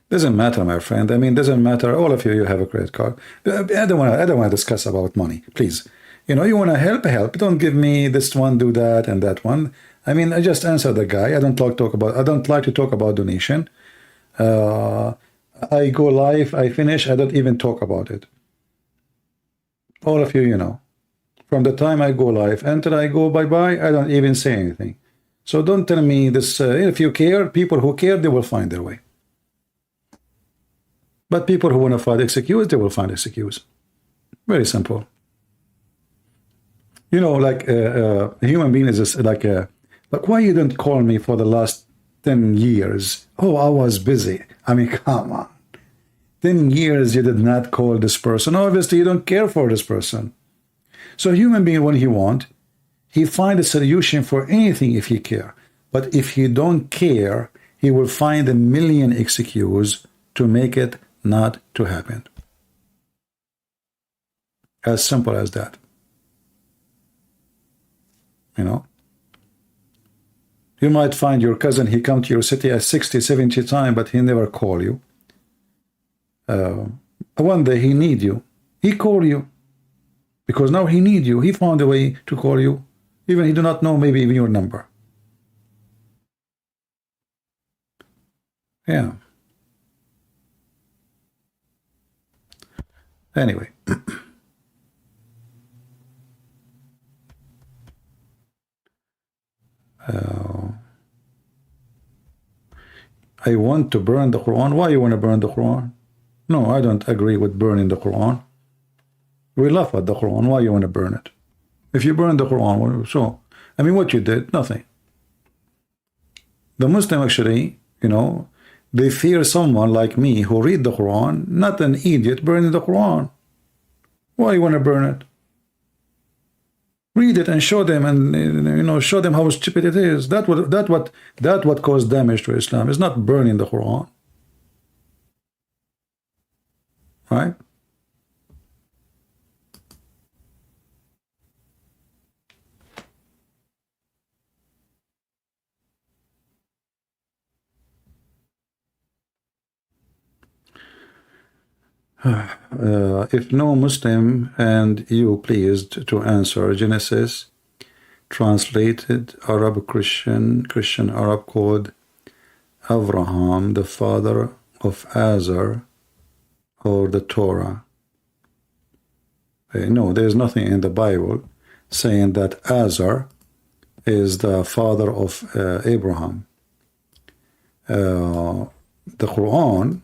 Doesn't matter, my friend. I mean, doesn't matter. All of you, you have a credit card. I don't want to discuss about money, please. You know, you want to help, help. Don't give me this one, do that, and that one. I mean, I just answer the guy. I don't like to talk about donation. I go live, I finish, I don't even talk about it. All of you, you know. From the time I go live until I go bye-bye, I don't even say anything. So don't tell me this. If you care, people who care, they will find their way. But people who want to find excuse, they will find excuse. Very simple. You know, like a human being is just like why you didn't call me for the last 10 years? Oh, I was busy. I mean, come on. 10 years you did not call this person. Obviously, you don't care for this person. So a human being, when he want, he find a solution for anything if he care. But if he don't care, he will find a million excuses to make it not to happen. As simple as that. You know? You might find your cousin, he come to your city at 60, 70 times, but he never call you. One day he need you. He call you. Because now he need you. He found a way to call you. Even he do not know maybe even your number. Yeah. Anyway. I want to burn the Quran. Why you want to burn the Quran? No, I don't agree with burning the Quran. We laugh at the Quran. Why you want to burn it? If you burn the Quran, so, I mean, what you did, nothing. The Muslim actually, you know, they fear someone like me who read the Quran, not an idiot burning the Quran. Why you want to burn it? Read it and show them, and you know, show them how stupid it is. That what caused damage to Islam. It's not burning the Quran, right? If no Muslim and you pleased to answer Genesis, translated Arab Christian Arab code Abraham, the father of Azar, or the Torah. No, there's nothing in the Bible saying that Azar is the father of Abraham. The Quran,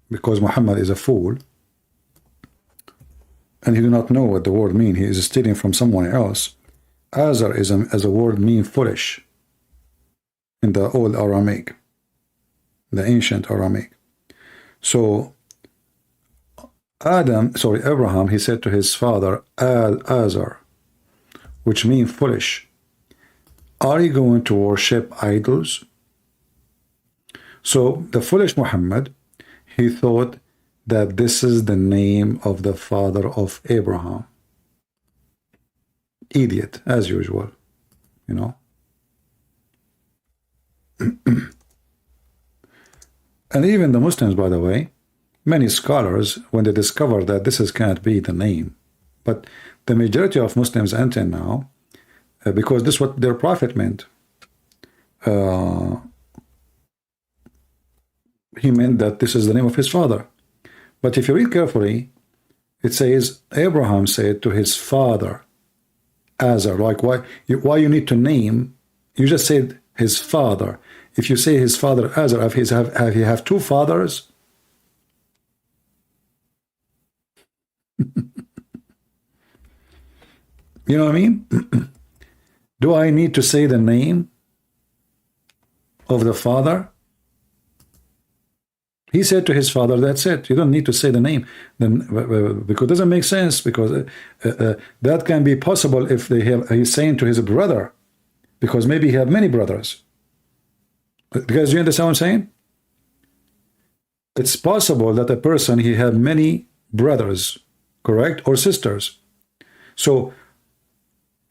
because Muhammad is a fool and he do not know what the word mean, he is stealing from someone else. Azar is as a word mean foolish in the old Aramaic, the ancient Aramaic. So Abraham, he said to his father Azar, which means foolish, are you going to worship idols? So the foolish Muhammad, he thought that this is the name of the father of Abraham. Idiot, as usual, you know. And even the Muslims, by the way, many scholars, when they discover that this can't be the name, but the majority of Muslims until now, because this is what their prophet meant. He meant that this is the name of his father. But if you read carefully, it says Abraham said to his father Azar. Like why you need to name? You just said his father. If you say his father Azar, have he have two fathers? You know what I mean? Do I need to say the name of the father? He said to his father, that's it. You don't need to say the name. Then, because it doesn't make sense, because that can be possible if he's saying to his brother, because maybe he had many brothers. Guys, you understand what I'm saying? It's possible that a person, he have many brothers, correct, or sisters. So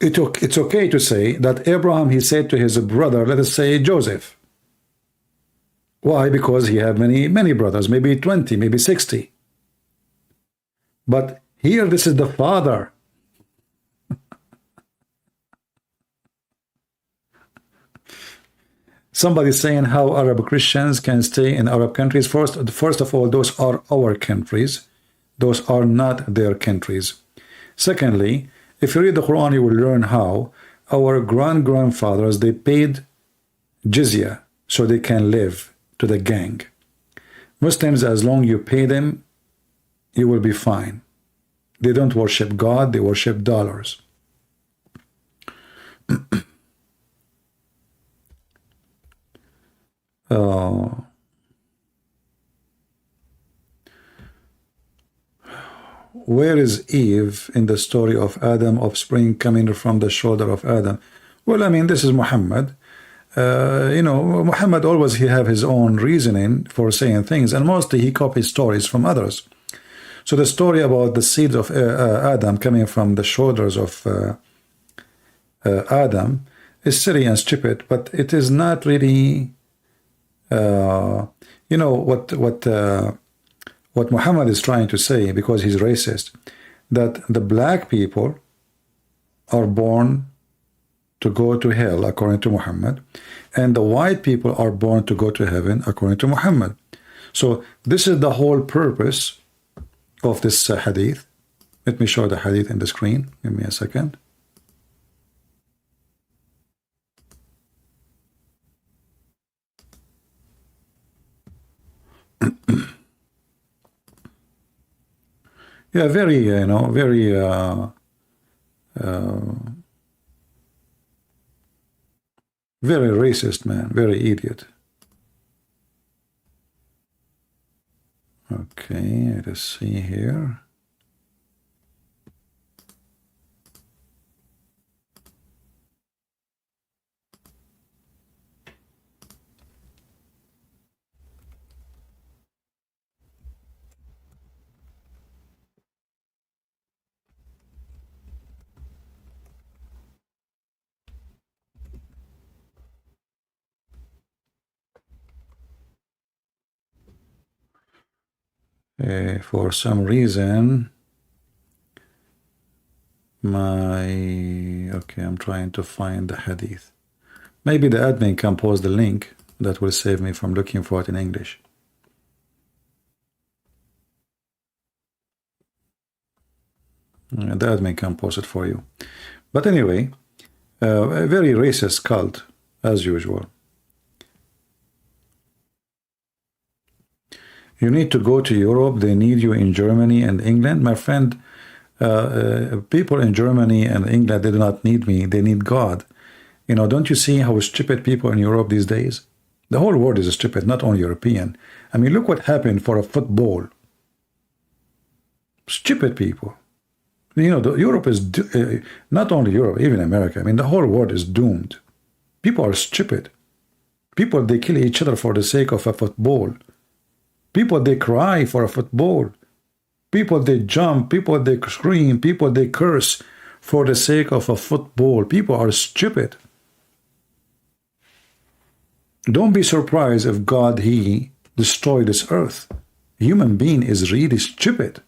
it's okay to say that Abraham, he said to his brother, let us say Joseph. Why? Because he had many brothers, maybe 20, maybe 60. But here, this is the father. Somebody saying how Arab Christians can stay in Arab countries. First of all, those are our countries. Those are not their countries. Secondly, if you read the Quran, you will learn how our grandfathers, they paid jizya so they can live to the gang. Muslims, as long you pay them, you will be fine. They don't worship God, they worship dollars. Where is Eve in the story of Adam, offspring coming from the shoulder of Adam? Well, I mean, this is Muhammad. You know, Muhammad always he have his own reasoning for saying things, and mostly he copies stories from others. So the story about the seeds of Adam coming from the shoulders of Adam is silly and stupid, but it is not really, you know, what Muhammad is trying to say, because he's racist, that the black people are born to go to hell, according to Muhammad, and the white people are born to go to heaven, according to Muhammad. So this is the whole purpose of this hadith. Let me show the hadith in the screen. Give me a second. Yeah, very, you know, very very racist, man, very idiot. Okay, let us see here. For some reason, okay, I'm trying to find the hadith. Maybe the admin can post the link. That will save me from looking for it in English. The admin can post it for you. But anyway, a very racist cult, as usual. You need to go to Europe. They need you in Germany and England. My friend, people in Germany and England, they do not need me. They need God. You know, don't you see how stupid people in Europe these days? The whole world is stupid, not only European. I mean, look what happened for a football. Stupid people. You know, Europe is, not only Europe, even America. I mean, the whole world is doomed. People are stupid. People, they kill each other for the sake of a football. People, they cry for a football. People, they jump. People, they scream. People, they curse for the sake of a football. People are stupid. Don't be surprised if God, he destroyed this earth. A human being is really stupid.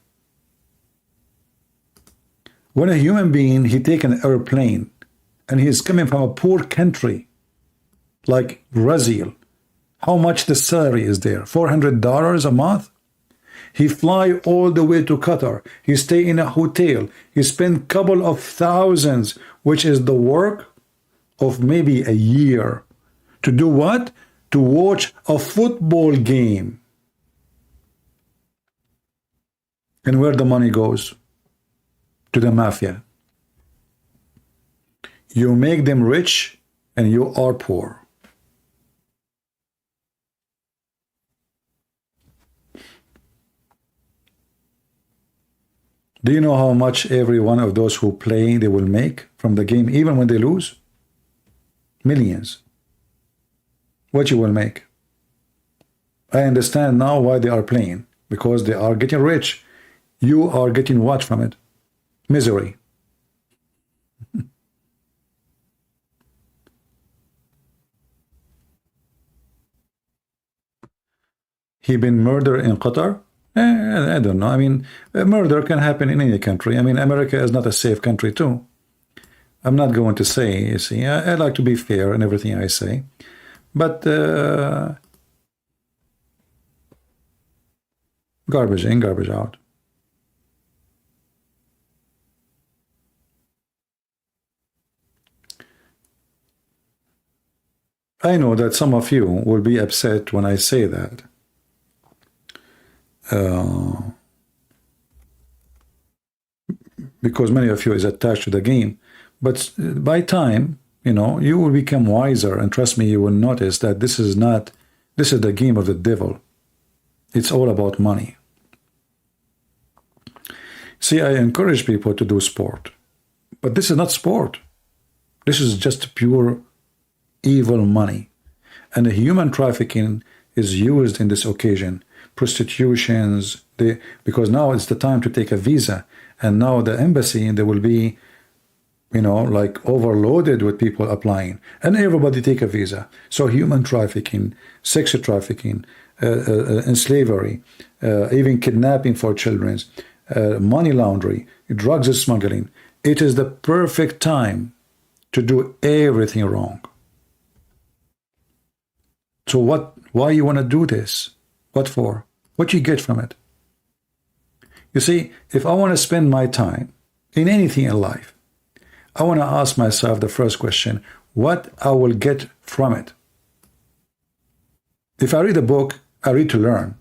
When a human being, he take an airplane and he is coming from a poor country like Brazil, how much the salary is there? $400 a month? He fly all the way to Qatar. He stay in a hotel. He spend couple of thousands, which is the work of maybe a year. To do what? To watch a football game. And where the money goes? To the mafia. You make them rich and you are poor. Do you know how much every one of those who play, they will make from the game, even when they lose? Millions. What you will make? I understand now why they are playing, because they are getting rich. You are getting what from it? Misery. He been murdered in Qatar? I don't know. I mean, murder can happen in any country. I mean, America is not a safe country too. I'm not going to say, you see, I like to be fair in everything I say. But garbage in, garbage out. I know that some of you will be upset when I say that. Because many of you is attached to the game. But by time, you know, you will become wiser, and trust me, you will notice that this is the game of the devil. It's all about money. See, I encourage people to do sport, but this is not sport. This is just pure evil money. And the human trafficking is used in this occasion. Prostitutions, because now it's the time to take a visa, and now the embassy, they will be, you know, like overloaded with people applying, and everybody take a visa. So human trafficking, sex trafficking, and slavery, even kidnapping for children, money laundering, drugs smuggling. It is the perfect time to do everything wrong. So why you want to do this? What for? What you get from it? You see, if I want to spend my time in anything in life, I want to ask myself the first question, what I will get from it. If I read a book, I read to learn.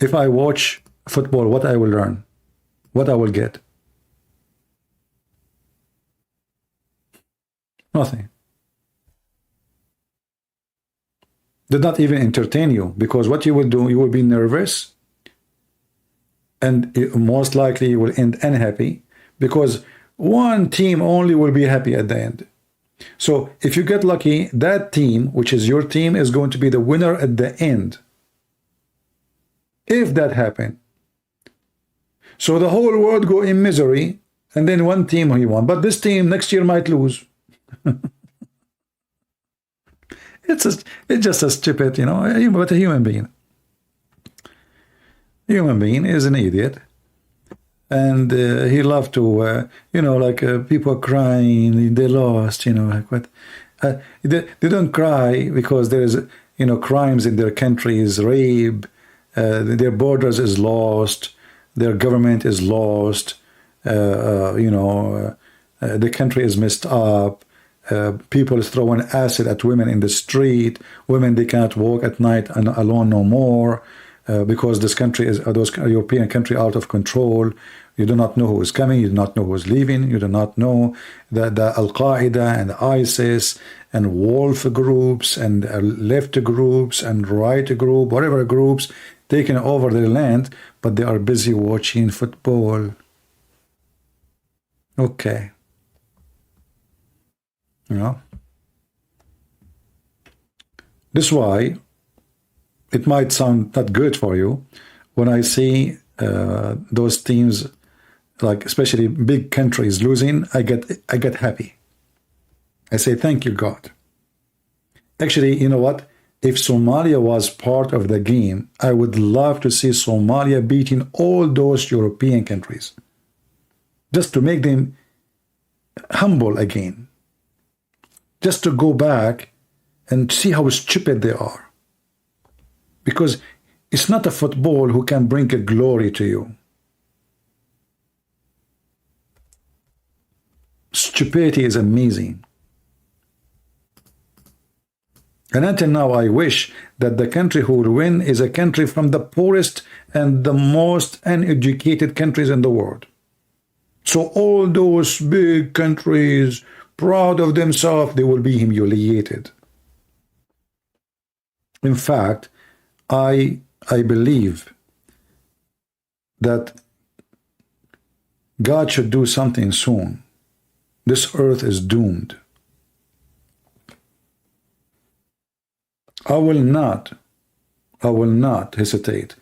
If I watch football, what I will learn, what I will get. Nothing. Did not even entertain you, because what you will do, you will be nervous, and most likely you will end unhappy, because one team only will be happy at the end. So if you get lucky, that team, which is your team, is going to be the winner at the end. If that happened. So the whole world go in misery, and then one team he won, but this team next year might lose. It's just a stupid, you know, but a human being. Human being is an idiot, and he loved to, you know, like people crying, they lost, you know, like what? They don't cry because there is, you know, crimes in their countries, rape, their borders is lost, their government is lost, you know, the country is messed up. People is throwing acid at women in the street. Women, they cannot walk at night and alone no more, because this country is, those European country, out of control. You do not know who is coming. You do not know who is leaving. You do not know that the Al-Qaeda and ISIS and wolf groups and left groups and right group, whatever groups, taking over their land, but they are busy watching football. Okay. You know, this is why it might sound not good for you when I see those teams, like especially big countries, losing. I get happy. I say thank you, God. Actually, you know what? If Somalia was part of the game, I would love to see Somalia beating all those European countries, just to make them humble again. Just to go back and see how stupid they are. Because it's not a football who can bring a glory to you. Stupidity is amazing. And until now, I wish that the country who will win is a country from the poorest and the most uneducated countries in the world. So all those big countries, proud of themselves, they will be humiliated. In fact, I believe that God should do something soon. This earth is doomed. I will not hesitate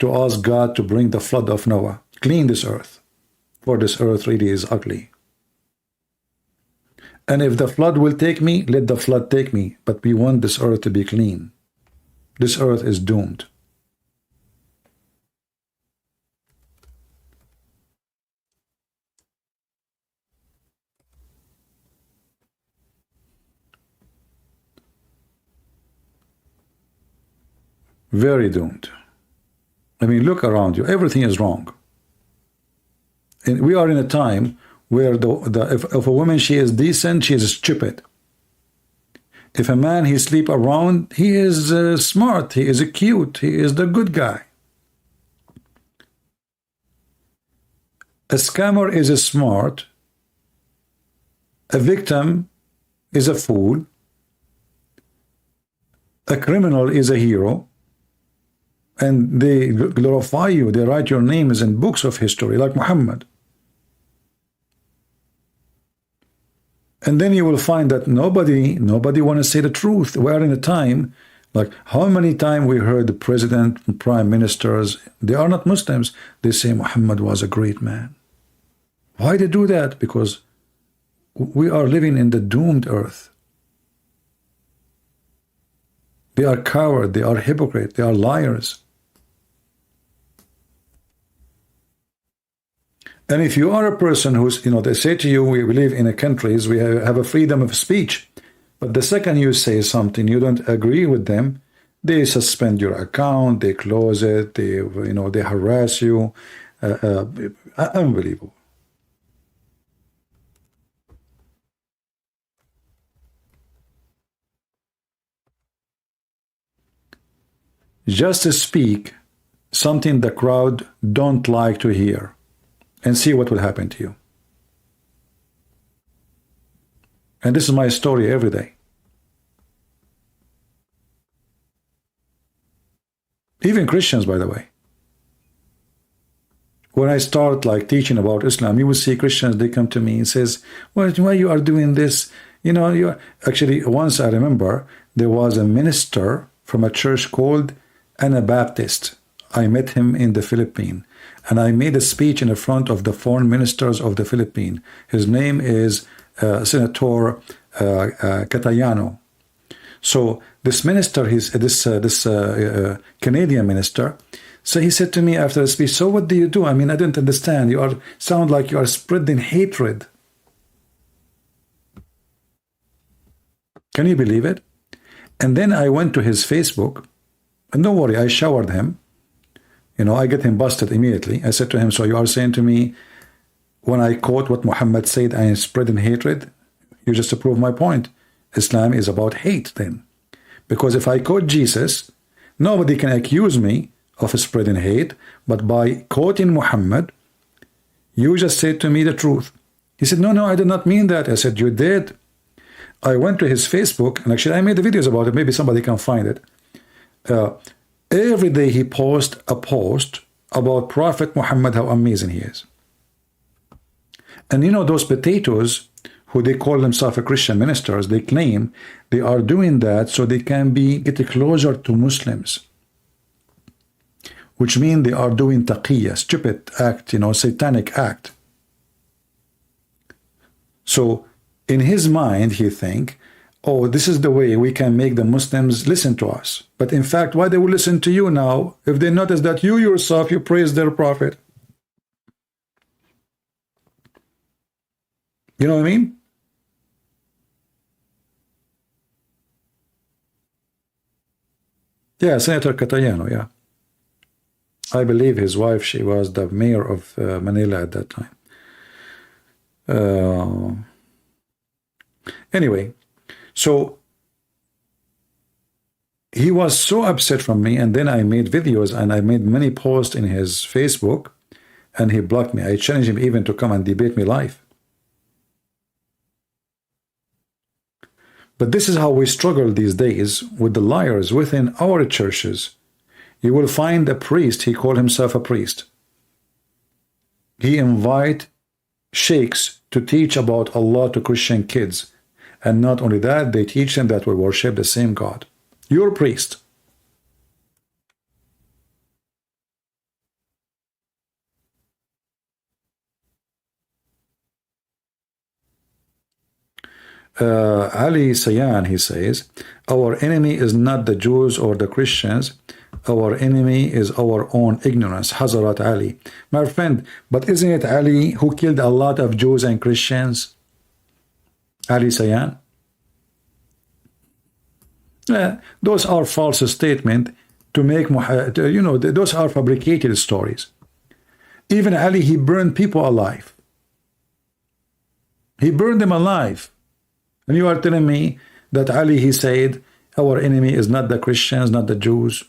to ask God to bring the flood of Noah, clean this earth, for this earth really is ugly. And if the flood will take me, let the flood take me, but we want this earth to be clean. This earth is doomed. Very doomed. I mean, look around you. Everything is wrong. And we are in a time where if a woman, she is decent, she is stupid. If a man, he sleep around, he is smart, he is cute, he is the good guy. A scammer is smart. A victim is a fool. A criminal is a hero. And they glorify you. They write your names in books of history, like Muhammad. And then you will find that nobody want to say the truth. We are in a time, like how many times we heard the president and prime ministers, they are not Muslims, they say Muhammad was a great man. Why they do that? Because we are living in the doomed earth. They are cowards, they are hypocrites, they are liars. And if you are a person who's, they say to you, we live in a countries, we have a freedom of speech. But the second you say something, you don't agree with them, they suspend your account, they close it, they harass you. Unbelievable. Just speak something the crowd don't like to hear, and see what will happen to you. And this is my story every day. Even Christians, by the way. When I start like teaching about Islam, you will see Christians, they come to me and says, well, why you are doing this? You actually, once I remember, there was a minister from a church called Anabaptist. I met him in the Philippines. And I made a speech in front of the foreign ministers of the Philippines. His name is Senator Catayano. So this minister, this Canadian minister, so he said to me after the speech, so what do you do? I mean, I didn't understand. You sound like you are spreading hatred. Can you believe it? And then I went to his Facebook, and don't worry, I showered him. I get him busted immediately. I said to him, so you are saying to me, when I quote what Muhammad said, I am spreading hatred? You just to prove my point. Islam is about hate then. Because if I quote Jesus, nobody can accuse me of spreading hate, but by quoting Muhammad, you just said to me the truth. He said, no, I did not mean that. I said, you did. I went to his Facebook, and actually I made the videos about it. Maybe somebody can find it. Every day he posts a post about Prophet Muhammad, how amazing he is. And those potatoes who they call themselves Christian ministers, they claim they are doing that so they can get closer to Muslims. Which means they are doing taqiyya, stupid act, satanic act. So in his mind, he think, oh, this is the way we can make the Muslims listen to us. But in fact, why they will listen to you now if they notice that you yourself, you praise their prophet? You know what I mean? Yeah, Senator Catayano, yeah. I believe his wife, she was the mayor of Manila at that time. Anyway, so he was so upset from me, and then I made videos and I made many posts in his Facebook, and he blocked me. I challenged him even to come and debate me live. But this is how we struggle these days with the liars within our churches. You will find a priest, he called himself a priest. He invite sheikhs to teach about Allah to Christian kids. And not only that, they teach them that we worship the same God. Your priest. Ali Sayan, he says, our enemy is not the Jews or the Christians. Our enemy is our own ignorance. Hazrat Ali. My friend, but isn't it Ali who killed a lot of Jews and Christians? Ali Sayan? Those are false statements to make, you know, those are fabricated stories. Even Ali, he burned people alive. He burned them alive. And you are telling me that Ali, he said, our enemy is not the Christians, not the Jews.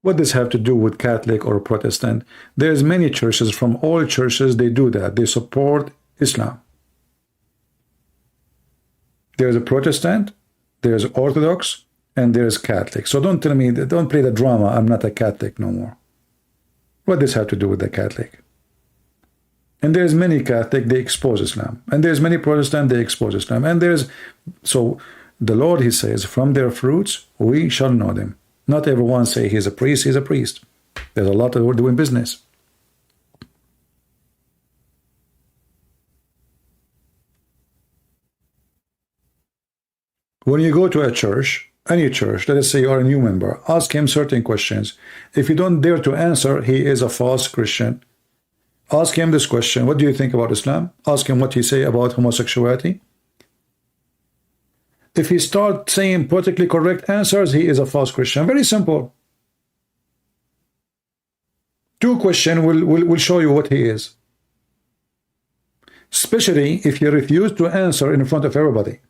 What does have to do with Catholic or Protestant? There's many churches, from all churches, they do that. They support Islam. There's a Protestant, there's Orthodox, and there's Catholic. So don't tell me, don't play the drama, I'm not a Catholic no more. What does have to do with the Catholic? And there's many Catholic, they expose Islam. And there's many Protestant, they expose Islam. And there's, so the Lord, he says, from their fruits, we shall know them. Not everyone say he's a priest, he's a priest. There's a lot of doing business. When you go to a church, any church, let us say you are a new member, ask him certain questions. If you don't dare to answer, he is a false Christian. Ask him this question: what do you think about Islam? Ask him what he say about homosexuality. If he starts saying politically correct answers, he is a false Christian. Very simple. Two questions will show you what he is. Especially if he refuses to answer in front of everybody.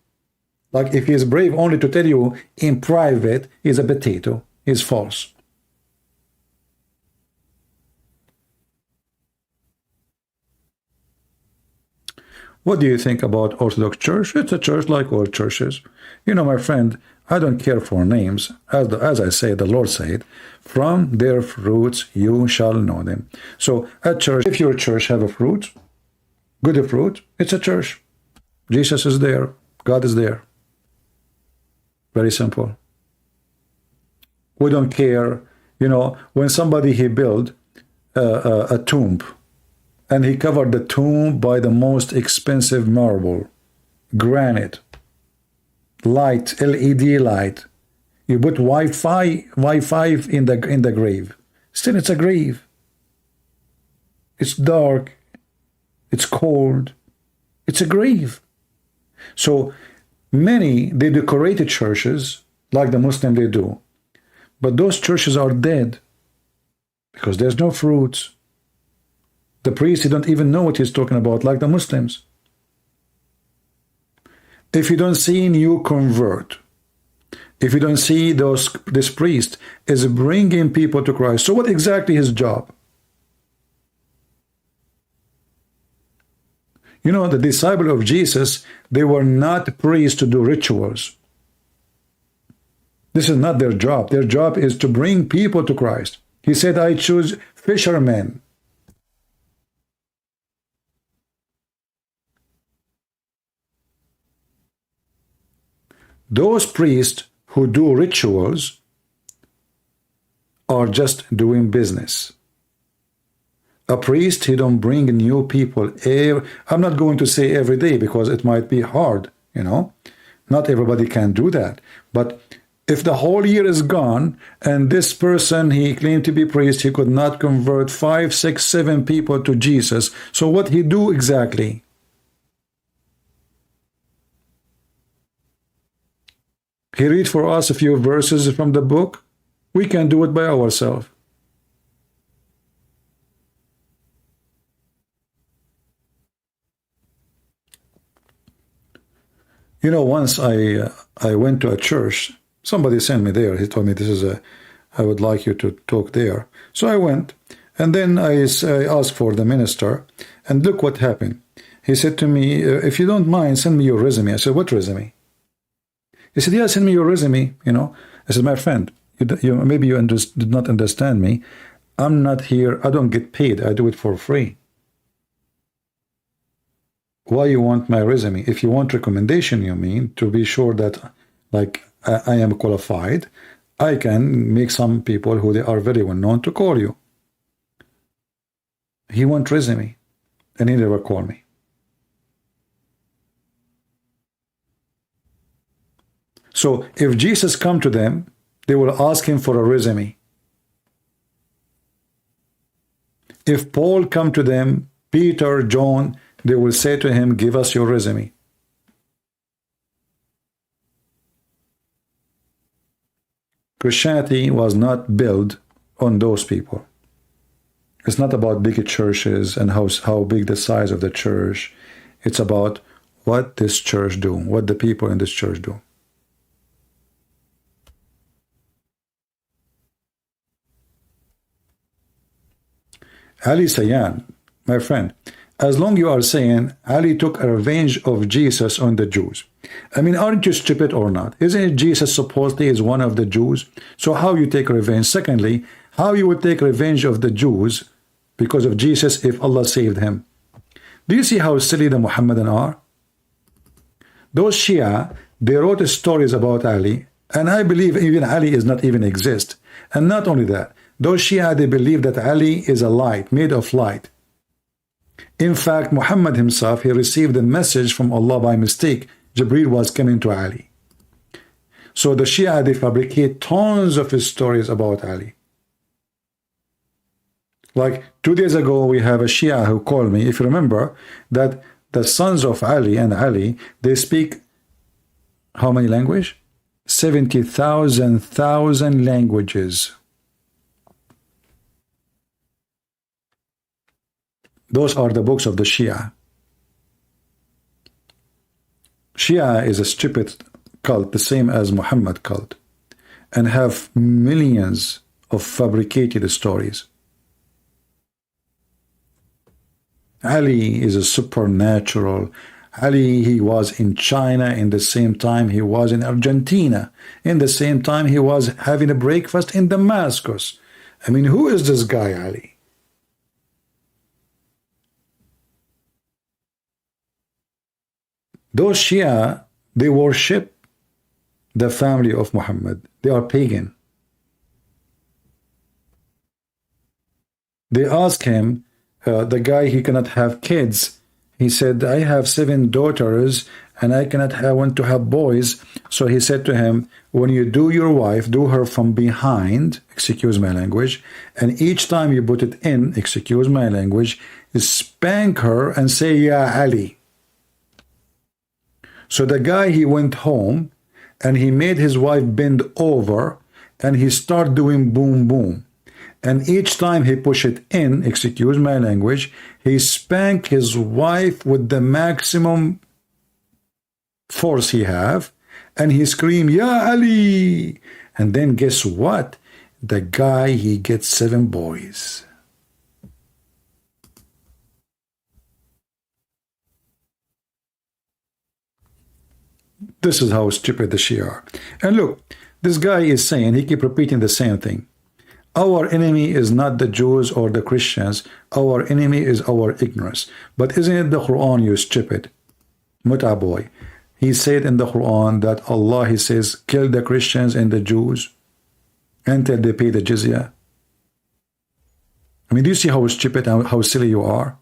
Like if he is brave only to tell you in private, he's a potato, he's false. What do you think about Orthodox Church? It's a church like all churches. You know, my friend, I don't care for names. As I say, the Lord said, from their fruits you shall know them. So a church, if your church have a fruit, good fruit, it's a church. Jesus is there. God is there. Very simple. We don't care. You know, when somebody, he built a tomb, and he covered the tomb by the most expensive marble, granite, light, LED light. You put Wi-Fi in the grave. Still, it's a grave. It's dark. It's cold. It's a grave. So many, they decorated churches like the Muslim they do. But those churches are dead because there's no fruits. The priest, he don't even know what he's talking about, like the Muslims. If you don't see new convert, if you don't see this priest is bringing people to Christ, so what exactly his job? You know, the disciple of Jesus, they were not priests to do rituals. This is not their job. Their job is to bring people to Christ. He said, I choose fishermen. Those priests who do rituals are just doing business. A priest, he don't bring new people. I'm not going to say every day because it might be hard, you know. Not everybody can do that. But if the whole year is gone and this person, he claimed to be priest, he could not convert 5, 6, 7 people to Jesus. So what he do exactly? He read for us a few verses from the book. We can do it by ourselves. You know, once I went to a church. Somebody sent me there. He told me, I would like you to talk there. So I went, and then I asked for the minister, and look what happened. He said to me, if you don't mind, send me your resume. I said, what resume? He said, yeah, send me your resume, you know. I said, my friend, maybe you did not understand me. I'm not here. I don't get paid. I do it for free. Why you want my resume? If you want recommendation, you mean, to be sure that like I am qualified, I can make some people who they are very well known to call you. He want resume, and he never called me. So if Jesus come to them, they will ask him for a resume. If Paul come to them, Peter, John, they will say to him, give us your resume. Christianity was not built on those people. It's not about big churches and how big the size of the church. It's about what this church do, what the people in this church do. Ali Sayan, my friend, as long you are saying Ali took a revenge of Jesus on the Jews. I mean, aren't you stupid or not? Isn't it Jesus supposedly is one of the Jews? So how you take revenge? Secondly, how you would take revenge of the Jews because of Jesus if Allah saved him? Do you see how silly the Muhammadan are? Those Shia, they wrote stories about Ali, and I believe even Ali is not even exist. And not only that, those Shia, they believe that Ali is a light, made of light. In fact, Muhammad himself, he received a message from Allah by mistake. Jibreel was coming to Ali. So the Shia, they fabricate tons of stories about Ali. Like 2 days ago, we have a Shia who called me, if you remember, that the sons of Ali and Ali, they speak how many languages? 70,000 languages. Those are the books of the Shia. Shia is a stupid cult, the same as Muhammad cult, and have millions of fabricated stories. Ali is a supernatural. Ali, he was in China in the same time he was in Argentina. In the same time he was having a breakfast in Damascus. I mean, who is this guy, Ali? Those Shia, they worship the family of Muhammad. They are pagan. They ask him, the guy, he cannot have kids. He said, I have 7 daughters and I want to have boys. So he said to him, when you do your wife, do her from behind, excuse my language, and each time you put it in, excuse my language, spank her and say, Ya Ali. So the guy, he went home and he made his wife bend over and he started doing boom, boom. And each time he push it in, excuse my language, he spanked his wife with the maximum force he have, and he screamed, Ya Ali! And then guess what? The guy, he gets 7 boys. This is how stupid the Shia are. And look, this guy is saying, he keep repeating the same thing. Our enemy is not the Jews or the Christians. Our enemy is our ignorance. But isn't it the Quran, you stupid? Muta boy. He said in the Quran that Allah, he says, kill the Christians and the Jews until they pay the jizya. I mean, do you see how stupid and how silly you are?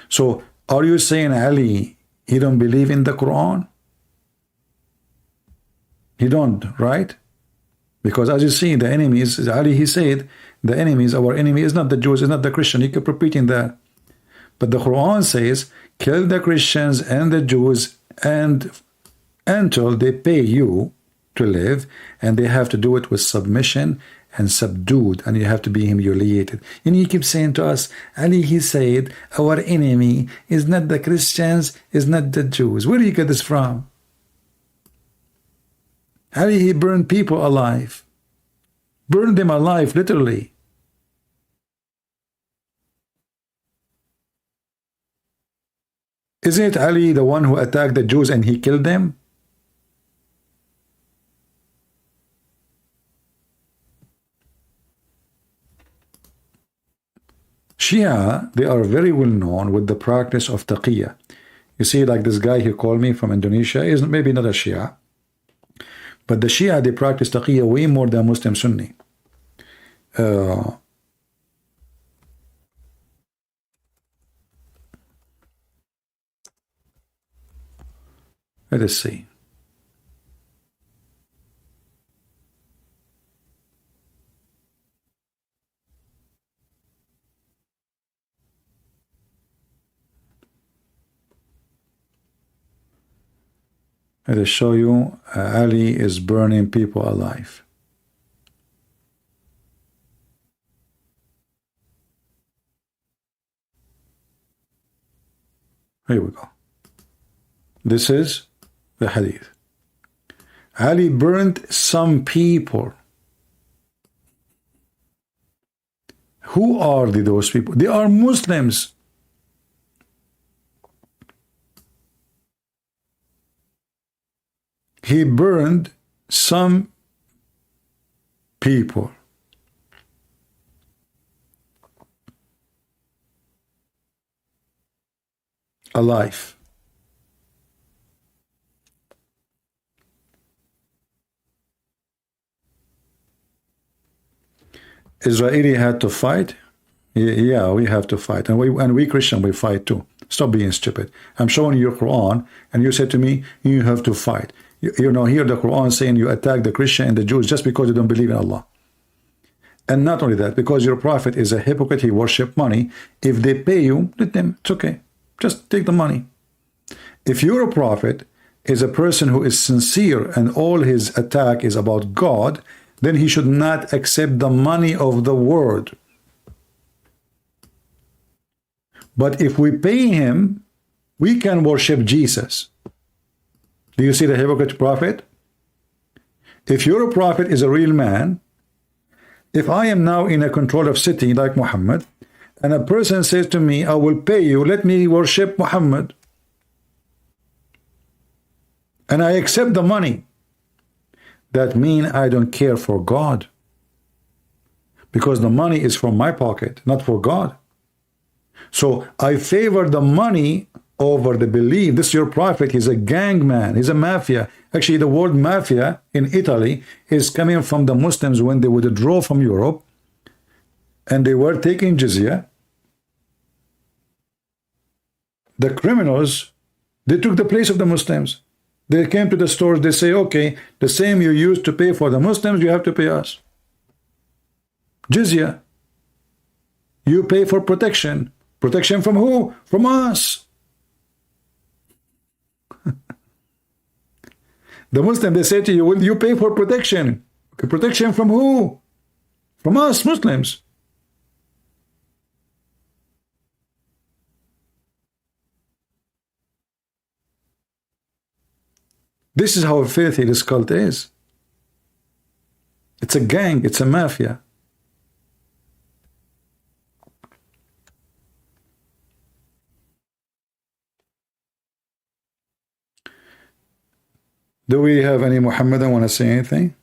So, are you saying Ali, he don't believe in the Quran? He don't, right? Because as you see, the enemies, Ali, he said, the enemies, our enemy is not the Jews, is not the Christian. He kept repeating that. But the Quran says, kill the Christians and the Jews and until they pay you to live, and they have to do it with submission and subdued, and you have to be humiliated. And he keeps saying to us, Ali, he said, our enemy is not the Christians, is not the Jews. Where do you get this from? Ali, he burned people alive. Burned them alive, literally. Isn't Ali the one who attacked the Jews and he killed them? Shia, they are very well known with the practice of taqiyya. You see, like this guy he called me from Indonesia is maybe not a Shia, but the Shia, they practice taqiyya way more than Muslim Sunni. Let us see. Let us show you Ali is burning people alive. Here we go. This is the hadith. Ali burned some people. Who are those people? They are Muslims. He burned some people. Alive. Israeli had to fight. Yeah, we have to fight, and we Christian, we fight too. Stop being stupid. I'm showing you your Quran, and you said to me, you have to fight. You know, here the Quran saying you attack the Christian and the Jews just because you don't believe in Allah. And not only that, because your prophet is a hypocrite, he worship money. If they pay you, let them. It's okay. Just take the money. If your prophet is a person who is sincere and all his attack is about God, then he should not accept the money of the world. But if we pay him, we can worship Jesus. Do you see the hypocrite prophet? If your prophet is a real man, if I am now in a control of city like Muhammad, and a person says to me, I will pay you, let me worship Muhammad, and I accept the money, that means I don't care for God, because the money is from my pocket, not for God. So I favor the money over the belief. This your prophet, he's a gang man, he's a mafia. Actually, the word mafia in Italy is coming from the Muslims when they withdraw from Europe and they were taking jizya. The criminals, they took the place of the Muslims. They came to the stores, they say, okay, the same you used to pay for the Muslims, you have to pay us. Jizya. You pay for protection. Protection from who? From us. The Muslim, they say to you, will you pay for protection? Okay, protection from who? From us, Muslims. This is how filthy this cult is. It's a gang, it's a mafia. Do we have any Muhammadan want to say anything?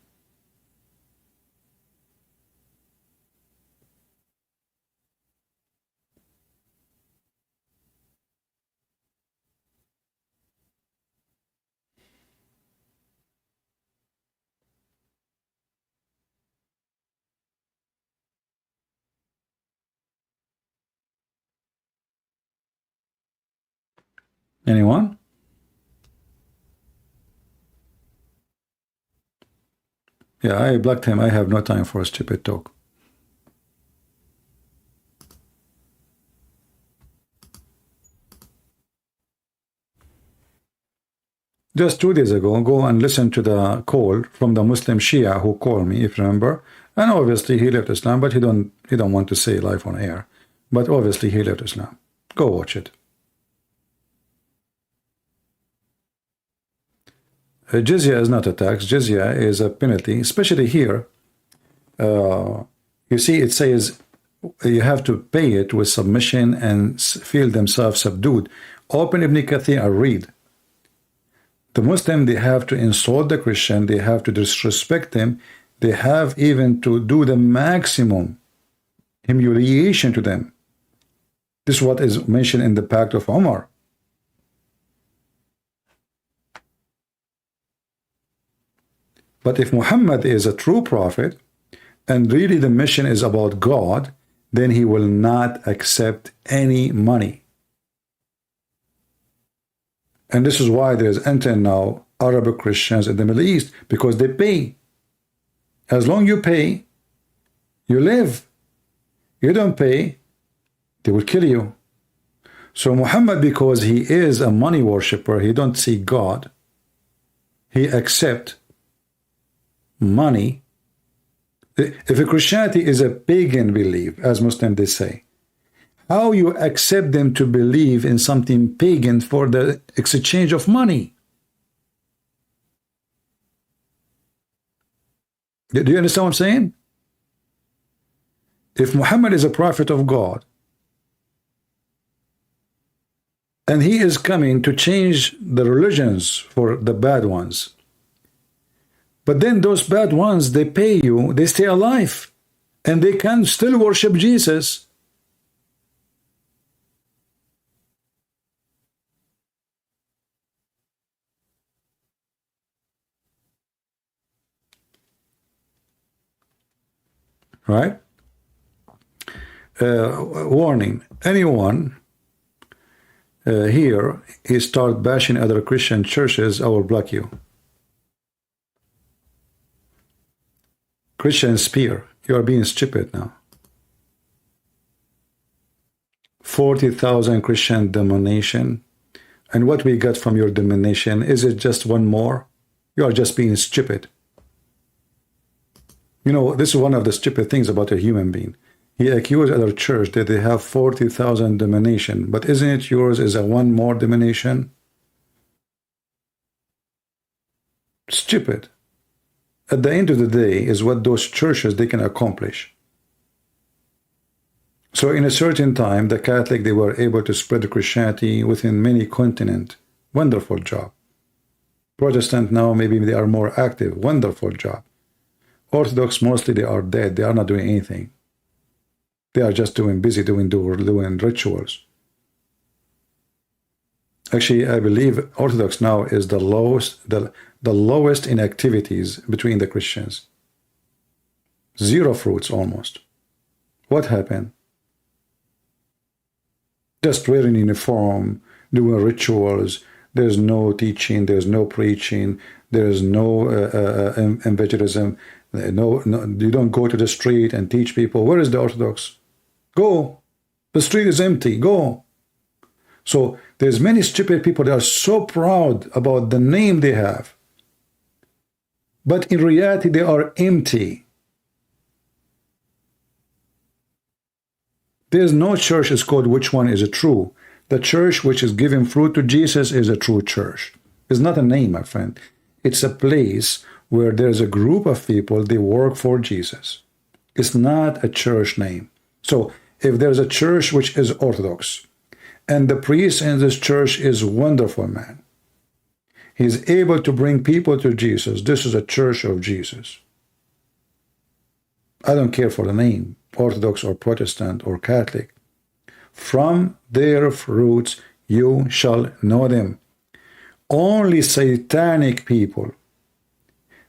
Anyone? Yeah, I blocked him. I have no time for a stupid talk. Just 2 days ago, go and listen to the call from the Muslim Shia who called me, if you remember. And obviously he left Islam, but he don't want to say live on air. But obviously he left Islam. Go watch it. Jizya is not a tax. Jizya is a penalty, especially here. You see, it says you have to pay it with submission and feel themselves subdued. Open Ibn Kathir and read. The Muslim, they have to insult the Christian, they have to disrespect them, they have even to do the maximum humiliation to them. This is what is mentioned in the Pact of Umar. But if Muhammad is a true prophet, and really the mission is about God, then he will not accept any money. And this is why there's until now Arab Christians in the Middle East, because they pay. As long you pay, you live. You don't pay, they will kill you. So Muhammad, because he is a money worshipper, he don't see God. He accept money. If a Christianity is a pagan belief, as Muslims they say, how you accept them to believe in something pagan for the exchange of money? Do you understand what I'm saying? If Muhammad is a prophet of God, and he is coming to change the religions for the bad ones, but then those bad ones, they pay you, they stay alive, and they can still worship Jesus. Right? Warning, anyone here, he start bashing other Christian churches, I will block you. Christian spear, you are being stupid now. 40,000 Christian denomination, and what we got from your denomination, is it just one more? You are just being stupid. You know, this is one of the stupid things about a human being. He accused other church that they have 40,000 denomination, but isn't it yours is a one more denomination? Stupid. At the end of the day is what those churches they can accomplish. So in a certain time, the Catholic, they were able to spread Christianity within many continents. Wonderful job. Protestant now, maybe they are more active. Wonderful job. Orthodox, mostly they are dead. They are not doing anything. They are just doing rituals. Actually, I believe Orthodox now is the lowest in activities between the Christians. Zero fruits almost. What happened? Just wearing uniform, doing rituals. There's no teaching. There's no preaching. There's no evangelism. No, you don't go to the street and teach people. Where is the Orthodox? Go. The street is empty. Go. So there's many stupid people that are so proud about the name they have. But in reality, they are empty. There's no church is called which one is a true. The church which is giving fruit to Jesus is a true church. It's not a name, my friend. It's a place where there's a group of people, they work for Jesus. It's not a church name. So if there's a church which is Orthodox, and the priest in this church is wonderful, man. He's able to bring people to Jesus. This is a church of Jesus. I don't care for the name, Orthodox or Protestant or Catholic. From their fruits you shall know them. Only satanic people,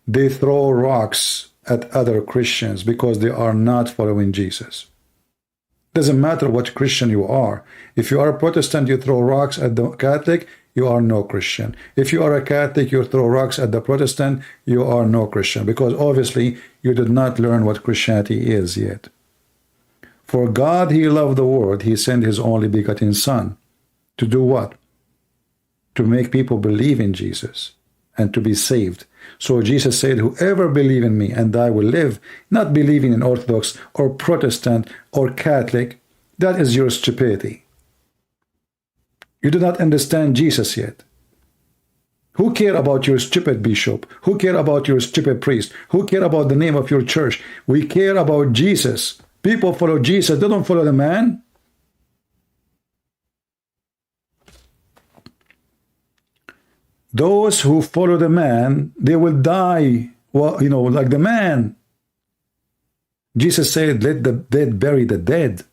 they throw rocks at other Christians because they are not following Jesus. Doesn't matter what Christian you are. If you are a Protestant, you throw rocks at the Catholic, you are no Christian. If you are a Catholic, you throw rocks at the Protestant, you are no Christian. Because obviously, you did not learn what Christianity is yet. For God, he loved the world. He sent his only begotten Son. To do what? To make people believe in Jesus and to be saved. So Jesus said, whoever believe in me and I will live, not believing in Orthodox or Protestant or Catholic, that is your stupidity. You do not understand Jesus yet. Who care about your stupid bishop? Who care about your stupid priest? Who care about the name of your church? We care about Jesus. People follow Jesus. They don't follow the man. Those who follow the man, they will die, well, you know, like the man. Jesus said, let the dead bury the dead.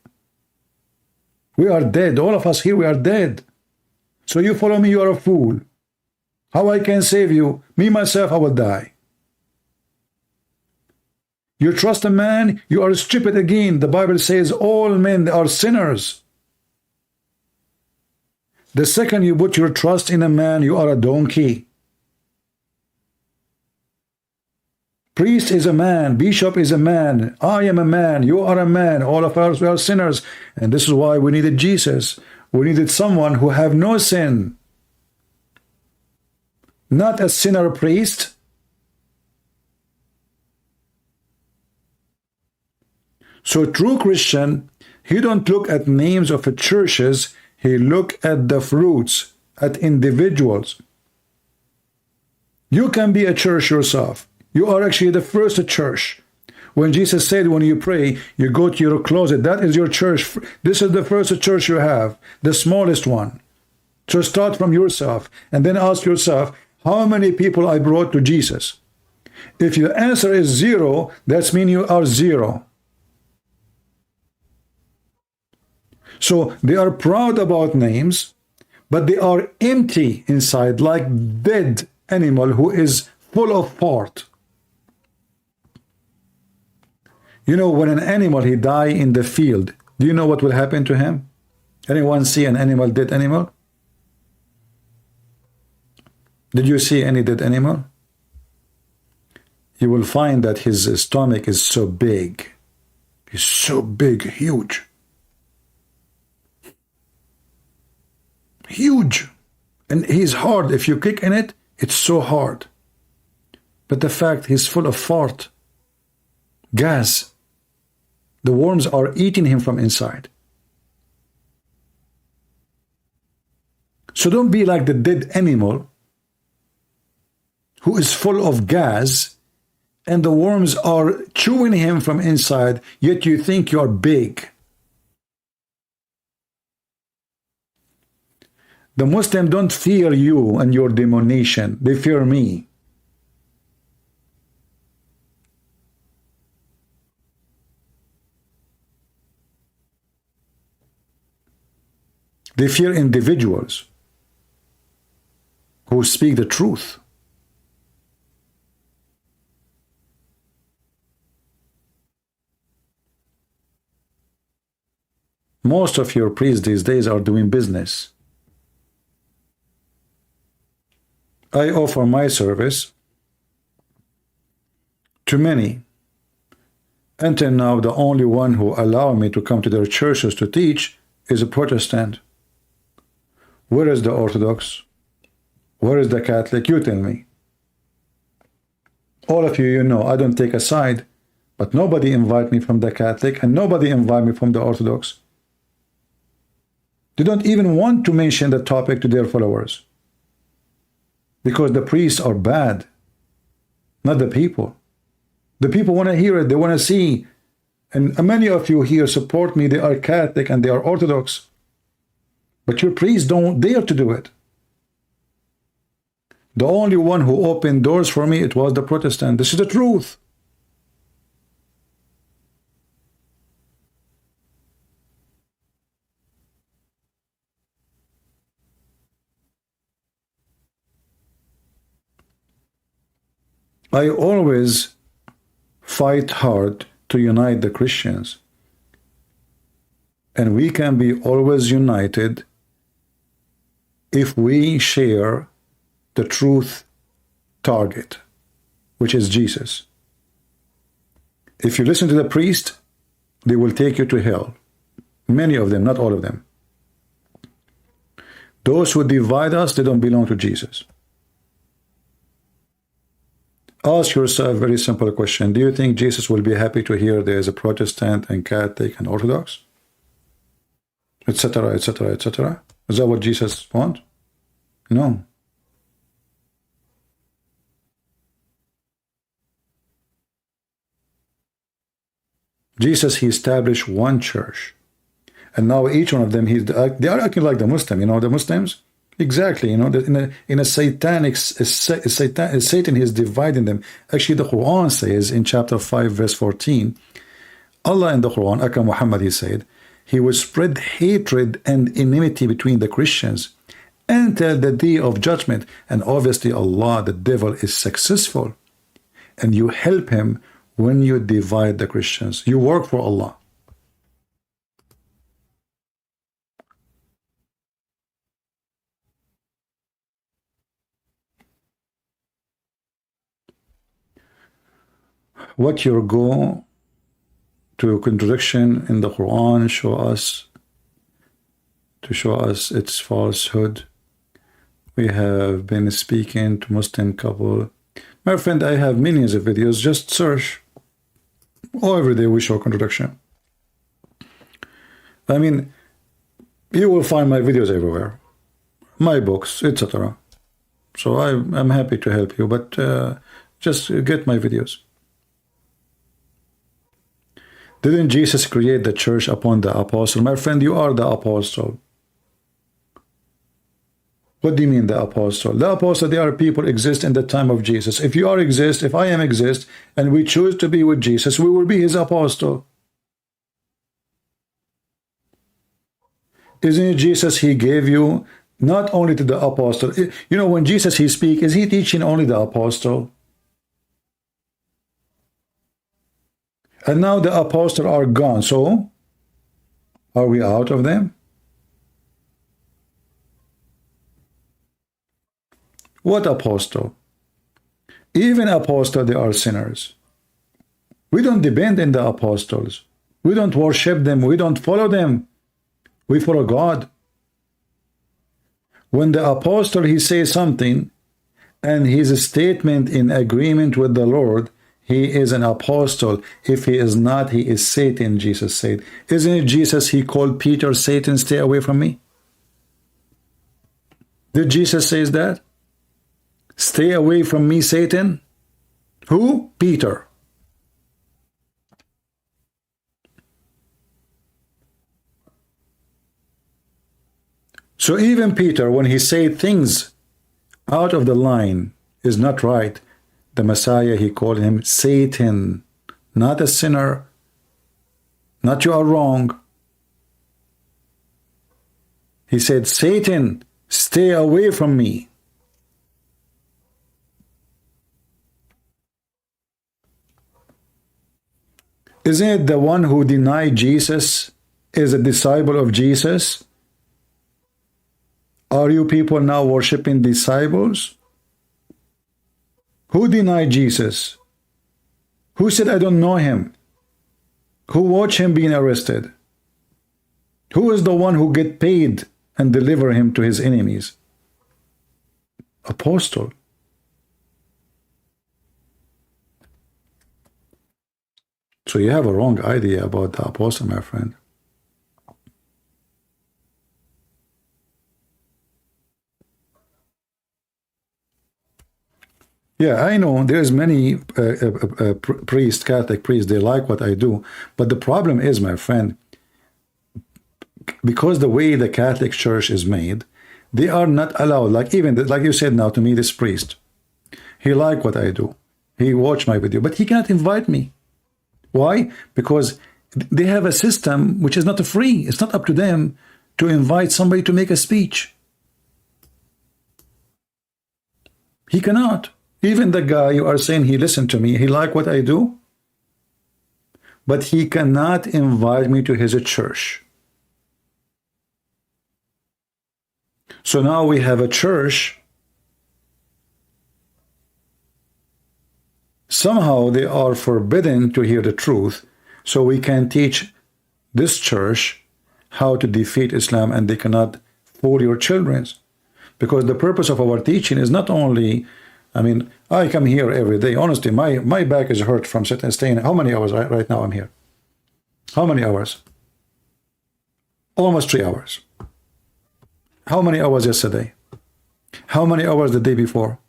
We are dead. All of us here, we are dead. So you follow me, you are a fool. How I can save you? Me, myself, I will die. You trust a man, you are stupid again. The Bible says all men are sinners. The second you put your trust in a man, you are a donkey. Priest is a man, bishop is a man, I am a man, you are a man, all of us, we are sinners. And this is why we needed Jesus. We needed someone who have no sin. Not a sinner priest. So true Christian, he don't look at names of churches, he look at the fruits, at individuals. You can be a church yourself. You are actually the first church. When Jesus said when you pray, you go to your closet, that is your church. This is the first church you have, the smallest one. So start from yourself and then ask yourself, how many people I brought to Jesus? If your answer is 0, that means you are 0. So they are proud about names, but they are empty inside, like dead animal who is full of fart. You know, when an animal, he die in the field, do you know what will happen to him? Anyone see an animal, dead animal? Did you see any dead animal? You will find that his stomach is so big. He's so big, huge. Huge. And he's hard. If you kick in it, it's so hard. But the fact he's full of fart, gas, the worms are eating him from inside. So don't be like the dead animal who is full of gas and the worms are chewing him from inside, yet you think you are big. The Muslims don't fear you and your demonation. They fear me. They fear individuals who speak the truth. Most of your priests these days are doing business. I offer my service to many. Until now, the only one who allowed me to come to their churches to teach is a Protestant. Where is the Orthodox? Where is the Catholic? You tell me. All of you, you know, I don't take a side, but nobody invite me from the Catholic and nobody invite me from the Orthodox. They don't even want to mention the topic to their followers. Because the priests are bad, not the people. The people want to hear it, they want to see. And many of you here support me, they are Catholic and they are Orthodox. But your priests don't dare to do it. The only one who opened doors for me, it was the Protestant. This is the truth. I always fight hard to unite the Christians. And we can be always united if we share the truth target, which is Jesus. If you listen to the priest, they will take you to hell. Many of them, not all of them. Those who divide us, they don't belong to Jesus. Ask yourself a very simple question. Do you think Jesus will be happy to hear there is a Protestant and Catholic and Orthodox? Etc., etc., etc. Is that what Jesus wants? No. Jesus, he established one church. And now each one of them, they are acting like the Muslim, you know, the Muslims. Exactly, you know, in a satanic, Satan is dividing them. Actually, the Quran says in chapter 5, verse 14, Allah in the Quran, Aka Muhammad, he said, he will spread hatred and enmity between the Christians until the day of judgment. And obviously Allah, the devil, is successful. And you help him when you divide the Christians. You work for Allah. What your goal to contradiction in the Quran to show us its falsehood? We have been speaking to Muslim couple. My friend, I have millions of videos. Just search. Oh, every day we show contradiction. I mean, you will find my videos everywhere, my books, etc. So I'm happy to help you, but just get my videos. Didn't Jesus create the church upon the apostle? My friend, you are the apostle. What do you mean the apostle? The apostle, they are people exist in the time of Jesus. If you are exist, if I am exist, and we choose to be with Jesus, we will be his apostle. Isn't it Jesus he gave you not only to the apostle? You know, when Jesus he speak, is he teaching only the apostle? And now the apostles are gone, so are we out of them? What apostle? Even apostle, they are sinners. We don't depend on the apostles. We don't worship them. We don't follow them. We follow God. When the apostle, he says something, and his statement in agreement with the Lord, he is an apostle. If he is not, he is Satan, Jesus said. Isn't it Jesus, he called Peter, Satan, stay away from me? Did Jesus say that? Stay away from me, Satan? Who? Peter. So even Peter, when he said things out of the line is not right, the Messiah, he called him Satan, not a sinner, not you are wrong. He said, Satan, stay away from me. Isn't it the one who denied Jesus is a disciple of Jesus? Are you people now worshiping disciples? Who denied Jesus? Who said, I don't know him? Who watched him being arrested? Who is the one who get paid and deliver him to his enemies? Apostle. So you have a wrong idea about the apostle, my friend. Yeah, I know there's many priests, Catholic priests, they like what I do. But the problem is, my friend, because the way the Catholic Church is made, they are not allowed, like even, like you said now to me, this priest, he like what I do. He watched my video, but he cannot invite me. Why? Because they have a system which is not free. It's not up to them to invite somebody to make a speech. He cannot. Even the guy you are saying he listened to me, he like what I do, but he cannot invite me to his church. So now we have a church. Somehow they are forbidden to hear the truth, so we can teach this church how to defeat Islam, and they cannot fool your children. Because the purpose of our teaching is not only, I mean, I come here every day. Honestly, my back is hurt from sitting and staying. How many hours right now I'm here? How many hours? Almost 3 hours. How many hours yesterday? How many hours the day before?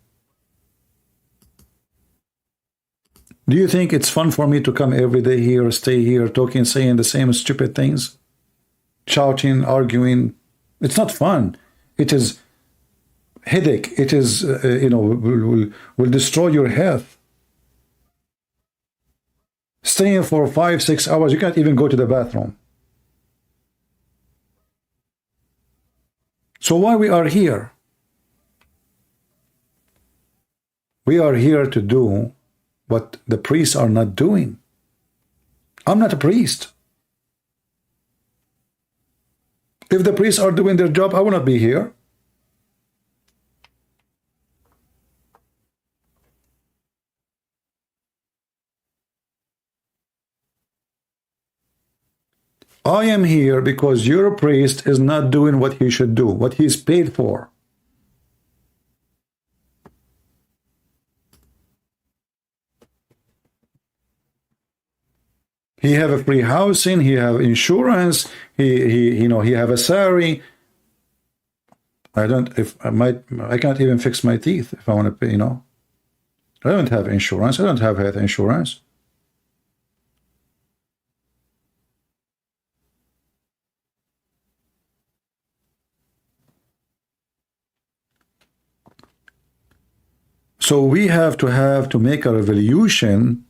Do you think it's fun for me to come every day here, stay here, talking, saying the same stupid things? Shouting, arguing. It's not fun. It is headache. It is, will destroy your health. Staying for 5, 6 hours, you can't even go to the bathroom. So why we are here? We are here to do what the priests are not doing. I'm not a priest. If the priests are doing their job, I will not be here. I am here because your priest is not doing what he should do, what he is paid for. He have a free housing, he have insurance, he have a salary. I can't even fix my teeth if I want to pay, I don't have insurance, I don't have health insurance. So we have to make a revolution,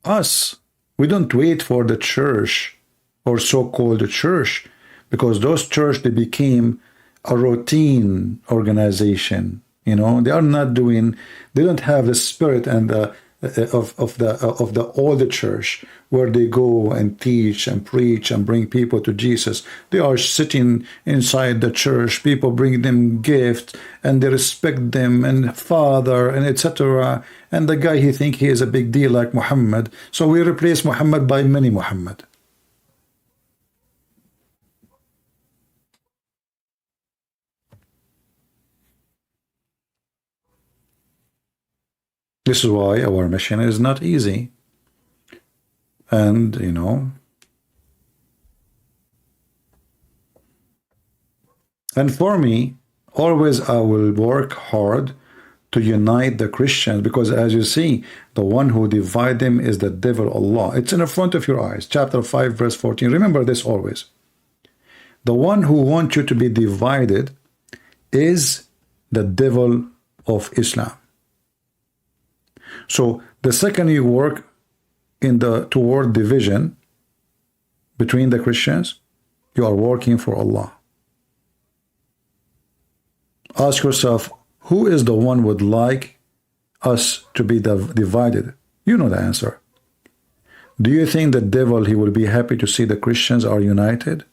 us. We don't wait for the church or so-called church, because those church, they became a routine organization. They are not doing, they don't have the spirit and the of the old church, where they go and teach and preach and bring people to Jesus. They are sitting inside the church, people bring them gifts and they respect them and father and etc. And the guy, he think he is a big deal like Muhammad. So we replace Muhammad by many Muhammad. This is why our mission is not easy. And, and for me, always I will work hard to unite the Christians, because as you see, the one who divide them is the devil, Allah. It's in the front of your eyes. Chapter 5, verse 14. Remember this always. The one who wants you to be divided is the devil of Islam. So the second you work toward division between the Christians, you are working for Allah. Ask yourself, who is the one would like us to be divided? You know the answer. Do you think the devil, he will be happy to see the Christians are united?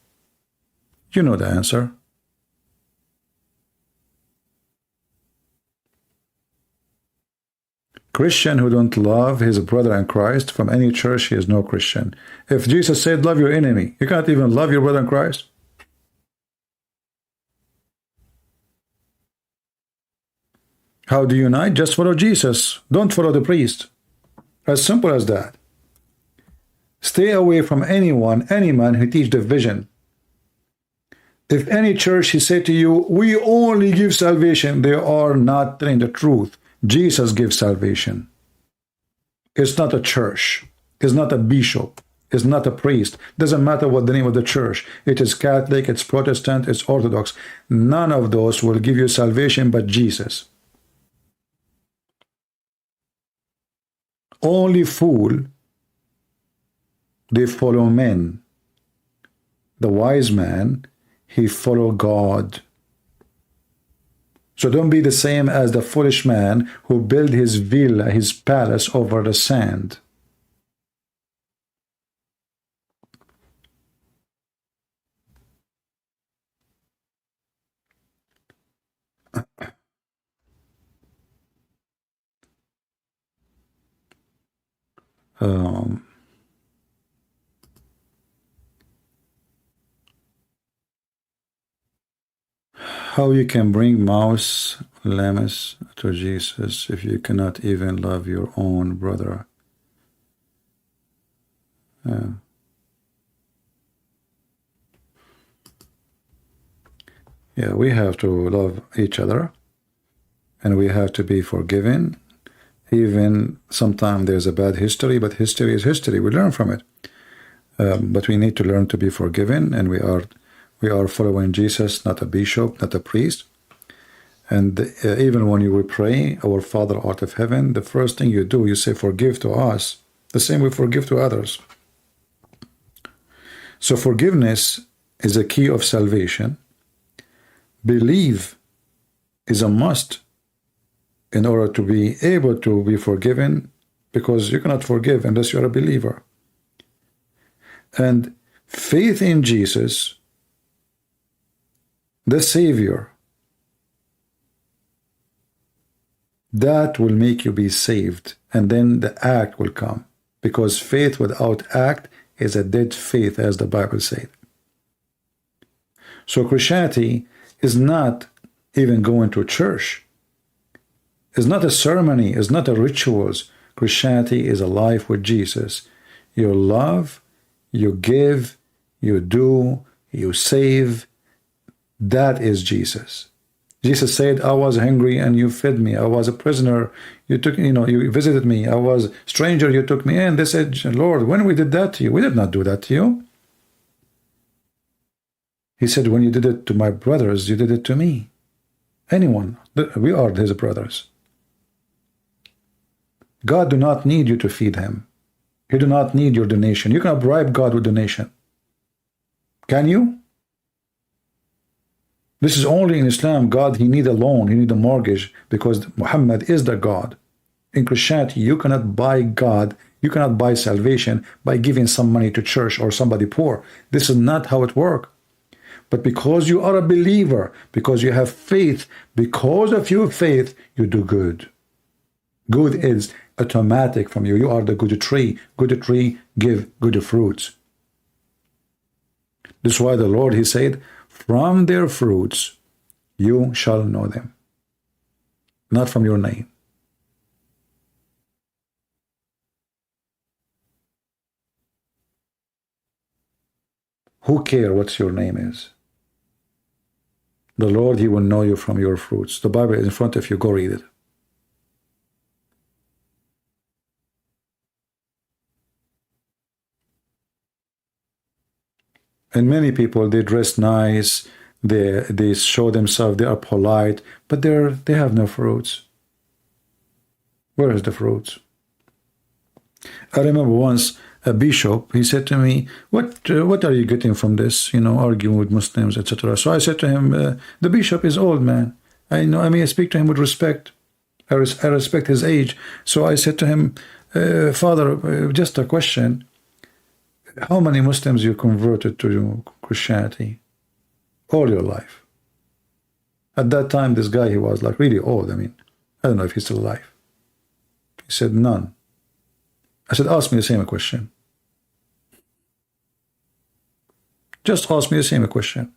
You know the answer. Christian who don't love his brother in Christ, from any church, he is no Christian. If Jesus said, love your enemy, you can't even love your brother in Christ? How do you unite? Just follow Jesus. Don't follow the priest. As simple as that. Stay away from anyone, any man who teach division. If any church, he said to you, we only give salvation, they are not telling the truth. Jesus gives salvation. It's not a church. It's not a bishop. It's not a priest. Doesn't matter what the name of the church. It is Catholic, it's Protestant, it's Orthodox. None of those will give you salvation but Jesus. Only fool, they follow men. The wise man, he follow God. So don't be the same as the foolish man who built his villa, his palace over the sand. How you can bring mouse lambs to Jesus if you cannot even love your own brother? Yeah, we have to love each other, and we have to be forgiven. Even sometimes there's a bad history, but history is history. We learn from it. But we need to learn to be forgiven, and we are following Jesus, not a bishop, not a priest. And even when you pray, our Father art of heaven, the first thing you do, you say, forgive to us. The same we forgive to others. So forgiveness is a key of salvation, Believe is a must in order to be able to be forgiven, because you cannot forgive unless you're a believer. And faith in Jesus, the Savior, that will make you be saved, and then the act will come, because faith without act is a dead faith, as the Bible said. So Christianity is not even going to church. It's not a ceremony, it's not a rituals. Christianity is a life with Jesus. You love, you give, you do, you save. That is Jesus. Jesus said, I was hungry and you fed me. I was a prisoner, you visited me. I was a stranger, you took me in. They said, Lord, when we did that to you? We did not do that to you. He said, when you did it to my brothers, you did it to me. Anyone, we are his brothers. God do not need you to feed him. He do not need your donation. You cannot bribe God with donation. Can you? This is only in Islam. God, he need a loan, he need a mortgage, because Muhammad is the God. In Christianity, you cannot buy God, you cannot buy salvation by giving some money to church or somebody poor. This is not how it works. But because you are a believer, because you have faith, because of your faith, you do good. Good is automatic from you. You are the good tree. Good tree give good fruits. This is why the Lord, he said, from their fruits you shall know them. Not from your name. Who cares what your name is? The Lord, he will know you from your fruits. The Bible is in front of you. Go read it. And many people, they dress nice, they show themselves, they are polite, but they have no fruits. Where is the fruits? I remember once a bishop, he said to me, what are you getting from this, arguing with Muslims, etc. So I said to him, the bishop is old, man. I speak to him with respect. I respect his age. So I said to him, Father, just a question. How many Muslims you converted to Christianity? All your life. At that time, this guy, he was like really old. I don't know if he's still alive. He said, none. I said, ask me the same question. Just ask me the same question.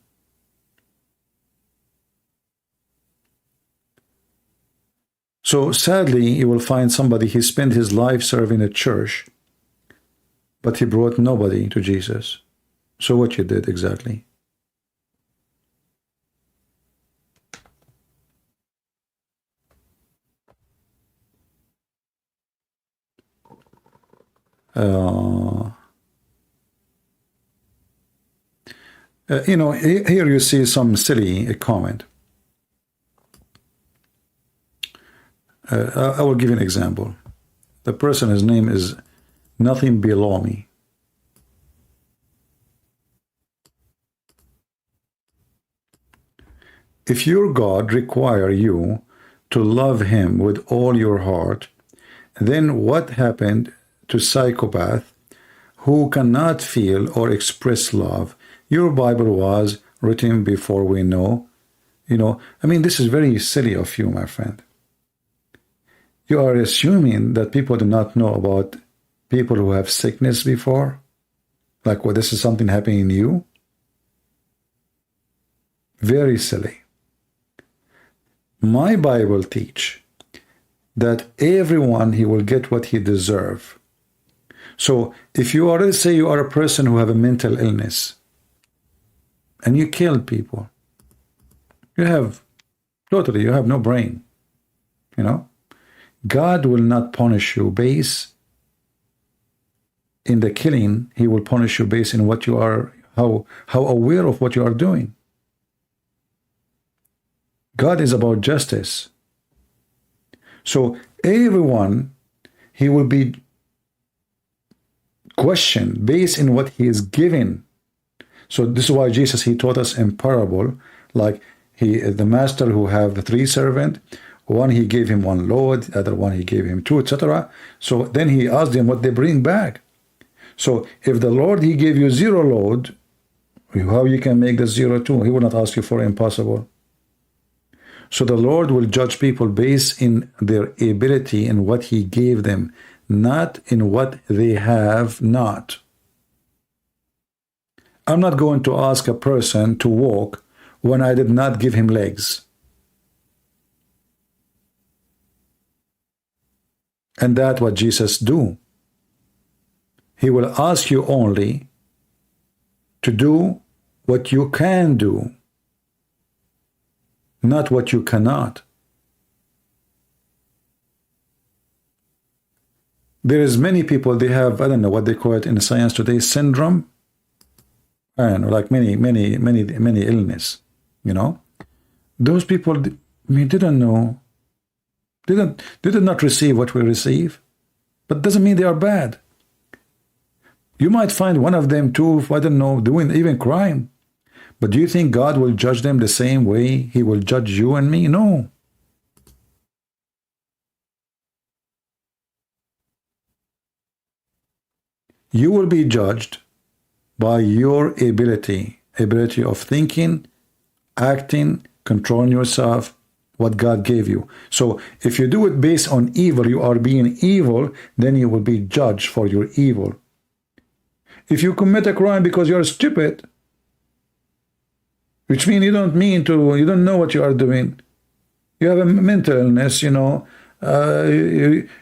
So sadly, you will find somebody, he spent his life serving a church, but he brought nobody to Jesus. So what you did exactly? Here you see some silly comment. I will give you an example. The person, his name is Nothing Below Me. If your God require you to love him with all your heart, then what happened to psychopath who cannot feel or express love? Your Bible was written before we know. This is very silly of you, my friend. You are assuming that people do not know about people who have sickness before? Like, well, this is something happening in you? Very silly. My Bible teach that everyone, he will get what he deserve. So if you already say you are a person who have a mental illness and you kill people, you have no brain, God will not punish you based in the killing. He will punish you based in what you are, how aware of what you are doing. God is about justice. So everyone, he will be questioned based in what he is given. So this is why Jesus, he taught us in parable, like the master who have the 3 servants, one he gave him 1 load, the other one he gave him 2, etc. So then he asked them what they bring back. So if the Lord he gave you 0 load, how you can make the 0 2? He will not ask you for impossible. So the Lord will judge people based in their ability and what he gave them, not in what they have not. I'm not going to ask a person to walk when I did not give him legs. And that's what Jesus do. He will ask you only to do what you can do, not what you cannot. There is many people, they have, I don't know what they call it in science today, syndrome. I don't know, like many illness, you know. Those people, they didn't know. They did not receive what we receive. But doesn't mean they are bad. You might find one of them too, I don't know, doing even crime. But do you think God will judge them the same way he will judge you and me? No. You will be judged by your ability of thinking, acting, controlling yourself, what God gave you. So if you do it based on evil, you are being evil, then you will be judged for your evil. If you commit a crime because you're stupid, which means you don't know what you are doing. You have a mental illness, you know.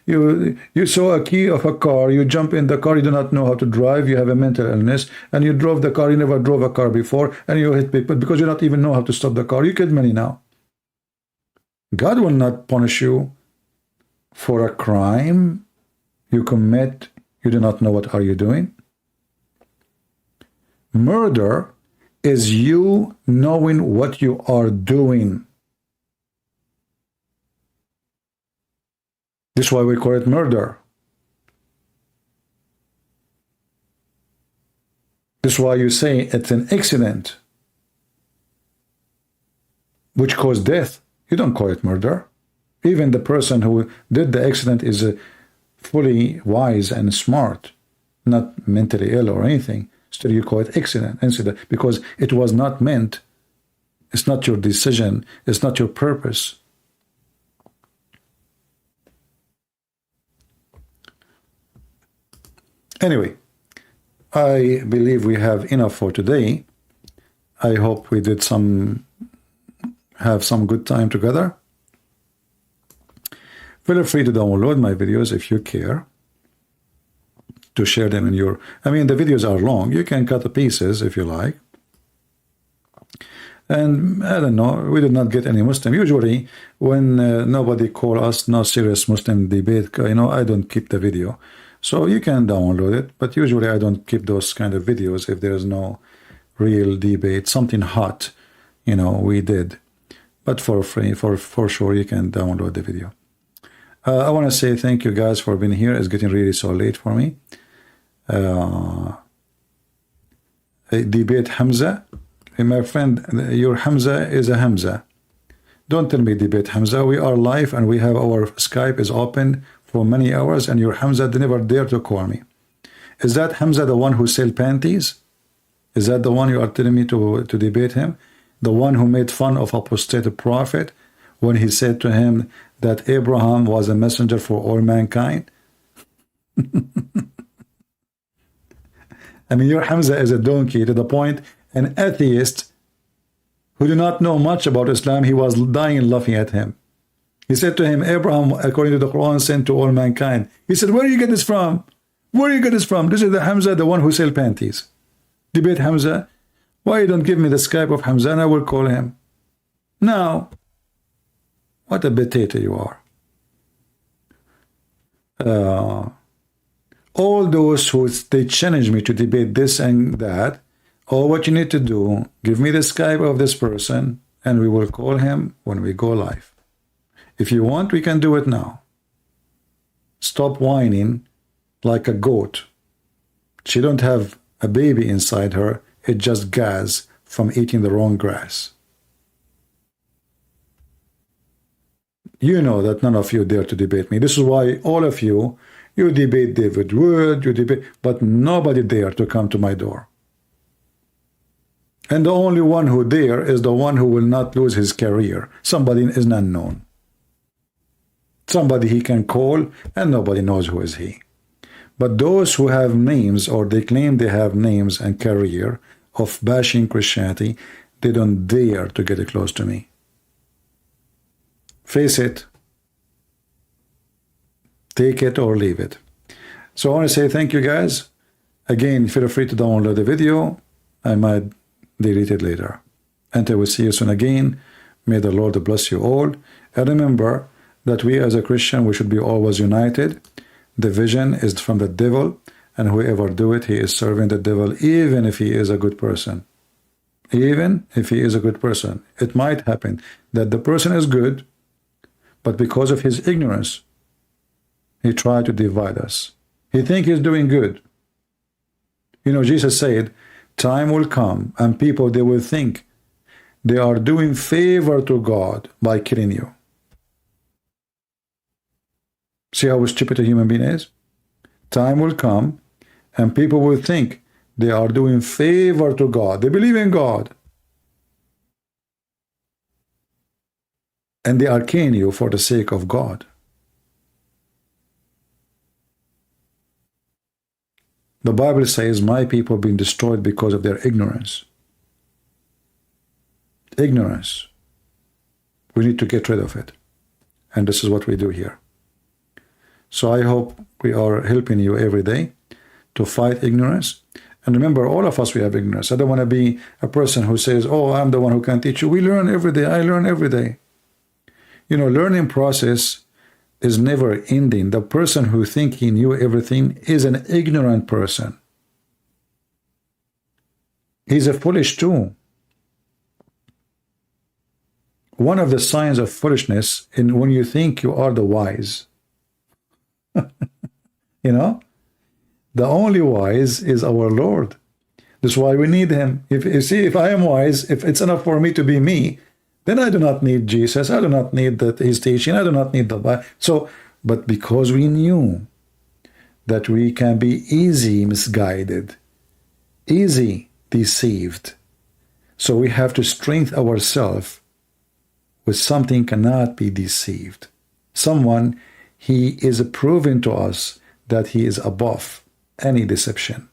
You saw a key of a car, you jump in the car, you do not know how to drive, you have a mental illness, and you drove the car, you never drove a car before, and you hit people because you don't even know how to stop the car. You killed many now. God will not punish you for a crime you commit, you do not know what are you doing. Murder is you knowing what you are doing. This is why we call it murder. This is why you say it's an accident which caused death. You don't call it murder. Even the person who did the accident is fully wise and smart, not mentally ill or anything. Still you call it incident, because it was not meant. It's not your decision. It's not your purpose. Anyway, I believe we have enough for today. I hope we did have some good time together. Feel free to download my videos if you care, to share them in your, the videos are long. You can cut the pieces if you like. And I don't know, we did not get any Muslim. Usually when nobody call us, no serious Muslim debate, I don't keep the video. So you can download it, but usually I don't keep those kind of videos if there is no real debate, something hot, we did. But for free, for sure, you can download the video. I want to say thank you guys for being here. It's getting really so late for me. Debate Hamza. My friend, your Hamza is a Hamza. Don't tell me debate Hamza. We are live and we have our Skype is open for many hours and your Hamza never dare to call me. Is that Hamza the one who sell panties? Is that the one you are telling me to debate him? The one who made fun of apostate prophet when he said to him that Abraham was a messenger for all mankind? Your Hamza is a donkey to the point an atheist who do not know much about Islam, he was dying laughing at him. He said to him, Abraham, according to the Quran, sent to all mankind. He said, where do you get this from? Where do you get this from? This is the Hamza, the one who sell panties. Debate Hamza. Why you don't give me the Skype of Hamza and I will call him? Now, what a potato you are. All those who they challenge me to debate this and that, all what you need to do, give me the Skype of this person and we will call him when we go live. If you want, we can do it now. Stop whining like a goat. She don't have a baby inside her. It just gas from eating the wrong grass. You know that none of you dare to debate me. This is why all of you, you debate David Wood, you debate, but nobody dare to come to my door. And the only one who dare is the one who will not lose his career. Somebody is unknown. Somebody he can call and nobody knows who is he. But those who have names, or they claim they have names and career of bashing Christianity, they don't dare to get close to me. Face it. Take it or leave it. So I want to say thank you guys. Again, feel free to download the video. I might delete it later. Until we see you soon again, may the Lord bless you all. And remember that we as a Christian, we should be always united. Division is from the devil, and whoever do it, he is serving the devil, even if he is a good person. Even if he is a good person. It might happen that the person is good, but because of his ignorance, he tried to divide us. He think he's doing good. You know, Jesus said, time will come and people, they will think they are doing favor to God by killing you. See how stupid a human being is? Time will come and people will think they are doing favor to God. They believe in God. And they are killing you for the sake of God. The Bible says, my people have been destroyed because of their ignorance. Ignorance. We need to get rid of it. And this is what we do here. So I hope we are helping you every day to fight ignorance. And remember, all of us, we have ignorance. I don't want to be a person who says, oh, I'm the one who can teach you. We learn every day. I learn every day. You know, learning process is never ending. The person who thinks he knew everything is an ignorant person. He's a foolish too. One of the signs of foolishness is when you think you are the wise. You know, the only wise is our Lord. That's why we need him. If you see, if I am wise, if it's enough for me to be me, then I do not need Jesus. I do not need his teaching. I do not need the Bible. So, but because we knew that we can be easy misguided, easy deceived, so we have to strengthen ourselves with something cannot be deceived. Someone, he is proving to us that he is above any deception.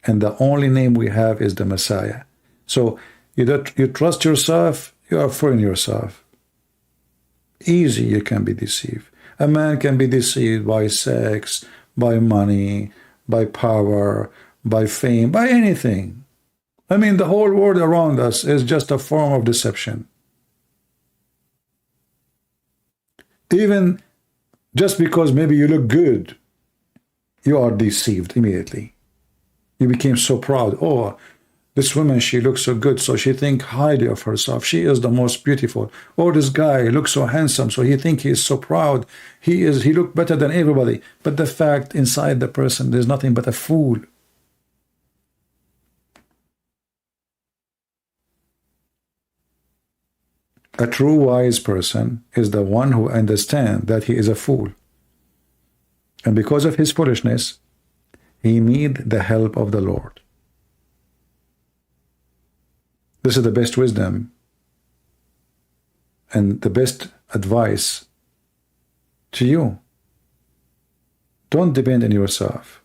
And the only name we have is the Messiah. So you trust yourself, you are fooling yourself. Easy you can be deceived. A man can be deceived by sex, by money, by power, by fame, by anything. I mean, the whole world around us is just a form of deception. Even just because maybe you look good, you are deceived immediately. You became so proud. Oh, this woman, she looks so good, so she thinks highly of herself. She is the most beautiful. Oh, this guy looks so handsome, so he thinks he is so proud. He look better than everybody. But the fact inside the person, there's nothing but a fool. A true wise person is the one who understands that he is a fool. And because of his foolishness, he needs the help of the Lord. This is the best wisdom and the best advice to you. Don't depend on yourself.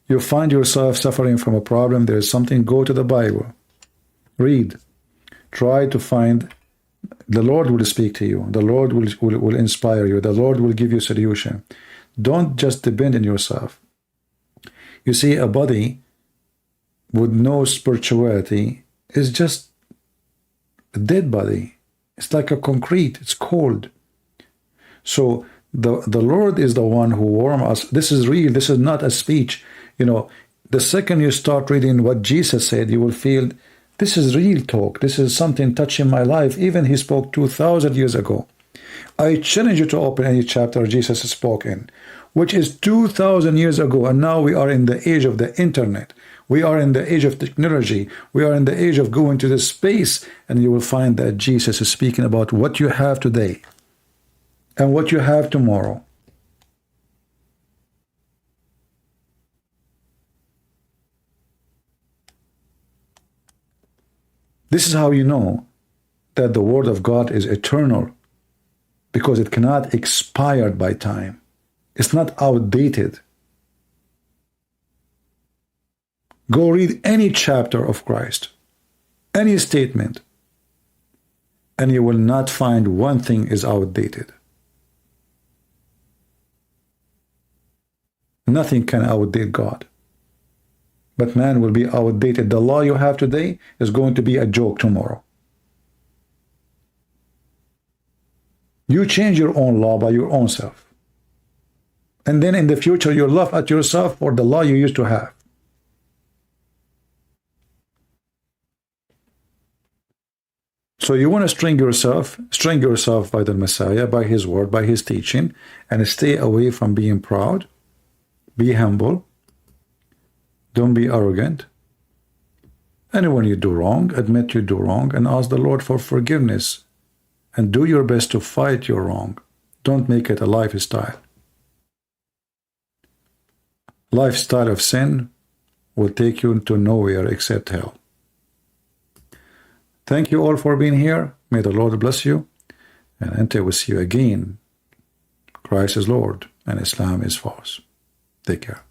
You find yourself suffering from a problem, there is something, go to the Bible. Read. Try to find. The Lord will speak to you. The Lord will inspire you. The Lord will give you a solution. Don't just depend on yourself. You see, a body with no spirituality is just a dead body. It's like a concrete. It's cold. So the Lord is the one who warms us. This is real. This is not a speech. You know, the second you start reading what Jesus said, you will feel this is real talk. This is something touching my life. Even he spoke 2,000 years ago. I challenge you to open any chapter Jesus spoke in, which is 2,000 years ago. And now we are in the age of the internet. We are in the age of technology. We are in the age of going to the space. And you will find that Jesus is speaking about what you have today. and what you have tomorrow. This is how you know that the Word of God is eternal, because it cannot expire by time. It's not outdated. Go read any chapter of Christ, any statement, and you will not find one thing is outdated. Nothing can outdate God. But man will be outdated. The law you have today is going to be a joke tomorrow. You change your own law by your own self. And then in the future, you laugh at yourself for the law you used to have. So you want to string yourself by the Messiah, by his word, by his teaching, and stay away from being proud. Be humble. Don't be arrogant. And when you do wrong, admit you do wrong and ask the Lord for forgiveness. And do your best to fight your wrong. Don't make it a lifestyle. Lifestyle of sin will take you to nowhere except hell. Thank you all for being here. May the Lord bless you. And until we see you again, Christ is Lord and Islam is false. Take care.